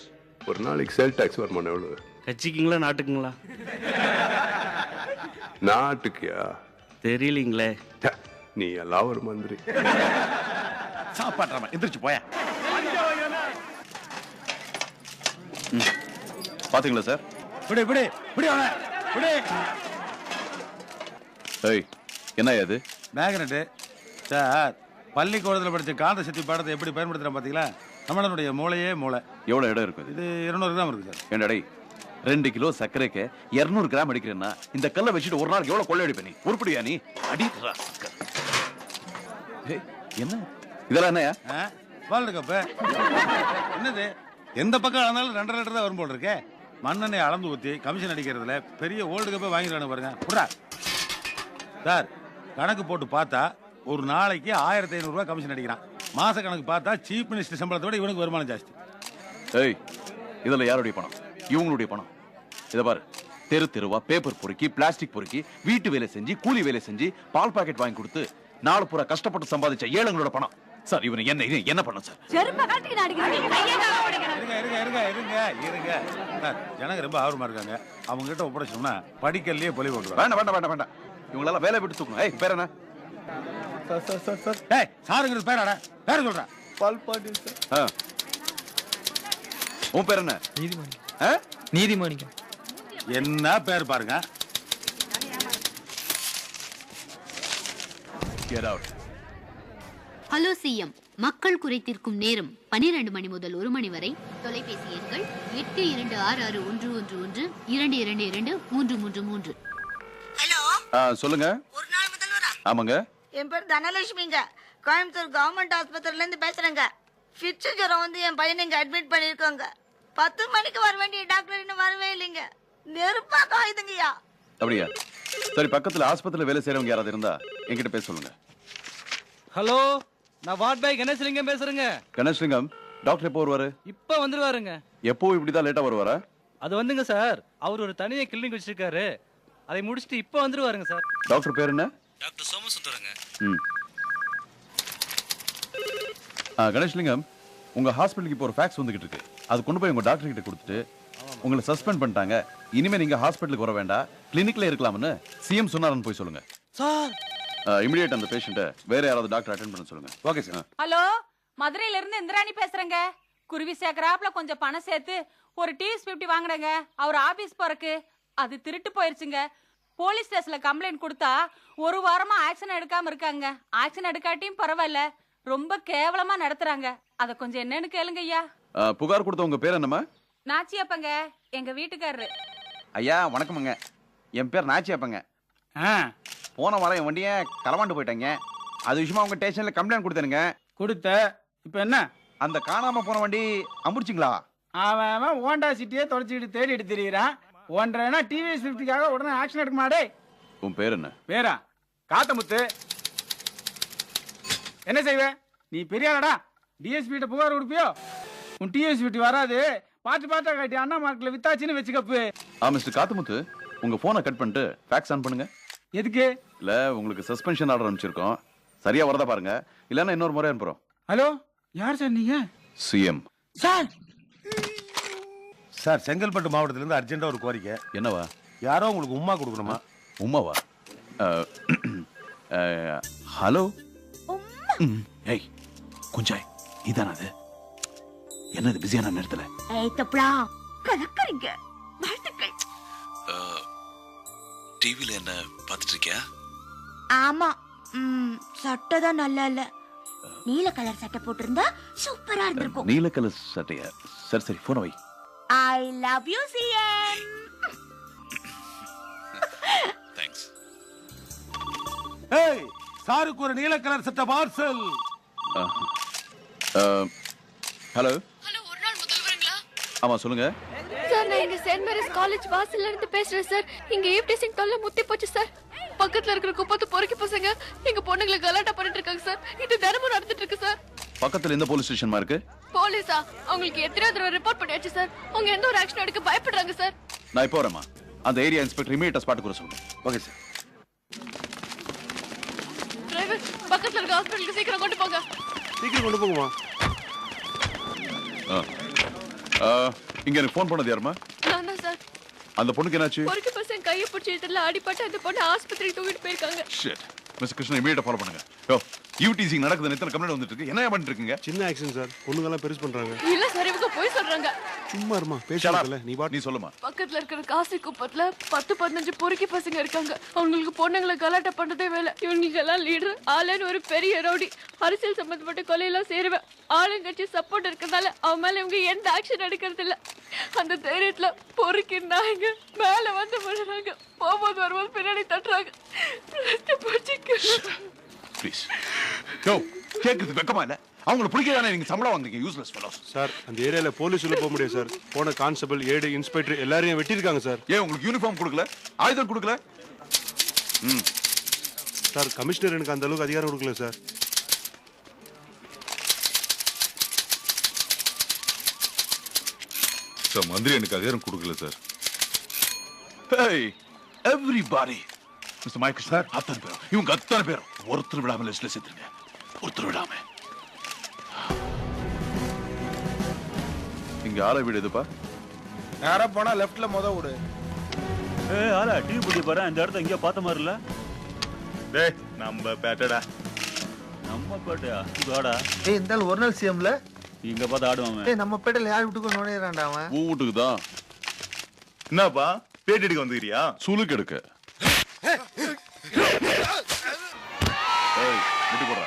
ஒரு நாளைக்கு சேல் டாக்ஸ் வருமானம் எவ்வளவு? கட்சிக்குங்களா நாட்டுக்குங்களா? நாட்டுக்கியா? தெரியலீங்களே. நீ எல்லாம் ஒரு மந்திரி. சாப்பாடுறாம எந்திரிச்சு போய. பாத்தீங்களா சார்? விடு விடு விடு அவனை விடு. ஏய், என்ன இது? Magnet sir. பள்ளிக்கூடத்தில் படிச்ச காந்த சக்தி பாடத்தை எப்படி பயன்படுத்துறோம் பாத்தீங்களா? நம்மளுடைய மூளையே மூளை. எவ்வளவு இடம் இருக்கும் இது? 200 கிராம் இருக்கு சார். என்னடா 2 கிலோ சர்க்கரைக்கு 200 கிராம் அடிக்கிறேன்னா இந்த கல்லை வச்சுட்டு ஒரு நாளைக்கு எவ்வளவு கொள்ளை அடிப்ப நீ? உருப்படியா நீ? அடிக்கிறா. என்ன இதெல்லாம் என்னையா? வேர்ல்டு கப்பு என்னது? எந்த பக்கம் ஆனாலும் 2.5 லிட்டர் தான் வரும் போல் இருக்கே. மண்ணெண்ணெய் அளந்து ஊற்றி கமிஷன் அடிக்கிறதுல பெரிய வேர்ல்டு கப்பை வாங்கிடலான்னு பாருங்க. புடா சார், கணக்கு போட்டு பார்த்தா ஒரு நாளைக்கு 1500 ரூபாய் கமிஷன் அடிக்கிறான். மாச கணக்கு பார்த்தா சீஃப் மினிஸ்டர் சம்பளத்தை விட இவனுக்கு வருமானம் ஜாஸ்தி. ஏய், இதுல யாருடைய பணம்? இவங்களுடைய பணம். இதை பாரு, தெரு தெருவா பேப்பர் பொறுக்கி, பிளாஸ்டிக் பொறுக்கி, வீட்டு வேலை செஞ்சு, கூலி வேலை செஞ்சு, பால் பாக்கெட் வாங்கி கொடுத்து நாலு பூரா கஷ்டப்பட்டு சம்பாதிச்ச ஏழைங்களோட பணம். சார், இவனை என்ன பண்ண சார்? சார், ஜனங்க ரொம்ப ஆர்வமா இருக்காங்க. அவங்க கிட்ட ஒப்படைச்சோம்னா படிக்கல்லையே பொலி போட்டு. வேண்டாம் வேண்டாம் வேண்டாம் வேண்டாம், இவங்களெல்லாம் வேலை விட்டு தூக்கணும். ஏய், பேர் என்ன? சாருங்கிறது பேராடா? பேர் சொல்றேன். பால்பாண்டி சார். உன் பேர் என்ன? நீதிமணி. நீதிமணிங்க. என்ன பேர் பாருங்க. Get out. ஹலோ சிஎம், மக்கள் குறைத்திருக்கும் நேரம் 12 மணி முதல் 1 மணி வரை. தொலைபேசி எண்கள் 82661122223333. ஹலோ, சொல்லுங்க. ஒரு நாள் முதல்வரா? ஆமாங்க. என் பேர் தனலட்சுமிங்க. கோயம்புத்தூர் கவர்மெண்ட் ஆஸ்பத்திரில இருந்து பேசுறேங்க. ஃபிட்ஸ் ஜுரம் வந்து என் பையனை இங்க அட்மிட் பண்ணிருக்கோங்க. 10 மணிக்கு வர வேண்டிய டாக்டர் இன்னும் வரவே இல்லைங்க. நெருப்பா காயுதுங்கய்யா. அப்படியா? சரி, பக்கத்துல ஆஸ்பத்திரியில வேலை செய்யறவங்க யாராவது இருந்தா என்கிட்ட பேச சொல்லுங்க. ஹலோ, நான் வார்ட் பாய் கணேஷ்லிங்கம் பேசுறேங்க. கணேஷ்லிங்கம், டாக்டர் எப்போ வருவாரு? இப்ப வந்துருவாருங்க. எப்போ இப்படிதான் லேட்டா வருவாரா? அது வந்துங்க சார், அவர் ஒரு தனியா கிளினிக் வச்சிருக்காரு. அதை முடிச்சிட்டு இப்ப வந்துருவாருங்க சார். டாக்டர் பேர் என்ன? டாக்டர் சோமசுந்தரங்க. கணேஷ்லிங்கம், உங்க ஹாஸ்பிட்டலுக்கு இப்போ ஒரு ஃபேக்ஸ் வந்துகிட்டு இருக்கு. அது கொண்டு போய் உங்க டாக்டர் கிட்ட கொடுத்துட்டு உங்களை சஸ்பெண்ட் பண்ணிட்டாங்க, இனிமே நீங்க ஹாஸ்பிட்டலுக்கு வர வேண்டாம், கிளினிக்ல இருக்கலாம்னு சிஎம் சொன்னாருன்னு போய் சொல்லுங்க சார். இமிடியேட் அந்த பேஷண்ட்டை வேற யாராவது டாக்டர் அட்டெண்ட் பண்ண சொல்லுங்க. Okay sir. ஹலோ, மதுரையில இருந்து இந்திராணி பேசுறேங்க. குருவி சேர்க்கறாப்ல கொஞ்சம் பணம் சேர்த்து ஒரு TS50 வாங்கினங்க. அவர் ஆபீஸ் போறக்கு. அது திருட்டு போயிருச்சுங்க. போலீஸ் ஸ்டேஷன்ல கம்ப்ளைண்ட் கொடுத்தா 1 வாரமா ஆக்ஷன் எடுக்காம இருக்காங்க. ஆக்ஷன் எடுக்காட்டியும் பரவாயில்ல, ரொம்ப கேவலமா நடத்துறாங்க. அத கொஞ்சம் என்னன்னு கேளுங்க ஐயா. புகார் கொடுத்த உங்க பேர் என்னம்மா? நாச்சியப்பங்க, எங்க வீட்டுக்காரரு. ஐயா வணக்கமுங்க, என் பேர் நாச்சியப்பங்க. போன வாரம் என் வண்டியை களவாண்டு போயிட்டாங்க. அது விஷயமா உங்க ஸ்டேஷன்ல கம்ப்ளைண்ட் கொடுத்தேனுங்க. கொடுத்த இப்ப என்ன? அந்த காணாம போன வண்டி அமுடிச்சிங்களா? அவன் ஹோண்டா சிட்டியே தொலைச்சிக்கிட்டு தேடிட்டு திரியிறான். ஒன்றரைனா டிவிஎஸ் 50க்காக உடனே ஆக்ஷன் எடுக்க மாடே. உன் பேர் என்ன? பேரா காத்தமுத்து. என்ன செய்வே நீ பெரிய ஆளடா? டிஎஸ்பி கிட்ட புகார் கொடுப்பியோ? உன் டிஎஸ் 50 வராது. பாட்டா காட்டி அண்ணா மார்க்கெட்ல வித்தாச்சுன்னு வச்சுக்கப்பு. மிஸ்டர் காத்தமுத்து, உங்க போனை கட் பண்ணிட்டு ஃபேக்ஸ் ஆன் பண்ணுங்க. எதுக்கு? இல்ல உங்களுக்கு சஸ்பென்ஷன் ஆர்டர் அனுப்பிச்சிருக்கோம். சரியா வரதா பாருங்க, இல்லன்னா இன்னொரு முறை அனுப்புறோம். ஹலோ, யார் சார் நீங்க? CM sir. சார், செங்கல்பட்டு மாவட்டத்துல இருந்து அர்ஜென்ட்டா ஒரு கோரிக்கை. என்னவா? யாரோ உங்களுக்கு உம்மா கொடுக்கணுமா? உம்மாவா? ஹலோ. ஏய் குஞ்சாய், இதான அது? என்னது பிஸியான நேரத்துல? ஏய் தப்பலா கலக்கறீங்க. வாழ்த்துக்கள். டிவில என்ன பாத்துட்டு இருக்கியா? ஆமா. சட்டை தான் நல்லா இல்ல. நீல கலர் சட்டை போட்டிருந்தா சூப்பரா இருந்திருக்கும். நீல கலர் சட்டையா? சரி சரி, போன வை. I love you CM. Thanks. ஏய், சாருக்கு ஒரு நீல கலர் சட்டை பார்சல். ஹலோ. ஆமா சொல்லுங்க. சார், நான் இங்க சென்ட் மேரிஸ் காலேஜ் வாசல்ல இருந்து பேசுறேன் சார். இங்க ஈவ்டீசிங் தொல்லை முத்தி போச்சு சார். பக்கத்துல இருக்கிற குப்பத்து பொறுக்கி பசங்க எங்க பொண்ணுங்களை கலாட்டா பண்ணிட்டு இருக்காங்க சார். இது தினமும் நடந்துட்டு இருக்கு சார். பக்கத்துல எந்த போலீஸ் ஸ்டேஷன் இருக்கு? போலீஸா? அவங்களுக்கு எத்தனை தடவை ரிப்போர்ட் பண்ணியாச்சு சார். அவங்க எந்த ஒரு ஆக்ஷன் எடுக்க பயப்படுறாங்க சார். நான் இப்போ வரேம்மா. அந்த ஏரியா இன்ஸ்பெக்டர் இமீடியட்டா ஸ்பாட் கூட சொல்லுங்க. Okay sir. டிரைவர், பக்கத்துல இருக்க ஹாஸ்பிடலுக்கு சீக்கிரம் கொண்டு போங்க. சீக்கிரம் கொண்டு போகுமா? இங்க எனக்கு ஃபோன் பண்ணது யாருமா? நான் தான் சார். அந்த பொண்ணுக்கு என்னாச்சு? பொறுக்கி பசங்க கையை பிடிச்சிட்டுல அடிபட்டு அந்த பொண்ணு ஆஸ்பத்திரிக்கு தூக்கிட்டு போயிருக்காங்க. ஷிட். மிஸ்டர் கிருஷ்ணன் இமீடியட்டா ஃபாலோ பண்ணுங்க. யோ, யூடிசிங் நடக்குது, எத்தனை கம்ப்ளைண்ட் வந்துட்டு இருக்கு? என்ன பண்ணிட்டு இருக்கீங்க? சின்ன ஆக்சிடென்ட் சார். பொண்ணுங்கெல்லாம் பெருசு பண்றாங்க. இல்ல சார், இவங்க போய் சொல்றாங்க. சும்மா இருமா, பேசல. நீ சொல்லுமா. பக்கத்துல இருக்கிற காசி குப்பத்துல 10-15 பொறுக்கி பசங்க இருக்காங்க. அவங்களுக்கு பொண்ணுங்களை கலாட்டா பண்றதே வேலை. இவங்களுக்கு எல்லாம் லீடர் ஆளுன்னு ஒரு பெரிய ரவுடி. அரசியல் சம்பந்தப்பட்ட கொலையெல்லாம் சேருவேன். ஆளுங்கட்சி சப்போர்ட் இருக்கிறதால அவன் மேல இவங்க எந்த ஆக்ஷன் எடுக்கிறது இல்ல. அந்த தைரியத்துல பொறுக்கி நாயங்க மேல வந்து விழுறாங்க. போகும்போது வரும்போது பின்னாடி தட்டுறாங்க. ப்ளீஸ். யோ, கேக்குது வெக்கமா இல்ல? அவங்கள பிடிக்கதானே நீங்க சம்பளம் வாங்குறீங்க? Useless fellows. சார், அந்த ஏரியால போலீஸ் உள்ள போக முடியாது சார். போன கான்ஸ்டபிள், ஏடு, இன்ஸ்பெக்டர் எல்லாரையும் வெட்டிருக்காங்க சார். ஏன் உங்களுக்கு யூனிஃபார்ம் கொடுக்கல? ஆயுதம் கொடுக்கல? சார், கமிஷனர் எனக்கு அந்த அளவுக்கு அதிகாரம் கொடுக்கல சார். சார், மந்திரி எனக்கு அதிகாரம் கொடுக்கல sir. Hey, everybody. Mister Michael sir, அத்தனை பேரும் இவங்க அத்தனை பேரும் ஒருத்தர் விடாம லிஸ்ட்ல சேர்த்துருங்க. ஒருத்தர் விடாம. இங்க ஆள வீடு எதுப்பா? நேரா போனா லெஃப்ட்ல விடு. ஆளா டீ குடி பாரு. இந்த இடத்த எங்கேயோ பார்த்த மாதிரி இல்ல? டேய், நம்ம பேட்டடா. நம்ம பேட்டையா? இதோடா. ஏய், இந்த ஒரு நாள் சிஎம்ல இங்க பார்த்து ஆடுவாங்க. ஏய், நம்ம பேட்டையில யார் வீட்டுக்கு நுழையறான்டா அவன்? உன் வீட்டுக்கு தான். என்னப்பா பேட்டி எடுக்க வந்துக்கிறியா? சுலுக்கு எடுக்க. முட்டி போடுறா.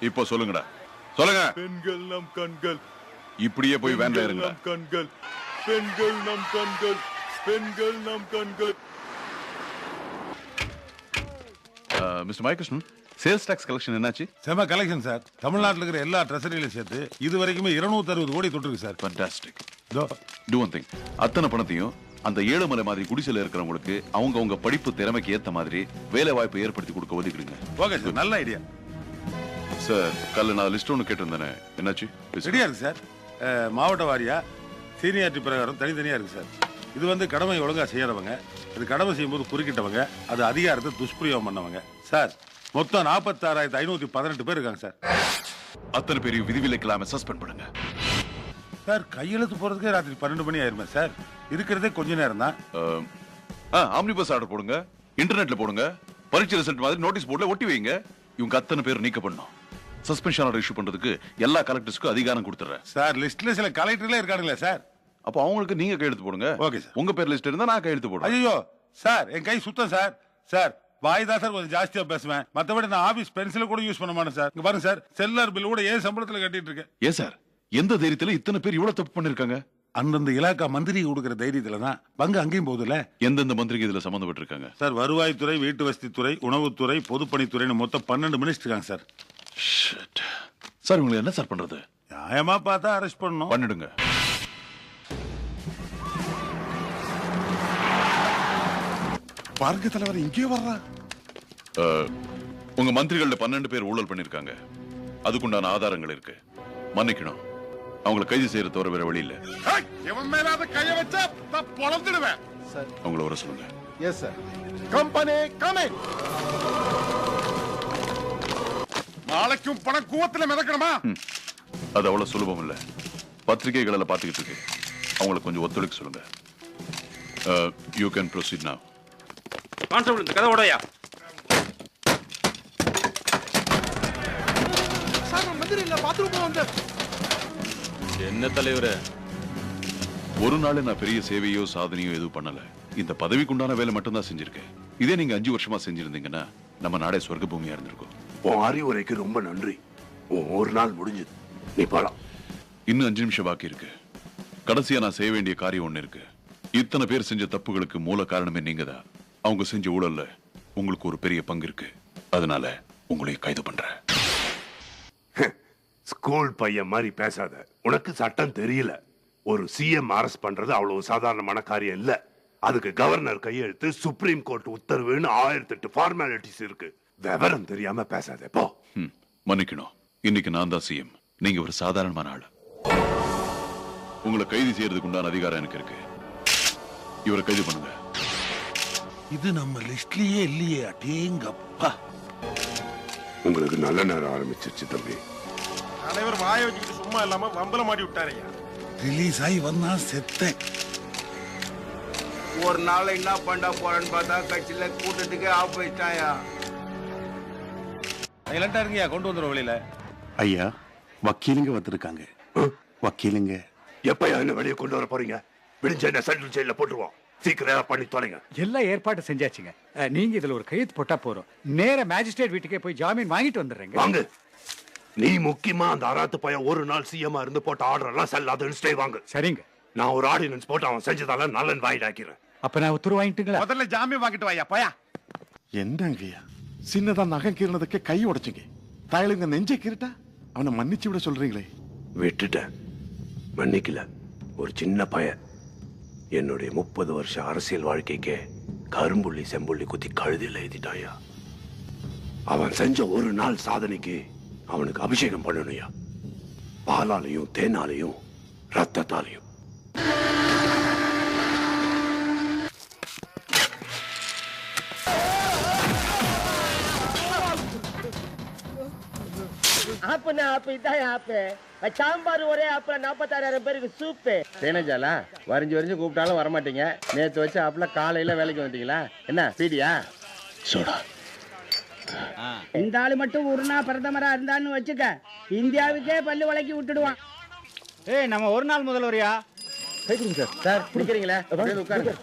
இப்போ சொல்லுங்கடா, சொல்லுங்க. பெண்கள் நம் கண்கள். இப்படியே போய் வேன்ல இருங்க. கண்கள், பெண்கள் நம் கண்கள், பெண்கள் நம் கண்கள். Mr Michael, sales tax collection என்னாச்சு? செம கலெக்ஷன் சார். தமிழ்நாட்டில் இருக்கிற எல்லா ட்ரெஸரியிலும் சேர்த்து இது வரைக்குமே 260 கோடி தொட்டிருக்கு sir. Fantastic. Do one thing. அத்தனை பணத்தையும் அந்த ஏழுமலை மாதிரி குடிசையில் இருக்கிறவங்களுக்கு அவங்க படிப்பு திறமைக்கு ஏத்த மாதிரி வேலை வாய்ப்பு ஏற்படுத்தி கொடுக்க ஒதுக்கிடுங்க. ஓகே சார், நல்ல ஐடியா சார். கல்ல நான் லிஸ்ட் ஒன்று கேட்டிருந்தேனே, என்னாச்சு? ரெடியா இருக்கு சார். மாவட்ட வாரியா சீனியாரிட்டி பிரகாரம் தனித்தனியா இருக்கு சார். இது வந்து கடமை ஒழுங்கா செய்யறவங்க, இது கடமை செய்யும்போது குறுக்கிட்டவங்க, அது அதிகாரத்தை துஷ்பிரயோகம் பண்ணவங்க சார். மொத்தம் 46,518 பேர் இருக்காங்க சார். அத்தனை பேரையும் விதிவிலக்கு இல்லாம சஸ்பெண்ட் பண்ணுங்க சார். கையெழுத்து போறதுக்கே ராத்திரி 12 மணி ஆயிருமே சார். இருக்கிறதே கொஞ்ச நேரம் தான். ஆம்னிபஸ் ஆர்டர் போடுங்க, இன்டர்நெட்ல போடுங்க, பரீட்சை ரிசல்ட் மாதிரி நோட்டீஸ் போர்டுல ஒட்டி வைங்க. இவங்க அத்தனை பேர் நீக்க பண்ணணும். சஸ்பென்ஷன் ஆர்டர் இஷ்யூ பண்றதுக்கு எல்லா கலெக்டர்ஸ்க்கும் அதிகாரம் கொடுத்துறேன் சார். லிஸ்ட்ல சில கலெக்டர்ல இருக்கானுங்களே சார். அப்போ அவங்களுக்கு நீங்க கையெழுத்து போடுங்க. Okay sir. உங்க பேர் லிஸ்ட் இருந்தா நான் கையெழுத்து போடுறேன். ஐயோ சார், என் கை சுத்தம் சார். சார், வாய் தான் சார் கொஞ்சம் ஜாஸ்தியா பேசுவேன். மத்தபடி நான் ஆபீஸ் பென்சில கூட யூஸ் பண்ண மாட்டேன் சார். இங்க பாருங்க சார், செல்லார் பில் கூட ஏன் சம்பளத்துல கட்டிட்டு இருக்கேன். ஏன் சார், எந்த தைரியத்துல இத்தனை பேர் இவ்வளவு தப்பு பண்ணிருக்காங்க? அந்தந்த இலாக்கா மந்திரி கொடுக்கிற தைரியத்துல தான் பங்கு அங்கேயும் போகுதுல்ல. எந்தெந்த மந்திரிக்கு இதுல சம்பந்தப்பட்டு இருக்காங்க சார்? வருவாய்த்துறை, வீட்டு வசதித்துறை, உணவுத்துறை, பொதுப்பணித்துறைன்னு மொத்தம் 12 மினிஸ்டர் இருக்காங்க சார். சார், உங்களுக்கு என்ன சார் பண்றது? நியாயமா பார்த்தா அரெஸ்ட் பண்ணணும். பண்ணிடுங்க. பாருங்க தலைவர் இங்கே வர்றான். உங்க மந்திரிகள்ல 12 பேர் ஊழல் பண்ணிருக்காங்க. அதுக்குண்டான ஆதாரங்கள் இருக்கு. மன்னிக்கணும், அவங்களை கைது செய்யற தவிர வேற வழி இல்ல. எவன் மேலாத கைய வச்சா நான் பொளந்துடுவேன். அவங்கள வர சொல்லுங்க. Yes sir. Company coming. நாளைக்கும் பணம் கூவத்துல மிதக்கணுமா? அது அவ்வளவு சுலபம் இல்ல. பத்திரிகைகளை பாத்துக்கிட்டு இருக்கு. அவங்களுக்கு கொஞ்சம் ஒத்துழைக்க சொல்லுங்க. யூ கேன் ப்ரொசீட் நவ. கான்ஸ்டபிள் இந்த கதை ஓடையா. சார் மந்திரி இல்ல பாத்ரூம்ல வந்து. என்ன தலைவரே, ஒரு நாள் நான் பெரிய சேவையோ சாதனையோ எதுவும் பண்ணல. இந்த பதவிக்குண்டான வேலை மட்டும் தான் செஞ்சிருக்கேன். இதே நீங்க 5 வருஷமா செஞ்சிருந்தீங்கன்னா நம்ம நாடே சொர்க்க பூமியா இருந்திருக்கும். உன் அறிவுரைக்கு ரொம்ப நன்றி. ஒரு நாள் முடிஞ்சது, நீ போலாம். இன்னும் 5 நிமிஷம் பாக்கி இருக்கு. கடைசியா நான் செய்ய வேண்டிய காரியம் ஒண்ணு இருக்கு. இத்தனை பேர் செஞ்ச தப்புகளுக்கு மூல காரணமே நீங்க தான். அவங்க செஞ்ச ஊழல்ல உங்களுக்கு ஒரு பெரிய பங்கு இருக்கு. அதனால உங்களை கைது பண்றேன். ஸ்கூல் பையன் மாதிரி பேசாத. உனக்கு சட்டம் தெரியல. ஒரு சிஎம் அரெஸ்ட் பண்றது அவ்வளவு சாதாரணமான காரியம் இல்ல. அதுக்கு கவர்னர் கையெழுத்து, சுப்ரீம் கோர்ட் உத்தரவுன்னு 1008 ஃபார்மாலிட்டிஸ் இருக்கு. விவரம் தெரியாம பேசாத போ. மன்னிக்கணும், இன்னைக்கு நான் தான் சிஎம், நீங்க ஒரு சாதாரணமான ஆளு. உங்களை கைது செய்யறதுக்கு உண்டான அதிகாரம் எனக்கு இருக்கு. இவரை கைது பண்ணுங்க. இது நம்ம லிஸ்ட்லயே இல்லையே. அடேங்கப்பா. உங்களுக்கு நல்ல நேரம் ஆரம்பிச்சிருச்சு தம்பி. தலைவர் வாய வச்சுக்கிட்டு சும்மா இல்லாம வம்பல மாட்டி விட்டாரையா. ரிலீஸ் ஆகி வந்தா செத்தேன். ஒரு நாள் என்ன பண்ண போறேன்னு பார்த்தா கட்சியில கூட்டத்துக்கு ஆஃப் வச்சிட்டாயா. சைலண்டா இருங்கயா, கொண்டு வந்துடும் வெளியில. ஐயா, வக்கீலுங்க வந்திருக்காங்க. வக்கீலுங்க எப்பயா என்ன வெளியே கொண்டு வர போறீங்க? விடிஞ்ச என்ன சென்ட்ரல் ஜெயில போட்டுருவோம். சீக்கிரம் பண்ணி தொலைங்க. எல்லாம் ஏற்பாடு செஞ்சாச்சுங்க. நீங்க இதுல ஒரு கையெழுத்து போட்டா போறோம். நேர மேஜிஸ்ட்ரேட் வீட்டுக்கே போய் ஜாமீன் வாங்கிட்டு வந்துடுறேங்க. வாங்க. நீ முக்கியமா அந்த அராத்து பையன் ஒரு நாள் சிஎம் இருந்து போட்ட ஆர்டர் எல்லாம் செல்லாதுன்னு ஸ்டே வாங்க. சரிங்க. நான் ஒரு ஆர்டினன்ஸ் போட்டு அவன் செஞ்சதால நலன் வாங்கிடாக்கிறேன். அப்ப நான் உத்தரவு வாங்கிட்டுங்களா? முதல்ல ஜாமீன் வாங்கிட்டு வாயா போயா. என்னங்கய்யா, சின்னதா நகம் கீறினதுக்கு கை உடைச்சிங்க. தாயலுங்க நெஞ்சை கீறிட்டா அவனை மன்னிச்சு விட சொல்றீங்களே. விட்டுட்டேன், மன்னிக்கல. ஒரு சின்ன பையன் என்னுடைய 30 வருஷ அரசியல் வாழ்க்கைக்கு கரும்புள்ளி செம்புள்ளி குத்தி கழுதியில் எழுதிட்டாயா. அவன் செஞ்ச ஒரு நாள் சாதனைக்கு அவனுக்கு அபிஷேகம் பண்ணணும்யா. பாலாலையும் தேனாலையும் ரத்தத்தாலையும். ஆப்புனா ஆப்பு இதான் ஆப்பு. சாம்பார் ஒரே ஆப்புல 46,000 பேருக்கு சூப்பு. தேனஜாலா வரைஞ்சு வரைஞ்சு கூப்பிட்டாலும் வரமாட்டீங்க. நேத்து வச்ச ஆப்புல காலையில வேலைக்கு வந்தீங்களா? என்ன பீடியா? சோடா. இந்த ஆளு மட்டும் ஒரு நாள் பிரதமரா இருந்தான்னு வச்சுக்க, இந்தியாவுக்கே பல்லு வளைக்கி விட்டுடுவான். ஏய், நம்ம ஒரு நாள் முதல்வரியா? Sir sir பிடிக்கிறீங்களா? உட்காருங்க.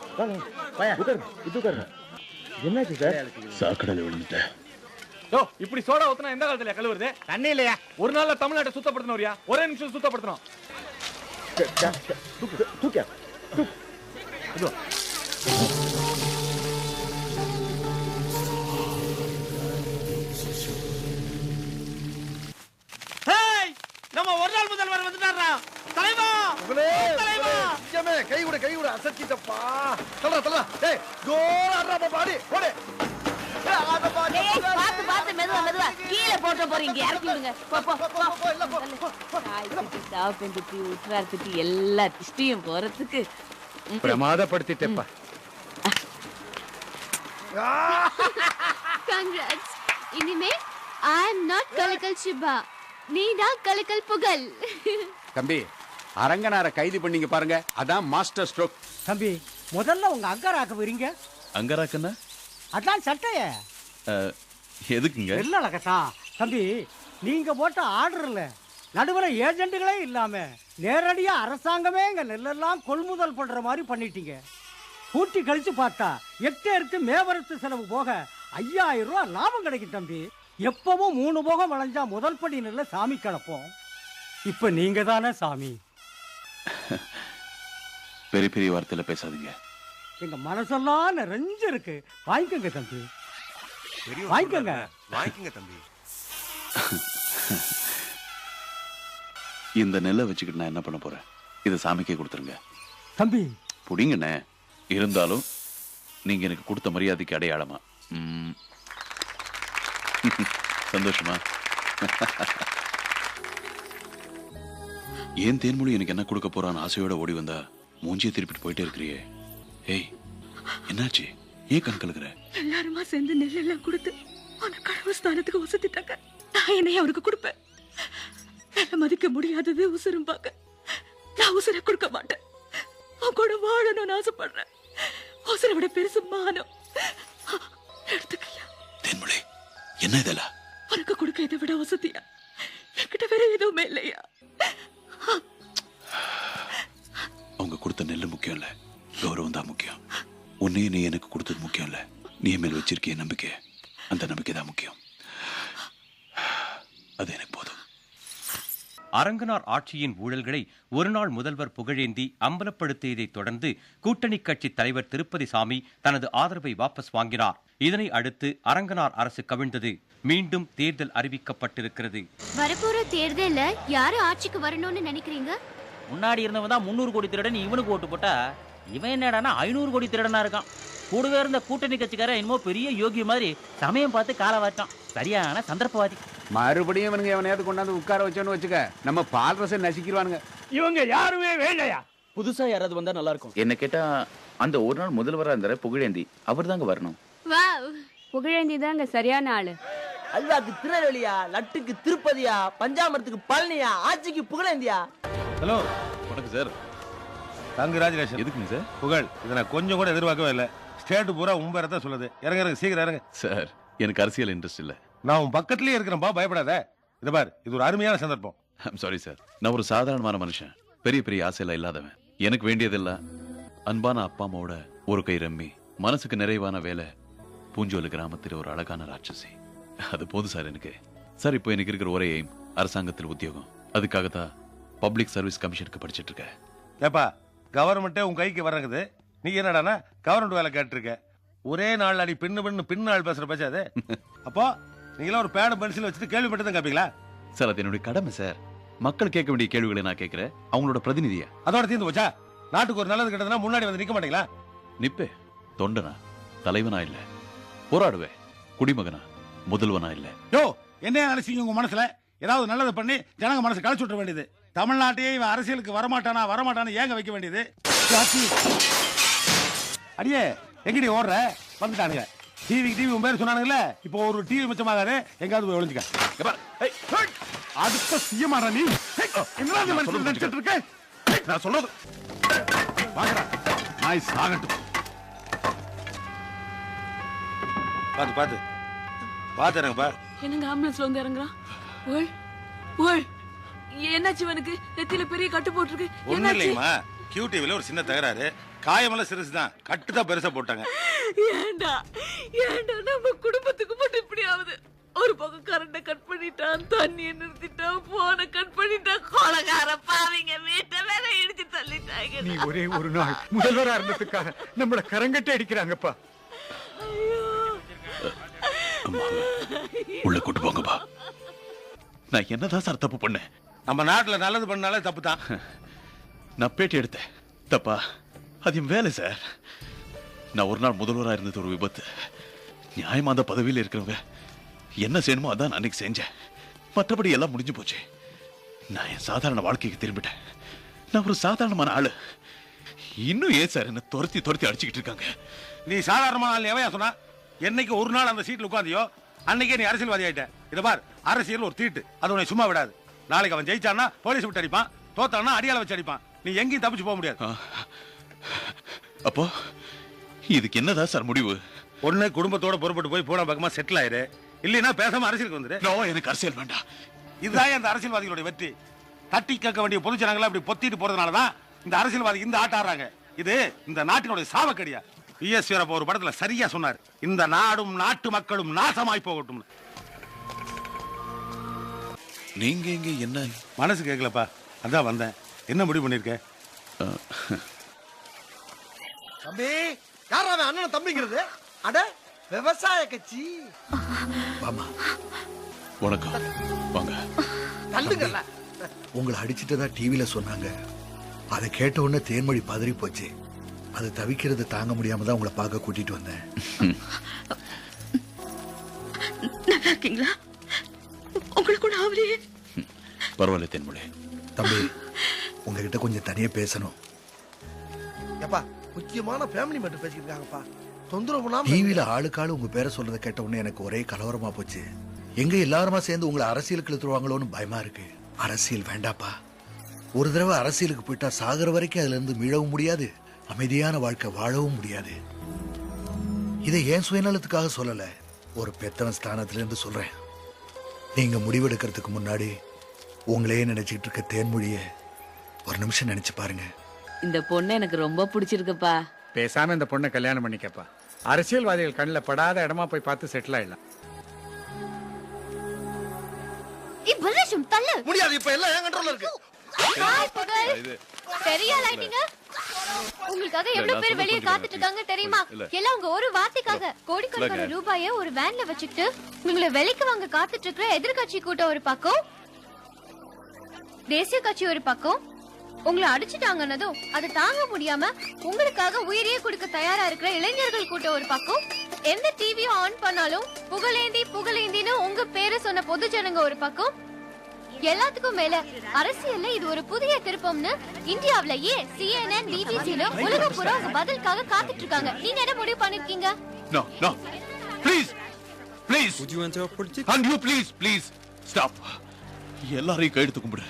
என்னாச்சு சார்? சாக்கடையில் விழுந்துட்டேன். இப்படி சோடா ஊத்துனா எந்த காலத்துல கழுவுறது? தண்ணி இல்லையா? ஒரு நாள்ல தமிழ்நாட்டை சுத்தப்படுத்தணும். ஒரே நிமிஷம் சுத்தப்படுத்தணும். நம்ம ஒரு நாள் முதல்வர் வந்துட்டாரா? தலைவா, தலைவா, கை விட கை விட அசத்திட்டப்பா. தல தல டேய் கோல் அறப்ப பாடி போடு. பாத்து பாத்து மெதுவா மெதுவா கீழே போட்டு போறீங்க. இறக்கி விடுங்க. போ போ போ. சாப்பிட்டு உட்றார்த்துக்கு எல்லா திஷ்டியும் போறதுக்கு பிரமாதப்படுத்திட்டேப்பா. Congrats. இனிமே I am not கலக்கல் சிபா, நீ தான் கலக்கல் புகழ். தம்பி, அரங்கனார கைது பண்ணீங்க பாருங்க, அதான் மாஸ்டர் ஸ்ட்ரோக். தம்பி, முதல்ல உங்க அங்கராக்க வரீங்க. அங்கராக்கன்னா அதான் சட்டைய எதுக்குங்க? இல்ல லகசா தம்பி, நீங்க போட்ட ஆர்டர்ல நடுவுல ஏஜென்ட்டுகளே இல்லாம நேரடியா அரசாங்கமே இங்க நெல்லெல்லாம் கொள்முதல் பண்ற மாதிரி பண்ணிட்டீங்க. கூட்டி கழிச்சு பார்த்தா ஹெக்டேருக்கு மேவரத்து செலவு போக 5000 ரூபாய் லாபம் கிடைக்கும் தம்பி. எப்பவும் 3 போகம் விளைஞ்சா முதல் படி நெல்ல சாமி கிடப்போம். இப்ப நீங்க தானே சாமி. பெரிய பெரிய வார்த்தையில பேசாதீங்க. எங்க மனசெல்லாம் நிறைஞ்சு இருக்கு. வாங்கிக்கங்க தம்பி, வாங்கிக்கங்க. வாங்கிக்கங்க தம்பி. இந்த நெல்லை வச்சுக்கிட்டு நான் என்ன பண்ண போறேன்? இதை சாமிக்கே கொடுத்துருங்க தம்பி. புடிங்கண்ணே. இருந்தாலும் நீங்க எனக்கு கொடுத்த மரியாதைக்கு அடையாளமா. சந்தோஷமா? ஏன் தேன்மொழி எனக்கு என்ன கொடுக்க போறான்னு ஆசையோட ஓடி வந்தா மூஞ்சியை திருப்பிட்டு போயிட்டே இருக்கிறியே. ஏய், என்னாச்சு? ஏன் கண் கலக்குற? எல்லாருமா சேர்ந்து நெல்லெல்லாம் கொடுத்து அவனை கடவுள் ஸ்தானத்துக்கு வசதிட்டாங்க. நான் என்னைய அவருக்கு கொடுப்பேன். வேலை மதிக்க முடியாதது உசுரும் பார்க்க நான் உசுரை கொடுக்க மாட்டேன். அவன் கூட வாழணும்னு ஆசைப்படுறேன். உசுரை விட பெருசு மானம். எடுத்துக்கையா. தேன்மொழி, என்ன இதெல்லாம்? உனக்கு கொடுக்க இதை விட வசதியா? என்கிட்ட வேற எதுவுமே இல்லையா? அவங்க கொடுத்த நெல்லு முக்கியம் இல்ல, கௌரவம் தான் முக்கியம். உன்னையே நீ எனக்கு கொடுத்தது முக்கியம் இல்ல, நீ மேல் வச்சிருக்கிய நம்பிக்கை, அந்த நம்பிக்கை தான் முக்கியம். அது எனக்கு போதும். அரங்கனார் ஆட்சியின் ஊழல்களை ஒருநாள் முதல்வர் புகழேந்தி அம்பலப்படுத்தியதைத் தொடர்ந்து கூட்டணி கட்சி தலைவர் திருப்பதி சாமி தனது ஆதரவை வாபஸ் வாங்கினார். இதனை அடுத்து அரங்கனார் அரசு கவிழ்ந்தது. மீண்டும் தேர்தல் அறிவிக்கப்பட்டிருக்கிறது. வரப்போற தேர்தல்ல யாரு ஆட்சிக்கு வரணும்னு நினைக்கிறீங்க? முன்னாடி இருந்தவன் தான் 300 கோடி திருடன் இவனுக்கு ஓட்டு போட்டா இவன் என்னடானா 500 கோடி திருடனா இருக்கான். கூடவே இருந்த கூட்டணி கட்சிக்காரன் என்னமோ பெரிய யோகி மாதிரி சமயம் பார்த்து காலை வாட்டான். சரியான சந்தர்ப்பவாதி. மறுபடியும் இவனுங்க எவனையாவது கொண்டாந்து உட்கார வச்சோன்னு வச்சுக்க, நம்ம பால் ரசம் நசிக்கிடுவானுங்க. இவங்க யாருமே வேலையா? புதுசா யாராவது வந்தா நல்லா இருக்கும். என்ன கேட்டா அந்த ஒரு நாள் முதல்வரா இருந்தாரு புகழேந்தி, அவர் தாங்க வரணும். வாவ், புகழேந்தி தாங்க சரியான ஆளு. அல்வாக்கு திருநெல்வேலியா, லட்டுக்கு திருப்பதியா, பஞ்சாமரத்துக்கு பழனியா, ஆட்சிக்கு புகழேந்தியா. ஹலோ, வணக்கம் சார். தங்கராஜ் ரேஷன். எதுக்குங்க சார்? புகழ், இதை நான் கொஞ்சம் கூட எதிர்பார்க்கவே இல்லை. ஸ்டேட் பூரா உம்பரத்தான் சொல்லுது. இறங்க இறங்க, சீக்கிரம் இறங்க. சார், எனக்கு அரசியல் இன்ட்ரெஸ்ட் இல்ல. நான் உன் பக்கத்துலயே இருக்கிறேன்பா, பயப்படாத. இதை பார், இது ஒரு அருமையான சந்தர்ப்பம். ஐம் சாரி சார், நான் ஒரு சாதாரணமான மனுஷன், பெரிய பெரிய ஆசையெல்லாம் இல்லாதவன். எனக்கு வேண்டியதெல்லாம் அன்பான அப்பா அம்மாவோட ஒரு கை ரம்மி, மனசுக்கு நிறைவான வேலை, பூஞ்சோலு கிராமத்தில் ஒரு அழகான ராட்சசி. அது போதும் சார் எனக்கு. சார், இப்போ எனக்கு இருக்கிற ஒரே எய்ம் அரசாங்கத்தில் உத்தியோகம். அதுக்காகத்தான் பப்ளிக் சர்வீஸ் கமிஷனுக்கு படிச்சிட்டு இருக்கேன். ஏப்பா, கவர்மெண்ட்டே உன் கைக்கு வர்றது, நீ என்னடானா கவர்மெண்ட் வேலை கேட்டுருக்க. ஒரே நாள் அடி பின்னாள் பேசுற பேசாது. அப்போ நீங்களா ஒரு பேட பென்சில் வச்சுட்டு கேள்வி மட்டும் தான் கேட்பீங்களா? சார், அது என்னுடைய கடமை சார். மக்கள் கேட்க வேண்டிய கேள்விகளை நான் கேட்கிறேன், அவங்களோட பிரதிநிதியா. அதோட தீர்ந்து போச்சா? நாட்டுக்கு ஒரு நல்லது கிட்டதுன்னா முன்னாடி வந்து நிக்க மாட்டீங்களா? நிப்பே, தொண்டனா, தலைவனா இல்ல. போராடுவே, குடிமகனா, முதல்வனா இல்ல. யோ, என்ன நினைச்சீங்க உங்க மனசுல? ஏதாவது நல்லது பண்ணி ஜனங்க மனசு கழிச்சு விட்டுற வேண்டியது. தமிழ்நாட்டையே இவன் அரசியலுக்கு வரமாட்டானா ஏங்க வைக்க வேண்டியது? அடியே, எங்கடி ஓடுற? வந்துட்டானுங்க. டிவி உன் பேர் சொன்னானுங்களே, இப்போ ஒரு டிவி மிச்சமாகாது, எங்காவது போய் ஒளிஞ்சுக்க. அடுத்த சிஎம்ஆரா நீ? என்ன மனசுல நினைச்சிட்டு இருக்க? நான் சொல்றது வாங்கடா, நாய் சாகட்டும். பாத்து இறங்கப்பா. என்னங்க ஆம்புலன்ஸ்ல வந்து இறங்குறான்? ஓய் ஓய், என்னாச்சு இவனுக்கு? நெத்தியில பெரிய கட்டு போட்டுருக்கு. ஒண்ணும் இல்லைங்கம்மா, QTVல ஒரு சின்ன தகராறு. காயமெல்லாம் சிறுசு தான், கட்டு தான் பெருசா போட்டாங்க. ஏண்டா நம்ம குடும்பத்துக்கு மட்டும் இப்படி ஆகுது? ஒரு பக்கம் கரண்ட கட் பண்ணிட்டான், தண்ணியை நிறுத்திட்டான், போனை கட் பண்ணிட்டான், கொலகார பாவிங்க வீட்டை வேற இடிச்சு தள்ளிட்டாங்க. நீ ஒரே ஒரு நாள் முதல்வரா இருந்ததுக்காக நம்மள கரங்கட்ட அடிக்கிறாங்கப்பா. உள்ள கூட்டு போங்கப்பா. நான் என்னதான் சார் தப்பு பண்ணேன்? நம்ம நாட்டுல நல்லது பண்ணாலே தப்பு தான். நான் பேட்டி எடுத்தேன், தப்பா? அது என் வேலை சார். நான் ஒரு நாள் முதல்வராக இருந்தது ஒரு விபத்து. நியாயமா அந்த பதவியில் இருக்கிறவங்க என்ன செய்யணுமோ அதான் நான் அன்னைக்கு செஞ்சேன். மற்றபடி எல்லாம் முடிஞ்சு போச்சு. நான் என் சாதாரண வாழ்க்கைக்கு திரும்பிட்டேன். நான் ஒரு சாதாரணமான ஆளு. இன்னும் ஏன் சார் என்ன துரத்தி அடிச்சுக்கிட்டு இருக்காங்க? நீ சாதாரணமான ஆள் எவையா சொன்னா? என்னைக்கு ஒரு நாள் அந்த சீட்ல உட்காந்தியோ அன்னைக்கே நீ அரசியல்வாதி ஆயிட்ட. இதை பார், அரசியல் ஒரு தீட்டு, அது உன்னை சும்மா விடாது. நாளைக்கு அவன் ஜெயிச்சான்னா போலீஸ் விட்டு அடிப்பான், தோத்தான்னா அடியால வச்சு அடிப்பான். நீ எங்கேயும் தப்பிச்சு போக முடியாது. அப்போ இதுக்கு என்னதான் சார் முடிவு? ஒண்ணு குடும்பத்தோட புறப்பட்டு போய் போன பக்கமா செட்டில் ஆயிரு, இல்லைன்னா பேசாம அரசியலுக்கு வந்துரு. எனக்கு அரசியல் வேண்டாம். இதுதான் அந்த அரசியல்வாதிகளுடைய வெற்றி. தட்டி கேட்க வேண்டிய பொது ஜனங்களை அப்படி பொத்திட்டு போறதுனாலதான் இந்த அரசியல்வாதி இந்த ஆட்ட ஆடுறாங்க. இது இந்த நாட்டினுடைய சாவக்கடியா. PS வீரப்ப ஒரு படத்துல சரியா சொன்னார், இந்த நாடும் நாட்டு மக்களும் நாசமாய் போகட்டும். நீங்க இங்க என்ன? மனசு கேட்கலப்பா, அதான் வந்தேன். என்ன முடிவு பண்ணிருக்க? தம்பி, யாரா அவன் அண்ணன் தம்பிங்கிறது? அட, விவசாய கட்சி. வணக்கம், வாங்க. தள்ளுங்கல்ல. உங்களை அடிச்சுட்டதா டிவில சொன்னாங்க. அதை கேட்ட உடனே தேன்மொழி பதறி போச்சு. அது தவிக்கிறது தாங்க முடியாம தான் உங்களை பார்க்க கூட்டிட்டு வந்தேன். நல்லா இருக்கீங்களா? உங்களுக்கு கூட ஆவலையே. பரவாயில்ல தென்மொழி. தம்பி, உங்ககிட்ட கொஞ்சம் தனியா பேசணும். ஏப்பா, முக்கியமான ஃபேமிலி மேட்டர் பேசிட்டு இருக்காங்கப்பா. தொந்தரவு பண்ணாம. டிவியில ஆளுக்காளு உங்க பேரை சொல்றதை கேட்ட உடனே எனக்கு ஒரே கலவரமா போச்சு. எங்க எல்லாருமா சேர்ந்து உங்களை அரசியலுக்கு இழுத்துருவாங்களோன்னு பயமா இருக்கு. அரசியல் வேண்டாப்பா. ஒரு தடவை அரசியலுக்கு போயிட்டா சாகர வரைக்கும் அதுல இருந்து மீளவும் முடியாது, அமைதியான வாழ்க்கை வாழவும் முடியாது. இதை ஏன் சுயநலத்துக்காக சொல்லல, ஒரு பெத்தவன் ஸ்தானத்துல இருந்து சொல்றேன். நீங்க முடிவெடுக்கிறதுக்கு முன்னாடி உங்களையே நினைச்சிட்டு இருக்க தேன்மொழிய ஒரு நிமிஷம் நினைச்சு பாருங்க. இந்த பொண்ணு எனக்கு ரொம்ப பிடிச்சிருக்குப்பா. பேசாம இந்த பொண்ணை கல்யாணம் பண்ணிக்கப்பா. அரசியல்வாதிகள் கண்ணில் படாத இடமா போய் பார்த்து செட்டில் ஆயிடலாம். முடியாது, இப்ப எல்லாம் என் கண்ட்ரோல்ல இருக்கு. பெரிய லைட்டிங்க. உங்களுக்காக எவ்வளவு பேர் வெளியே காத்துட்டு இருக்காங்க தெரியுமா? எல்லாம் உங்க ஒரு வார்த்தைக்காக கோடிக்கணக்கான ரூபாயை ஒரு வேன்ல வச்சுக்கிட்டு உங்களை வெளிக்கு வாங்க காத்துட்டு இருக்கிற எதிர்கட்சி கூட்டம் ஒரு பக்கம், தேசிய கட்சி ஒரு பக்கம். உங்களை அடிச்சுட்டாங்கன்னதும் அதை தாங்க முடியாம உங்களுக்காக உயிரையே கொடுக்க தயாரா இருக்கிற இளைஞர்கள் கூட்டம் ஒரு பக்கம். எந்த டிவியும் ஆன் பண்ணாலும் புகழேந்தி புகழேந்தின்னு உங்க பேரை சொன்ன பொது ஜனங்க ஒரு பக்கம். எல்லாத்துக்கும் மேல அரசியல்ல இது ஒரு புதிய திருப்பம்னு இந்தியாவிலேயே CNN, BBC உலகம் பூரா உங்க பதிலுக்காக காத்துட்டு இருக்காங்க. நீங்க என்ன முடிவு பண்ணிருக்கீங்க? No, no. Please. Please. Would you enter politics? And you please stop. எல்லாரையும் கையெடுத்து கும்பிடு.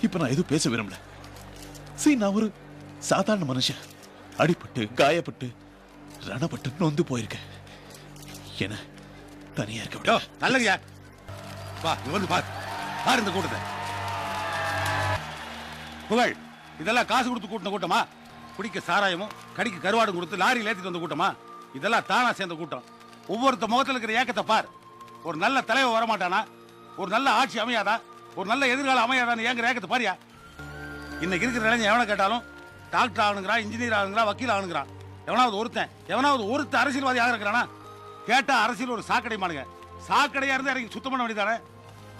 இப்ப நான் எதுவும் பேச விரும்பல. நான் ஒரு சாதாரண மனுஷன். அடிபட்டு காயப்பட்டு ரணப்பட்டு நொந்து போயிருக்கேன். என்ன தனியா இருக்க நல்லங்கயா. வா, வந்து பாரு இந்த கூட்டத்தை. புகழ், இதெல்லாம் காசு கொடுத்து கூட்டின கூட்டமா? குடிக்க சாராயமும் கடிக்க கருவாடும் கொடுத்து லாரியில் ஏற்றிட்டு வந்த கூட்டமா? இதெல்லாம் தானா சேர்ந்த கூட்டம். ஒவ்வொருத்த முகத்தில் இருக்கிற ஏக்கத்தை பார். ஒரு நல்ல தலைவர் வரமாட்டானா? ஒரு நல்ல ஆட்சி அமையாதா? ஒரு நல்ல எதிர்காலம் அமையாதான்னு ஏங்குற ஏக்கத்தை பாரியா? இன்னைக்கு இருக்கிற இளைஞன் எவனை கேட்டாலும் டாக்டர் ஆகணுங்கிறான், இன்ஜினியர் ஆகணுங்கிறான், வக்கீல் ஆகணுங்கிறான். எவனாவது ஒருத்தன் அரசியல்வாதி ஆகிறா? கேட்டா அரசியல் ஒரு சாக்கடை மானுங்க. சாக்கடையா இருந்து இறங்கி சுத்தம் பண்ண வேண்டியதானே?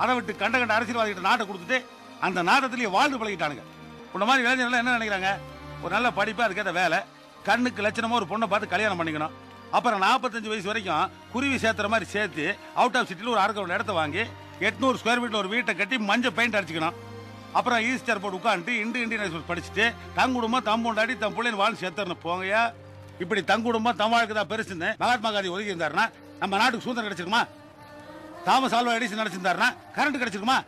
அதை விட்டு கண்ட அரசியல்வாதிகிட்ட நாட்டை கொடுத்துட்டு அந்த நாட்டத்திலேயே வாழ்ந்து பழகிட்டானுங்க. உன்ன மாதிரி இளைஞர்கள் என்ன நினைக்கிறாங்க? ஒரு நல்ல படிப்பு, அதுக்கேற்ற வேலை, கண்ணுக்கு லட்சணமா ஒரு பொண்ணை பார்த்து கல்யாணம் பண்ணிக்கணும். அப்புறம் 45 வயசு வரைக்கும் குருவி சேர்த்துற மாதிரி சேர்த்து அவுட் ஆஃப் சிட்டியில் ஒரு அரை இடத்த வாங்கி 800 ஸ்கொயர் ஃபீட்ல ஒரு வீட்டை கட்டி மஞ்சள் பெயிண்ட் அடிச்சுக்கணும். அப்புறம் ஈஸ்டர் போட்டு உட்காந்துட்டு இந்தியன் படிச்சுட்டு தங்குடும்பம் தம்புண்டாடி தம் பிள்ளைன்னு வாழ்ந்து சேர்த்துறணும். போங்கயா, இப்படி தங்குடும்பம் தம் வாழ்க்கை தான் பெருசுன்னு மகாத்மா காந்தி ஒதுக்கி இருந்தாருன்னா நம்ம நாட்டுக்கு சுதந்திரம் கிடைச்சிருக்குமா? தாமஸ் ஆல்வா எடிசன் நினைச்சிருந்தாருன்னா கரண்ட் கிடைச்சிருக்குமா?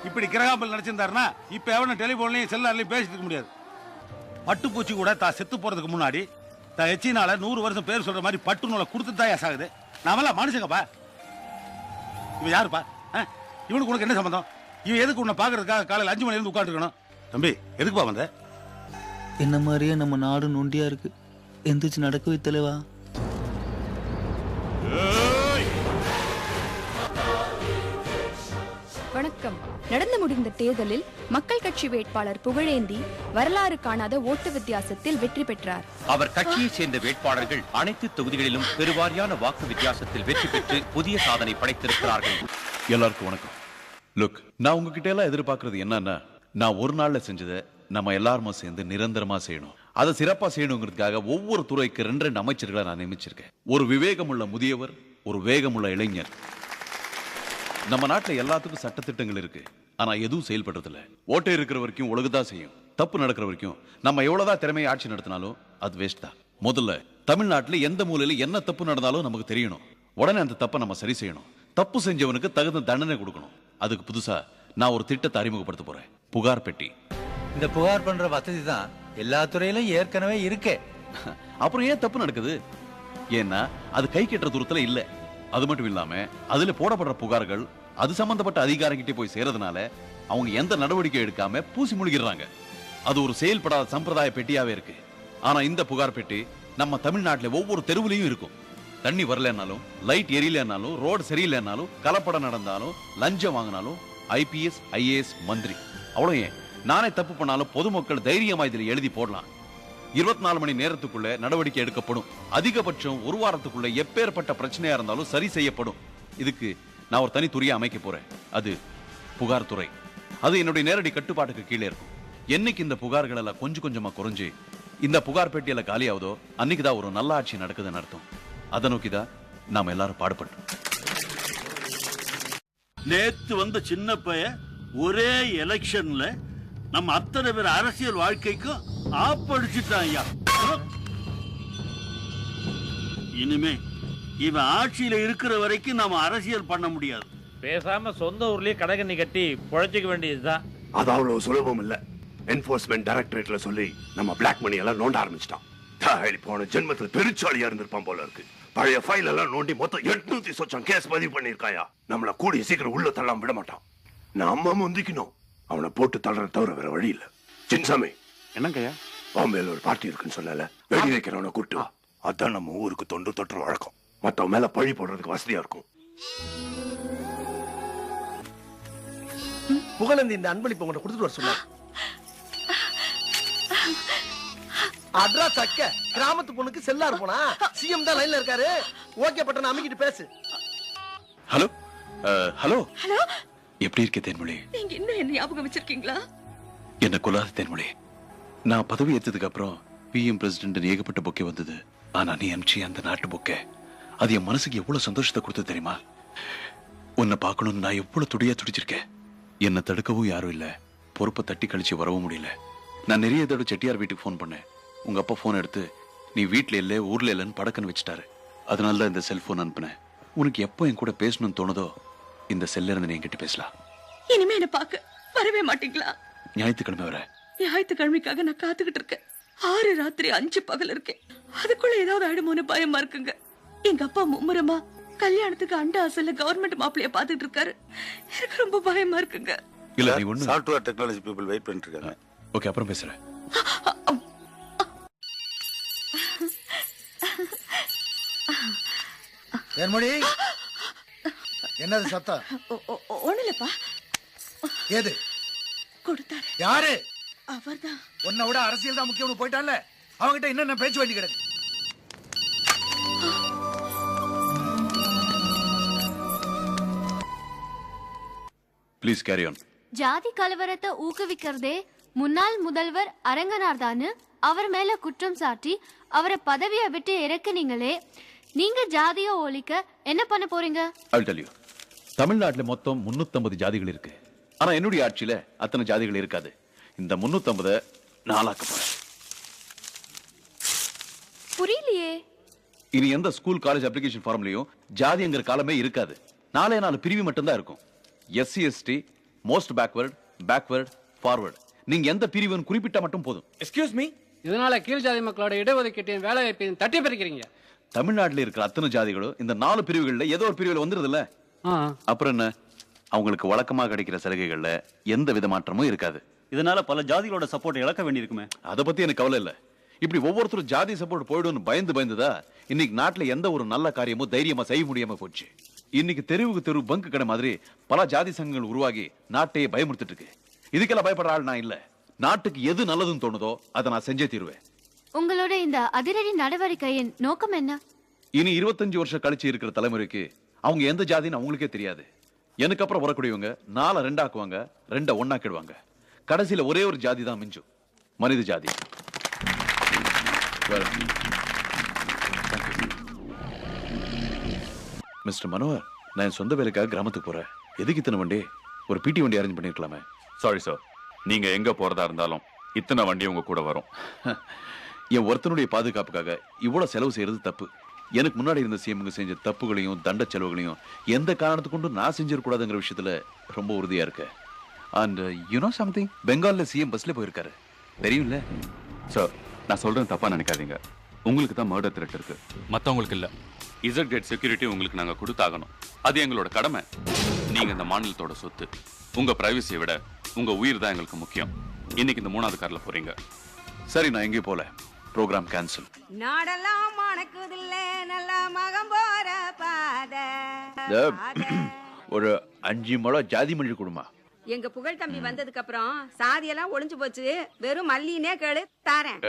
இப்படி கிரகாம்பல் நினைச்சிருந்தாருன்னா இப்ப எவனும் டெலிபோன்லயும் செல்லார்லயும் பேசிட்டு இருக்க முடியாது. பட்டுப்பூச்சி கூட தான் செத்து போறதுக்கு முன்னாடி தான் எச்சினால 100 வருஷம் பேர் சொல்ற மாதிரி பட்டு நூலை கொடுத்துதான் சாகுது. நாமெல்லாம் மனுஷங்கப்பா. இவன் யாருப்பா? இவனுக்கு உனக்கு என்ன சம்பந்தம்? இவன் எதுக்கு உன்னை பாக்குறதுக்காக காலையில் 5 மணி இருந்து உட்காந்துருக்கணும்? தம்பி, எதுக்குப்பா வந்த? என்ன மாதிரியே நம்ம நாடு நொண்டியா இருக்கு. எந்திரிச்சு நடக்கவே தலைவா. வணக்கம். நடந்து முடிந்த தேர்தலில் மக்கள் கட்சி வேட்பாளர் புகழேந்தி வரலாறு காணாத ஓட்டு வித்தியாசத்தில் வெற்றி பெற்றார். அவர் கட்சியை சேர்ந்த வேட்பாளர்கள் அனைத்து தொகுதிகளிலும் பெருவாரியான வாக்கு வித்தியாசத்தில் வெற்றி பெற்று புதிய சாதனை படைத்திருக்கிறார்கள். எல்லாருக்கும் வணக்கம். லுக், நான் உங்ககிட்ட எல்லாம் எதிர்பார்க்கறது என்னன்னா, நான் ஒரு நாள்ல செஞ்சதை நம்ம எல்லாருமா சேர்ந்து நிரந்தரமா செய்யணும். அதை சிறப்பா செய்யணுங்கிறதுக்காக ஒவ்வொரு துறைக்கு 2 அமைச்சர்களை நான் நியமிச்சிருக்கேன். ஒரு விவேகமுள்ள முதியவர், ஒரு வேகமுள்ள இளைஞர். நம்ம நாட்டுல எல்லாத்துக்கும் சட்டத்திட்டங்கள் இருக்கு, ஆனா எதுவும் செயல்படுறது இல்ல. ஓட்டை இருக்கிற வரைக்கும் ஒழுங்குதான் செய்யும். தப்பு நடக்கிற வரைக்கும் நம்ம எவ்வளவுதான் திறமையை ஆட்சி நடத்தினாலும் அது வேஸ்ட் தான். முதல்ல தமிழ்நாட்டுல எந்த மூலையில என்ன தப்பு நடந்தாலும் நமக்கு தெரியணும். உடனே அந்த தப்பை நம்ம சரி செய்யணும். தப்பு செஞ்சவனுக்கு தகுந்த தண்டனை கொடுக்கணும். அதுக்கு புதுசா நான் ஒரு திட்டத்தை அறிமுகப்படுத்த போறேன். புகார் பெட்டி. இந்த புகார் பண்ற வசதி தான் எல்லா துறையிலும் ஏற்கனவே இருக்கே. அப்புறம் ஏன் தப்பு நடக்குது? ஏன்னா அது கை கெட்டுற தூரத்துல இல்ல. அது மட்டும் இல்லாம அதுல போடப்படுற புகார்கள் அது சம்பந்தப்பட்ட அதிகாரிகிட்டே போய் சேரதுனால அவங்க எந்த நடவடிக்கை எடுக்காம பூசி முழுகிறாங்க. அது ஒரு செயல்படாத சம்பிரதாய பெட்டியாவே இருக்கு. ஆனா இந்த புகார் பெட்டி நம்ம தமிழ்நாட்டுல ஒவ்வொரு தெருவுலையும் இருக்கும். தண்ணி வரலன்னாலும், லைட் எரியலன்னாலும், ரோடு சரியில்லைன்னாலும், கலப்படம் நடந்தாலும், லஞ்சம் வாங்கினாலும், IPS IAS மந்திரி, அவ்வளவு ஏன் நானே தப்பு பண்ணாலும் பொதுமக்கள் தைரியமா இதுல எழுதி போடலாம். 24 மணி நேரத்துக்குள்ள நடவடிக்கை எடுக்கப்படும். அதிகபட்சம் 1 வாரத்துக்குள்ள எப்பேற்பட்ட பிரச்சனையா இருந்தாலும் சரி செய்யப்படும். இதுக்கு நான் ஒரு தனி துறையை அமைக்க போறேன். அது புகார் துறை. அது என்னுடைய நேரடி கட்டுப்பாட்டுக்கு கீழே இருக்கும். என்னைக்கு இந்த புகார்கள் எல்லாம் கொஞ்சம் கொஞ்சமா குறைஞ்சு இந்த புகார் பெட்டியில காலியாவதோ அன்னைக்குதான் ஒரு நல்ல ஆட்சி நடக்குதுன்னு அர்த்தம். அதை நோக்கிதான் நாம எல்லாரும் பாடுபட்டோம். நேத்து வந்த சின்ன பையன் ஒரே எலெக்ஷன்ல நம்ம அத்தனை பேர் அரசியல் வாழ்க்கைக்கும் ஆப்படிச்சுட்டான் ஐயா. இனிமே இவன் ஆட்சியில இருக்கிற வரைக்கும் நாம அரசியல் பண்ண முடியாது. பேசாம சொந்த ஊர்லயே கடைகண்ணி கட்டி பொழைச்சிக்க வேண்டியதுதான். அது அவ்வளவு சுலபம் இல்ல. என்போர்ஸ்மெண்ட் டைரக்டரேட்ல சொல்லி நம்ம பிளாக் மணி எல்லாம் நோண்ட ஆரம்பிச்சிட்டான். தாழி போன ஜென்மத்துல பெருச்சாலியா இருந்திருப்பான் போல இருக்கு. பழைய ஃபைல் எல்லாம் நோண்டி மொத்தம் 800 சொச்சம் கேஸ் பதிவு பண்ணிருக்காயா. நம்மள கூடிய சீக்கிரம் உள்ள தள்ளாம விட மாட்டான். நம்ம முந்திக்கணும். அவனை போட்டு தள்ளுற தவிர வேற வழி இல்ல. சின்சாமி என்னங்கய்யா? பாம்பேல ஒரு பார்ட்டி இருக்குன்னு சொல்லல, வெடி வைக்கிறவனை கூட்டு. அதான் நம்ம ஊருக்கு தொண்டு தொற்று வழக்கம். மத்தவன் மேல பழி போடுறதுக்கு வசதியா இருக்கும். புகழேந்தி இந்த அன்பளிப்பு உங்கள்ட்ட கொடுத்துட்டு வர சொன்னார். அட்ரா சக்க கிராமத்து பொண்ணுக்கு செல்லார் போனா சிஎம் தான் லைன்ல இருக்காரு. ஓகே பட்டன் அமைக்கிட்டு பேசு. ஹலோ ஹலோ ஹலோ, எப்படி இருக்க தேன்மொழி? நீங்க இன்னும் என்ன ஞாபகம் வச்சிருக்கீங்களா? என்ன கொல்லாத தேன்மொழி. நான் பதவி ஏற்றதுக்கு அப்புறம் பிஎம் பிரசிடென்ட் ஏகப்பட்ட பொக்கே வந்தது. ஆனா நீ அனுப்பிச்சு அந்த நாட்டு பொக்கே அது என் மனசுக்கு எவ்வளவு சந்தோஷத்தை கொடுத்தது தெரியுமா? உன்னை பார்க்கணும்னு நான் எவ்வளவு துடியா துடிச்சிருக்கேன். என்னை தடுக்கவும் யாரும் இல்ல, பொறுப்பை தட்டி கழிச்சு வரவும் முடியல. நான் நிறைய தடவை செட்டியார் வீட்டுக்கு போன் பண்ணேன். உங்க அப்பா போன் எடுத்து நீ வீட்டுல இல்ல ஊர்ல இல்லன்னு படக்குன்னு வச்சுட்டாரு. அதனாலதான் இந்த செல்போன் அனுப்புனேன். உனக்கு எப்போ என் கூட பேசணும்னு தோணுதோ இந்த செல்ல இருந்து நீ என்கிட்ட பேசலாம். இனிமே என்ன பார்க்க வரவே மாட்டீங்களா? ஞாயிற்றுக்கிழமை வர. ஞாயிற்றுக்கிழமைக்காக நான் காத்துக்கிட்டு இருக்கேன். 6 ராத்திரி 5 பகல் இருக்கேன். அதுக்குள்ள ஏதாவது ஆயிடுமோன்னு பயமா இருக்குங்க. எங்க அப்பா மும்முரமா கல்யாணத்துக்கு அண்ட அசல்ல கவர்மெண்ட் மாப்பிளைய பாத்துட்டு இருக்காரு. எனக்கு ரொம்ப பயமா இருக்குங்க. இல்ல நீ ஒண்ணு சாஃப்ட்வேர் டெக்னாலஜி பீப்புள் வெயிட் பண்ணிட்டு இருக்காங்க. ஓகே, அப்புறம் பேசுறேன். தேன்மொழி, என்னது சத்தம்? ஒண்ணுலப்பா. ஏது கொடுத்தாரு? யாரு? அவர்தான். உன்னை விட அரசியல் தான் முக்கியம் போயிட்டான்ல, அவங்கிட்ட என்ன பேச்சு வேண்டி கிடக்கு. Please carry on. ஜாதி கலவரத்தை ஊக்குவிக்கிறதே முன்னாள் முதல்வர் அரங்கனார் தானு அவர் மேல குற்றம் சாட்டி அவரை பதவியை விட்டு இறக்குனீங்களே. நீங்க ஜாதியை ஒழிக்க என்ன பண்ண போறீங்க? I will tell you. தமிழ்நாட்டுல மொத்தம் 350 ஜாதிகள் இருக்கு. ஆனா என்னுடைய ஆட்சியில அத்தனை ஜாதிகள் இருக்காது. இந்த 350 நாலாக்க போறேன். புரியலையே. இனி எந்த ஸ்கூல் காலேஜ் அப்ளிகேஷன் ஃபார்ம்லயும் ஜாதிங்கிற காலமே இருக்காது. 4 பிரிவு மட்டும் தான் இருக்கும். SC ST, most backward, forward. நீங்க எந்த பிரிவுன்னு குறிப்பிட்டா மட்டும் போதும். எக்ஸ்கியூஸ் மீ, இதனால கீழ் ஜாதி மக்களோட இடஒதுக்கீட்டையும் வேலை வாய்ப்பையும் தட்டி பறிக்கிறீங்க. தமிழ்நாட்டில் இருக்கிற அத்தனை ஜாதிகளும் இந்த 4 பிரிவுகள்ல ஏதோ ஒரு பிரிவுல வந்துருது இல்ல. அப்புறம் என்ன, அவங்களுக்கு வழக்கமா கிடைக்கிற சலுகைகள்ல எந்த வித மாற்றமும் இருக்காது. இதனால பல ஜாதிகளோட சப்போர்ட் இழக்க வேண்டியிருக்குமே. அதை பத்தி எனக்கு கவலை இல்ல. இப்படி ஒவ்வொருத்தரும் ஜாதி சப்போர்ட் போயிடும்னு பயந்துதா இன்னைக்கு நாட்டுல எந்த ஒரு நல்ல காரியமும் தைரியமா செய்ய முடியாம போச்சு. இன்னைக்கு தெருவுக்கு தெரு பங்கு கடை மாதிரி பல ஜாதி சங்கங்கள் உருவாகி நாட்டையே பயமுறுத்திட்டு இருக்கு. இதுக்கெல்லாம் பயப்படுற ஆள் நான் இல்ல. நாட்டுக்கு எது நல்லதுன்னு தோணுதோ அதை நான் செஞ்சே தீருவேன். உங்களோட இந்த அதிரடி நடவடிக்கையின் நோக்கம் என்ன? இனி 25 வருஷம் கழிச்சு இருக்கிற தலைமுறைக்கு அவங்க எந்த ஜாதின்னு அவங்களுக்கே தெரியாது. எனக்கு அப்புறம் வரக்கூடியவங்க 4 2 ஆக்குவாங்க, 2 1 ஆக்கிடுவாங்க. கடைசியில ஒரே ஒரு ஜாதி தான் மிஞ்சும், மனித ஜாதி. மிஸ்டர் மனோகர், நான் என் சொந்த வேலைக்காக கிராமத்துக்கு போறேன். எதுக்கு இத்தனை வண்டி? ஒரு பிடி வண்டி அரேஞ்ச் பண்ணிருக்கலாமே. சாரி சார், நீங்க எங்க போறதா இருந்தாலும் இத்தனை வண்டி உங்க கூட வரும். என் ஒருத்தனுடைய பாதுகாப்புக்காக இவ்வளவு செலவு செய்யறது தப்பு. எனக்கு முன்னாடி இருந்த சிஎம்ங்க செஞ்ச தப்புகளையும் தண்ட செலவுகளையும் எந்த காரணத்து கொண்டு நான் செஞ்சிடக்கூடாதுங்கிற விஷயத்துல ரொம்ப உறுதியா இருக்கு. அண்ட் யூ நோ சம்திங், பெங்கால்ல சிஎம் பஸ்ல போயிருக்காரு, தெரியும்ல? சார், நான் சொல்றேன் தப்பா நினைக்காதீங்க. உங்களுக்கு தான் மர்டர் த்ரெட் இருக்கு, மத்தவங்களுக்கு இல்ல. இசட் கேட் செக்யூரிட்டி உங்களுக்கு நாங்க கொடுத்தாகணும். அது எங்களோட கடமை. நீங்க இந்த மாநிலத்தோட சொத்து. உங்க பிரைவசியை விட உங்க உயிர் தான் எங்களுக்கு முக்கியம். இன்னைக்கு இந்த 3வது கார்ல போறீங்க. சரி, நான் எங்கேயும் போல. Programme cancel. நாடெல்லாம் மணக்குதில்ல நல்ல மகம் போற பாத. ஒரு 5 முழம் ஜாதி மல்லி கொடுமா. எங்க புகழ் தம்பி வந்ததுக்கு அப்புறம் சாதியெல்லாம் ஒளிஞ்சு போச்சு. வெறும் மல்லினே கேளு, தாரேன்.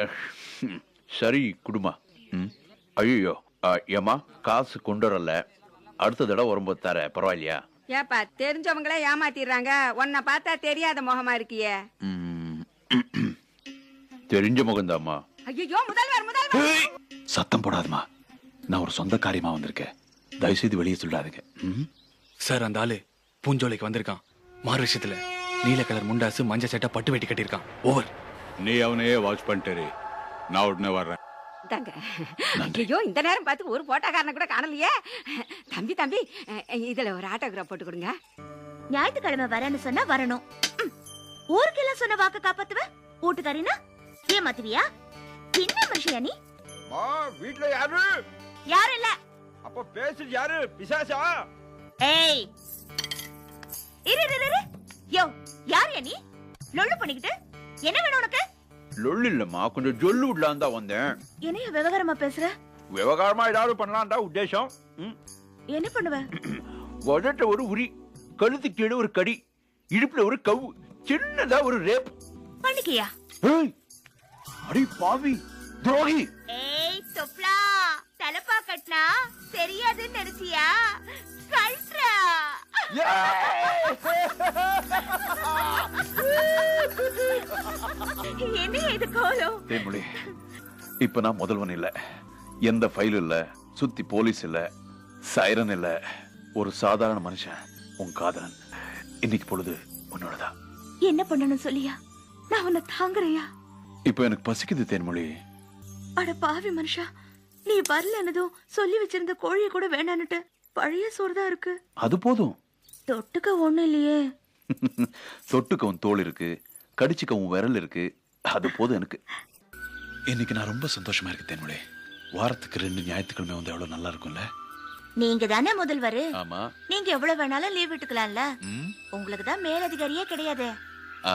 சரி குடுமா. ஐயோ ஏமா, காசு கொண்டு வரல. அடுத்த தடவை வரும்போது தர, பரவாயில்லையா? ஏப்பா, தெரிஞ்சவங்களே ஏமாத்திடுறாங்க. உன்னை பார்த்தா தெரியாத முகமா இருக்கியே. தெரிஞ்ச முகம்தாம்மா. ஐயோ முதல்வர் சத்தம் போடாதமா, நான் ஒரு சொந்த காரியமா வந்திருக்கேன். தயவுசெய்து வெளியே சொல்லாதீங்க. சார், அந்த ஆளு பூஞ்சோலைக்கு வந்திருக்கான். மாறு விஷயத்துல நீல கலர் முண்டாசு மஞ்சள் சட்டை பட்டு வெட்டி கட்டியிருக்கான். ஓவர். நீ அவனையே வாட்ச் பண்ணிட்டு நான் உடனே வர்றேன். தாங்க. ஐயோ இந்த நேரம் பார்த்து ஒரு போட்டோக்காரனை கூட காணலையே. தம்பி இதுல ஒரு ஆட்டோகிராஃப் போட்டு கொடுங்க. ஞாயிற்றுக்கிழமை வரேன்னு சொன்னா வரணும். ஊருக்கெல்லாம் சொன்ன வாக்க காப்பாத்துவ. வீட்டுக்காரினா ஏமாத்துவியா? என்ன மனுஷியா நீ? வீட்டுல யாரு? யாரு இல்ல. அப்ப பேசுறது யாரு? பிசாசா? ஏய் இரு. யோ யாரு நீ? லொள்ளு பண்ணிக்கிட்டு என்ன வேணும் உனக்கு? லொள்ளு இல்லம்மா, கொஞ்சம் ஜொல்லு விடலாம் தான் வந்தேன். என்னைய விவகாரமா பேசுற? விவகாரமா ஏதாவது பண்ணலாம் தான் உத்தேசம். என்ன பண்ணுவ? உதட்ட ஒரு உரி, கழுத்து கீழே ஒரு கடி, இடுப்புல ஒரு கவு, சின்னதா ஒரு ரேப் பண்ணிக்கியா? அடி பாவி துரோகி. ஏய் தொப்லா, தலப்பா கட்டினா தெரியாதுன்னு நினைச்சியா? கல்ட்ரா. என்ன இது கோலம்? தேன்மொழி, இப்ப நான் முதல்வன் இல்ல, எந்த ஃபைல் இல்ல, சுத்தி போலீஸ் இல்ல, சைரன் இல்ல, ஒரு சாதாரண மனுஷன், உன் காதலன். இன்னைக்கு பொழுது உன்னோடதான். என்ன பண்ணணும் சொல்லியா? நான் உன்னை தாங்குறையா? இப்ப எனக்கு பசிக்குது தேன்மொழி. அட பாவி மனுஷா, நீ வரலன்னதும் சொல்லி வச்சிருந்த கோழியை கூட வேண்டான்னுட்டு பழைய சோறுதான் இருக்கு. அது போதும். தொட்டுக்க ஒண்ணு இல்லையே. தொட்டுக்கவும் தோல் இருக்கு, கடிச்சுக்கவும் விரல் இருக்கு, அது போதும் எனக்கு. இன்னைக்கு நான் ரொம்ப சந்தோஷமா இருக்கு தேன்மொழி. வாரத்துக்கு 2 ஞாயிற்றுக்கிழமை வந்து எவ்வளவு நல்லா இருக்கும்ல. நீங்க தானே முதல்வர். ஆமா. நீங்க எவ்வளவு வேணாலும் லீவ் விட்டுக்கலாம்ல. உங்களுக்கு தான் மேலதிகாரியே கிடையாது.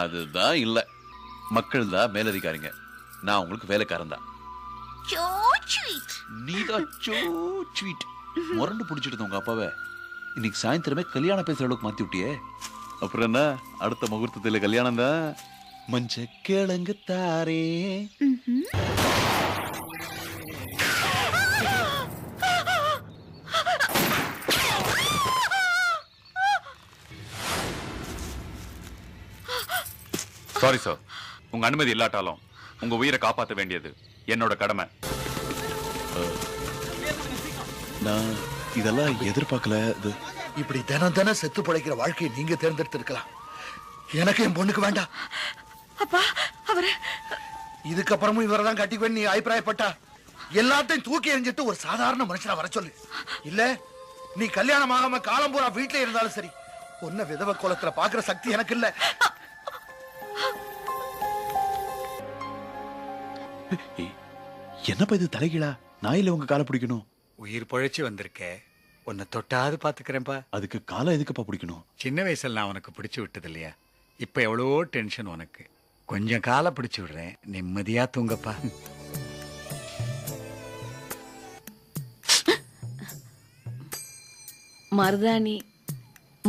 அதுதான் இல்ல, மக்கள் தான் மேலதிகாரிங்க. நான் உங்களுக்கு வேலைக்காரன் தான். நீதான் ஸ்வீட். முரண்டு பிடிச்சிட்டு உங்க அப்பாவை இன்னைக்கு சாயந்தரமே கல்யாணம் பேசுற அளவுக்கு மாத்தி விட்டியே. அப்புறம் என்ன, அடுத்த முகூர்த்தத்துல கல்யாணம் தான். மஞ்ச கிழங்கு தாரே. சாரி சார், உங்க அனுமதி இல்லாட்டாலும் உங்க உயிரை காப்பாற்ற வேண்டியது என்னோட கடமை. நான் இதெல்லாம் எதிர்பார்க்கல. இப்படி தினம் செத்து பிழைக்கிற வாழ்க்கையை நீங்க தேர்ந்தெடுத்திருக்கலாம். எனக்கு என் பொண்ணுக்கு வேண்டாம். அப்பா அவரு இதுக்கப்புறமும் இவரெல்லாம் கட்டிக்குவேன் நீ அபிப்பிராயப்பட்டா எல்லாத்தையும் தூக்கி எறிஞ்சிட்டு ஒரு சாதாரண மனுஷனா வர சொல்லு. இல்ல நீ கல்யாணம் ஆகாம காலம் பூரா வீட்டுல இருந்தாலும் சரி, ஒன்ன விதவ கோலத்துல பாக்குற சக்தி எனக்கு இல்ல. என்னப்பா இது தலைகீழா? நாயில உங்க காலை பிடிக்கணும். உயிர் பொழைச்சு வந்திருக்க, உன்னை தொட்டாது பாத்துக்கிறேன்ப்பா. அதுக்கு காலை எதுக்குப்பா பிடிக்கணும்? சின்ன வயசுல நான் உனக்கு பிடிச்சு விட்டது இல்லையா? இப்ப எவ்வளவோ டென்ஷன் உனக்கு. கொஞ்சம் காலை பிடிச்சு விடுறேன், நிம்மதியா தூங்கப்பா.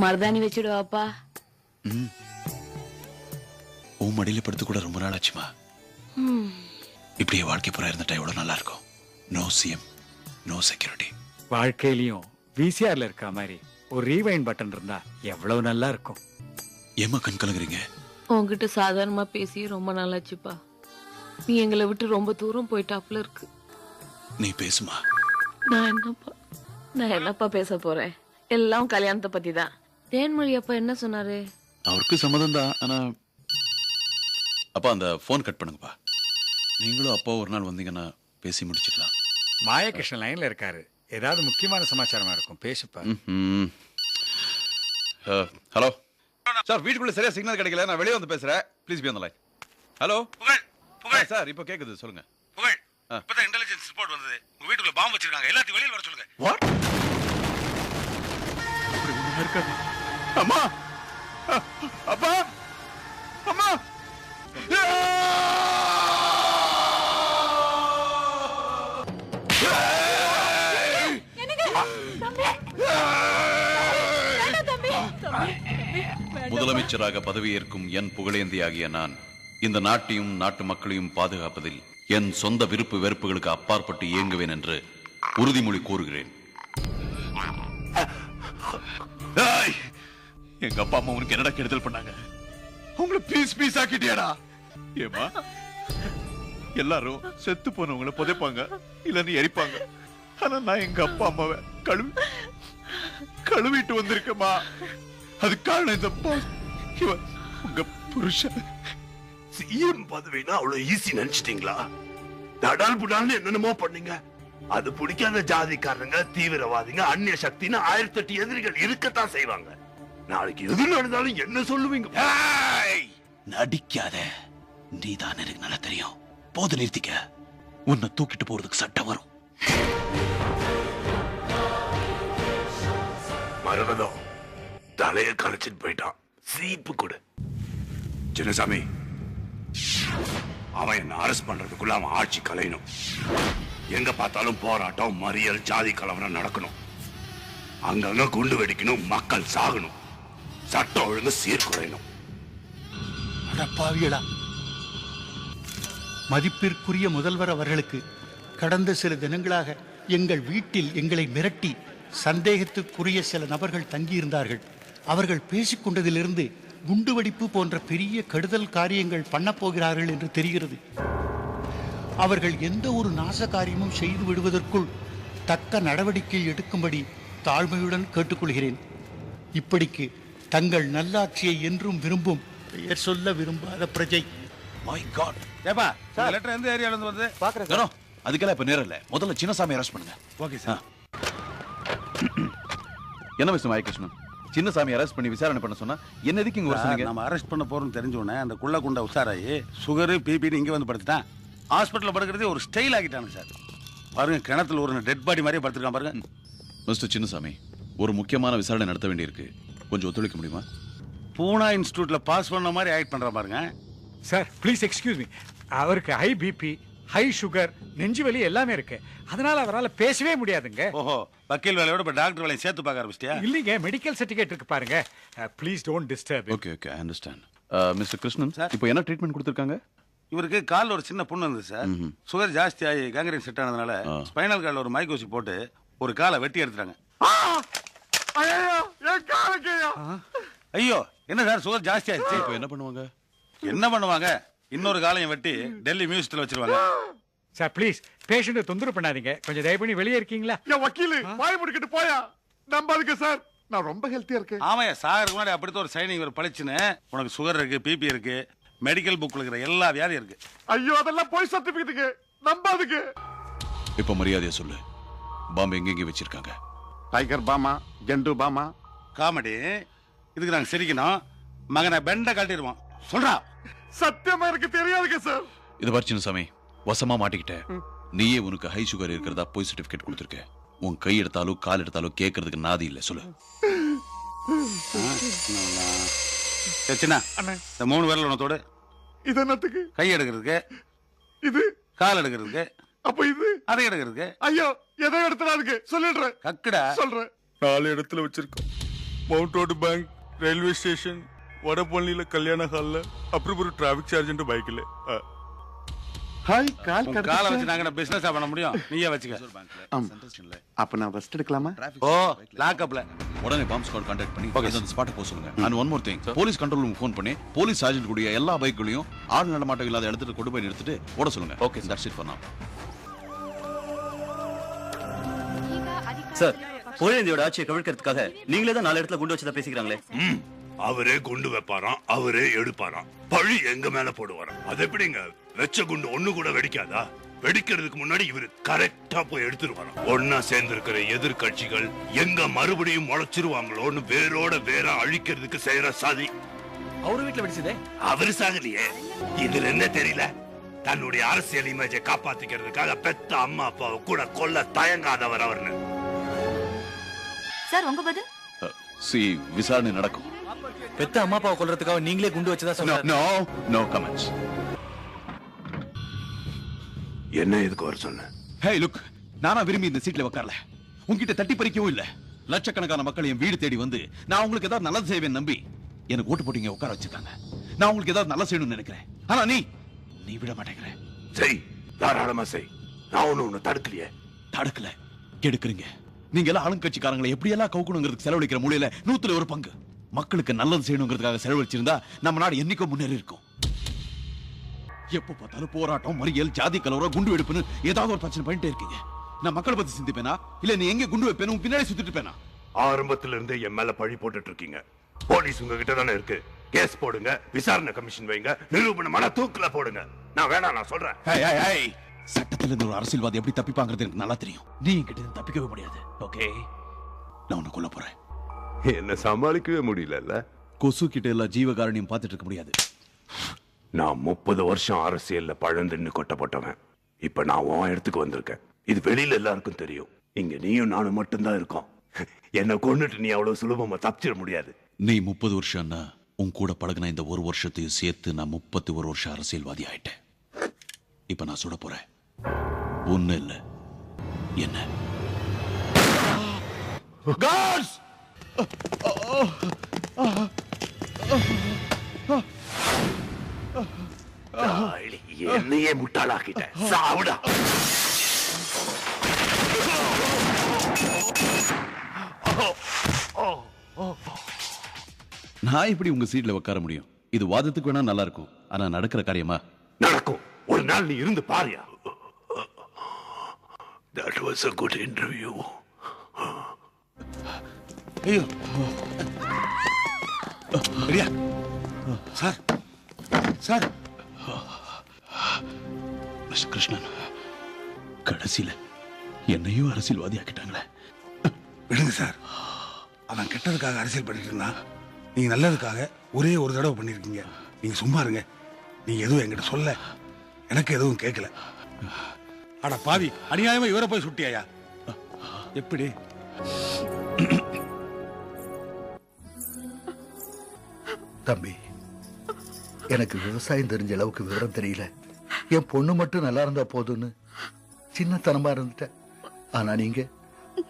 மருதாணி வச்சுடுவாப்பா. உன் மடியில படுத்து கூட ரொம்ப நாள் ஆச்சுமா. இப்படியே வாழ்க்கை பூரா இருந்துட்டா எவ்வளவு நல்லா இருக்கும். No CM, no security. வாழ்க்கையிலயும் விசிஆர்ல இருக்க மாதிரி ஒரு ரீவைண்ட் பட்டன் இருந்தா எவ்வளவு நல்லா இருக்கும். ஏமா கண் கலங்குறீங்க? உங்ககிட்ட சாதாரணமா பேசி ரொம்ப நாளாச்சுப்பா. நீ எங்களை விட்டு ரொம்ப தூரம் போயிட்டாப்ல இருக்கு. நீ பேசுமா. நான் என்னப்பா பேச போறேன்? எல்லாம் கல்யாணத்தை பத்தி தான். தேன்மொழி அப்பா என்ன சொன்னாரு? அவருக்கு சம்மதம் தான். ஆனா அப்பா அந்த போன் கட் பண்ணுங்கப்பா. நீங்களும் அப்பா ஒரு நாள் வந்தீங்கன்னா பேசி முடிச்சுக்கலாம். மாயகிருஷ்ணன் லைன்ல இருக்காரு, ஏதாவது முக்கியமான சமாச்சாரமா இருக்கும், பேசுப்பா. ஹலோ சார், வீட்டுக்குள்ள சரியா சிக்னல் கிடைக்கல, நான் வெளியே வந்து பேசுறேன். Please be on the line. Hello புகழ் சார், இப்போ கேக்குது, சொல்லுங்க. புகழ், இப்பதான் இன்டெலிஜென்ஸ் ரிப்போர்ட் வந்தது. உங்க வீட்டுக்குள்ள பாம்பு வச்சிருக்காங்க, எல்லாத்தையும் வெளியில வர சொல்லுங்க. வாட்? அம்மா, அப்பா, அம்மா. முதலமைச்சராக பதவியேற்கும் என் புகழேந்தி ஆகிய நான் இந்த நாட்டையும் நாட்டு மக்களையும் பாதுகாப்பதில் என் சொந்த விருப்பு வெறுப்புகளுக்கு அப்பாற்பட்டு இயங்குவேன் என்று உறுதிமொழி கூறுகிறேன். எங்க அப்பா அம்மா உனக்கு என்னடா கெடுதல் பண்ணாங்க? அவங்கள பீஸ் பீஸ் ஆக்கிட்டியாடா? ஏமா எல்லாரும் செத்து போனவங்களை புதைப்பாங்க இல்லன்னு எரிப்பாங்க. ஆனா நான் எங்க அப்பா அம்மாவை கழுவிட்டு வந்திருக்கேம்மா. அது காரணம் இந்த பாஸ். இவன் உங்க புருஷன். சிஎம் பதவினா அவ்வளவு ஈஸி நினைச்சிட்டீங்களா? தடால் புடால்னு என்னென்னமோ பண்ணீங்க. அது பிடிக்காத ஜாதிக்காரங்க, தீவிரவாதிங்க, அந்நிய சக்தின்னு 1008 எதிரிகள் இருக்கத்தான் செய்வாங்க. நாளைக்கு எது நடந்தாலும் என்ன சொல்லுவீங்க? நடிக்காத. நீதான் எனக்கு நல்லா தெரியும். போது நிறுத்திக்க. உன்னை தூக்கிட்டு போறதுக்கு சட்டம் வரும். மரகதம் தலைய கலைச்சிட்டு போயிட்டான். சீப்பு கொடு. சின்னசாமி, அவன் என்ன அரெஸ்ட் பண்றதுக்குள்ள அவன் ஆட்சி கலையணும். எங்க பார்த்தாலும் போராட்டம், மறியல், ஜாதி கலவரம் நடக்கணும். அங்கங்க குண்டு வெடிக்கணும், மக்கள் சாகணும், சட்டம் ஒழுங்கு சீர்குறையணும். அடப்பாவிகளா! மதிப்பிற்குரிய முதல்வர் அவர்களுக்கு கடந்த சில தினங்களாக எங்கள் வீட்டில் எங்களை மிரட்டி சந்தேகத்துக்குரிய சில நபர்கள் தங்கியிருந்தார்கள். அவர்கள் பேசிக்கொண்டதிலிருந்து குண்டுவெடிப்பு போன்ற பெரிய கெடுதல் காரியங்கள் பண்ணப் போகிறார்கள் என்று தெரிகிறது. அவர்கள் எந்த ஒரு நாச காரியமும் செய்து விடுவதற்குள் தக்க நடவடிக்கை எடுக்கும்படி தாழ்மையுடன் கேட்டுக்கொள்கிறேன். இப்படிக்கு தங்கள் நல்லாட்சியை என்றும் விரும்பும், பெயர் சொல்ல விரும்பாத பிரஜை. My God. ஏப்பா, லெட்டர் எந்த ஏரியால இருந்து வருது? பாக்குறேன். அதுக்கெல்லாம் இப்ப நேரம் இல்ல. முதல்ல சின்னசாமி அரெஸ்ட் பண்ணுங்க. Okay sir. என்ன மிஸ்டர் மாயகிருஷ்ணன், சின்னசாமி அரெஸ்ட் பண்ணி விசாரணை பண்ண சொன்னா என்ன எதுக்கு இங்க வர சொன்னீங்க? நம்ம அரெஸ்ட் பண்ண போறோம்னு தெரிஞ்ச உடனே அந்த குண்ட உசாராயி சுகர் பிபின்னு இங்க வந்து படுத்துட்டான். ஹாஸ்பிட்டல்ல படுக்கிறதே ஒரு ஸ்டைல் ஆகிட்டானுங்க சார். பாருங்க, கிணத்துல ஒரு டெட் பாடி மாதிரியே படுத்துருக்கான் பாருங்க. மிஸ்டர் சின்னசாமி, ஒரு முக்கியமான விசாரணை நடத்த வேண்டியிருக்கு. கொஞ்சம் ஒத்துழைக்க முடியுமா? பூனா இன்ஸ்டிடியூட்ல பாஸ் பண்ண மாதிரி ஆக்ட் பண்ற பாருங்க. Sir please excuse me. அவருக்கு ஹை பிபி, ஹை சுகர், நெஞ்சு வலி எல்லாமே இருக்கு. அதனால அவரால் பேசவே முடியாதுங்க. ஓஹோ, வக்கீல் வேலையோட இப்ப டாக்டர் வேலையை சேர்த்து பார்க்க ஆரம்பிச்சிட்டியா? இல்லைங்க, மெடிக்கல் சர்டிஃபிகேட் இருக்கு பாருங்க. Please don't disturb. Okay okay, I understand. Mister Krishnan, இப்போ என்ன ட்ரீட்மெண்ட் கொடுத்திருக்காங்க? இவருக்கு கால்ல ஒரு சின்ன புண்ணு இருந்தது சார். சுகர் ஜாஸ்தி ஆகி கேங்க்ரீன் செட் ஆனதுனால ஸ்பைனல் கார்டுல ஒரு மைக் ஊசி போட்டு ஒரு காலை வெட்டி எடுத்துட்டாங்க. ஐயோ, என்ன சார் சுகர் ஜாஸ்தி ஆயிடுச்சு. இப்போ என்ன பண்ணுவாங்க? என்ன பண்ணுவாங்க? இன்னொரு காலையும் வெட்டி டெல்லி மியூசியத்துல வச்சிருவாங்க. சார் ப்ளீஸ் பேஷண்ட்டை தொந்தரவு பண்ணாதீங்க. கொஞ்சம் தயவு பண்ணி வெளியே இருக்கீங்களா? என் வக்கீல் வாய் முடிக்கிட்டு போயா. நம்பாதுங்க சார், நான் ரொம்ப ஹெல்த்தியா இருக்கேன். ஆமாயா, சாகருக்கு முன்னாடி அப்படித்தான் ஒரு சைனிங் ஒரு பளிச்சுன்னு உனக்கு சுகர் இருக்கு, பிபி இருக்கு, மெடிக்கல் புக்ல இருக்கிற எல்லா வியாதியும் இருக்கு. ஐயோ, அதெல்லாம் போய் சர்டிபிகேட்டுக்கு நம்பாதுங்க. இப்போ மரியாதையா சொல்லு, பாம்பு எங்கெங்க வச்சிருக்காங்க? டைகர் பாமா, ஜெண்டு பாமா. காமெடி இதுக்கு நாங்க சிரிக்கணும். மகனை பெண்ட கட்டிடுவோம். சொல்றா. சத்தியமா எனக்கு தெரியாதுங்க சார். இது பாரு சின்னசாமி, வசமா மாட்டிக்கிட்ட. நீயே உனக்கு ஹை சுகர் இருக்கிறதா போய் சர்டிபிகேட் கொடுத்துருக்க. உன் கை எடுத்தாலும் கால் எடுத்தாலும் கேட்கறதுக்கு நாதி இல்ல. சொல்லு. சின்ன இந்த 3 விரல் உனத்தோடு. இது என்னத்துக்கு? கை எடுக்கிறதுக்கு. இது கால் எடுக்கிறதுக்கு. அப்ப இது அதை எடுக்கிறதுக்கு. ஐயோ, எதை எடுத்துறாதுக்கு சொல்லிடுறேன். கக்குடா சொல்றேன். 4 இடத்துல வச்சிருக்கோம். Mount Road bank, railway station, வடபழனியில கல்யாண ஹால்ல, அப்புறம் ஒரு டிராபிக் சார்ஜென்ட் பைக்ல. ஹாய், கால் காலை வச்சு நாங்க பிசினஸ் பண்ண முடியும். நீயே வச்சுக்க. அப்ப நான் ரெஸ்ட் எடுக்கலாமா? ஓ, லாக்அப்ல உடனே பாம்ப் ஸ்குவாட் கான்டாக்ட் பண்ணி அந்த ஸ்பாட்டை போக சொல்லுங்க. And one more thing, police control room phone பண்ணி போலீஸ் சார்ஜென்ட் கூடிய எல்லா பைக்குகளையும் ஆள் நடமாட்டம் இல்லாத இடத்துக்கு கொண்டு போய் நிறுத்திட்டு ஓட சொல்லுங்க. ஓகே, தட்ஸ் இட் ஃபார் நவ. சார், புகழேந்தியோட ஆட்சியை கவிழ்க்கிறதுக்காக நீங்களே தான் 4 இடத்துல குண்டு வச்சதா பேசிக்கிறாங்களே. அவரே குண்டு வைப்பாராம், அவரே எடுப்பாராம், பழி எங்க மேல போடுவாராம். அது எப்படிங்க? வெச்ச குண்டு ஒண்ணு கூட வெடிக்காதா? வெடிக்கிறதுக்கு முன்னாடி இவரு கரெக்டா போய் எடுத்துருவாராம். ஒன்னா சேர்ந்து இருக்கிற எதிர்கட்சிகள் எங்க மறுபடியும் முளைச்சிருவாங்களோன்னு வேரோட வேற அழிக்கிறதுக்கு செய்யற சாதி. அவரு வீட்டுல வெடிச்சதே அவரு சாகலையே. இதுல என்ன தெரியல? தன்னுடைய அரசியல் இமேஜை காப்பாத்திக்கிறதுக்காக பெத்த அம்மா அப்பாவை கூட கொல்ல தயங்காதவர் அவர்னு. சார், உங்க பதில்? விசாரணை நடக்கும். பெத்த அம்மா அப்பாவை கொல்றதுக்காக நீங்களே குண்டு வச்சதா சொன்னாங்க. No no comments. என்ன எதுக்கு வர சொன்ன? ஹே லுக், நானா விரும்பி இந்த சீட்ல உட்காரல. உன்கிட்ட தட்டி பறிக்கவும் இல்ல. லட்சக்கணக்கான மக்கள் என் வீடு தேடி வந்து நான் உங்களுக்கு ஏதாவது நல்லது செய்வேன் நம்பி எனக்கு ஓட்டு போட்டீங்க, உட்கார வச்சிருக்காங்க. நான் உங்களுக்கு ஏதாவது நல்ல செய்யணும்னு நினைக்கிறேன். ஆனா நீ விட மாட்டேங்கிற. செய், தாராளமா செய். நான் ஒண்ணு தடுக்கலையே. தடுக்கல, கெடுக்குறீங்க. நீங்க எல்லாம் ஆளுங்கட்சிக்காரங்களை எப்படியெல்லாம் கவுக்கணுங்கிறதுக்கு செலவழிக்கிற மூலையில 100ல் 1 பங்கு மக்களுக்கு நல்லது செய்யணுங்கிறதுக்காக செலவழிச்சிருந்தா நம்ம நாடு என்னைக்கோ முன்னேறி இருக்கும். எப்ப பார்த்தாலும் போராட்டம், மறியல், ஜாதி கலவரம், குண்டு வெடிப்புன்னு ஏதாவது ஒரு பிரச்சனை பண்ணிட்டே இருக்கீங்க. நான் மக்களை பத்தி சிந்திப்பேனா இல்ல நீ எங்க குண்டு வைப்பேனும் பின்னாடி சுத்திட்டு இருப்பேனா? ஆரம்பத்துல இருந்தே என் மேல பழி போட்டுட்டு இருக்கீங்க. போலீஸ் உங்ககிட்ட தானே இருக்கு. கேஸ் போடுங்க, விசாரணை கமிஷன் வைங்க, நிரூபணமான தூக்குல போடுங்க. நான் வேணாம், நான் சொல்றேன். சட்டத்துல இருந்து ஒரு அரசியல்வாதி எப்படி தப்பிப்பாங்கிறது எனக்கு நல்லா தெரியும். நீ என்கிட்ட தப்பிக்கவே முடியாது. ஓகே, நான் உன்னை கொல்ல போறேன். என்ன சமாளிக்கவே முடியல. கொசு கிட்ட எல்லாம் ஜீவகாரணியம் பார்த்துட்டு இருக்க முடியாது. நான் 30 வருஷம் அரசியல்ல பழந்துன்னு கொட்டப்பட்டவன். இப்ப நான் உன் இடத்துக்கு வந்திருக்கேன். இது வெளியில எல்லாருக்கும் தெரியும். இங்க நீயும் நானும் மட்டும்தான் இருக்கோம். என்ன கொன்னுட்டு நீ அவ்வளவு சுலபமா தப்பிச்சிட முடியாது. நீ 30 வருஷம்னா உன் கூட பழகின இந்த ஒரு வருஷத்தையும் சேர்த்து நான் 31 வருஷம் அரசியல்வாதி ஆயிட்டேன். இப்ப நான் சுட போறேன். ஒண்ணு இல்ல, என்ன? என்னையே முட்டாளாக்கிட்ட. சாவுடா. நான் இப்படி உங்க சீட்ல உட்கார முடியும்? இது வாதத்துக்கு வேணா நல்லா இருக்கும், ஆனா நடக்கிற காரியமா? நடக்கும். ஒரு நாள் நீ இருந்து பாரியா. That was a good interview. ஐயோ சரியா சார்? சார் மிஸ்டர் கிருஷ்ணன், கடைசியில என்னையும் அரசியல்வாதி ஆக்கிட்டாங்களே. விடுங்க சார். அவன் கெட்டதுக்காக அரசியல் பண்ணிட்டு இருந்தான். நீங்க நல்லதுக்காக ஒரே ஒரு தடவை பண்ணிருக்கீங்க. நீங்க சும்மா இருங்க. நீங்க எதுவும் என்கிட்ட சொல்ல, எனக்கு எதுவும் கேட்கல. அட பாவி, அநியாயமா இவரை போய் சுட்டியாயா? எப்படி? தம்பி, எனக்கு விவசாயம் தெரிஞ்ச அளவுக்கு விவரம் தெரியல. என் பொண்ணு மட்டும் நல்லா இருந்தா போதும்னு சின்னத்தனமா இருந்துட்டேன். ஆனா நீங்க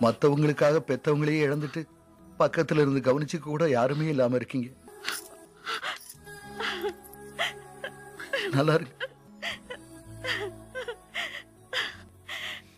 மத்தவங்களுக்காக பெத்தவங்களையே இழந்துட்டு பக்கத்துல இருந்து கவனிச்சுக்க கூட யாருமே இல்லாம இருக்கீங்க. நல்லா இருக்கு.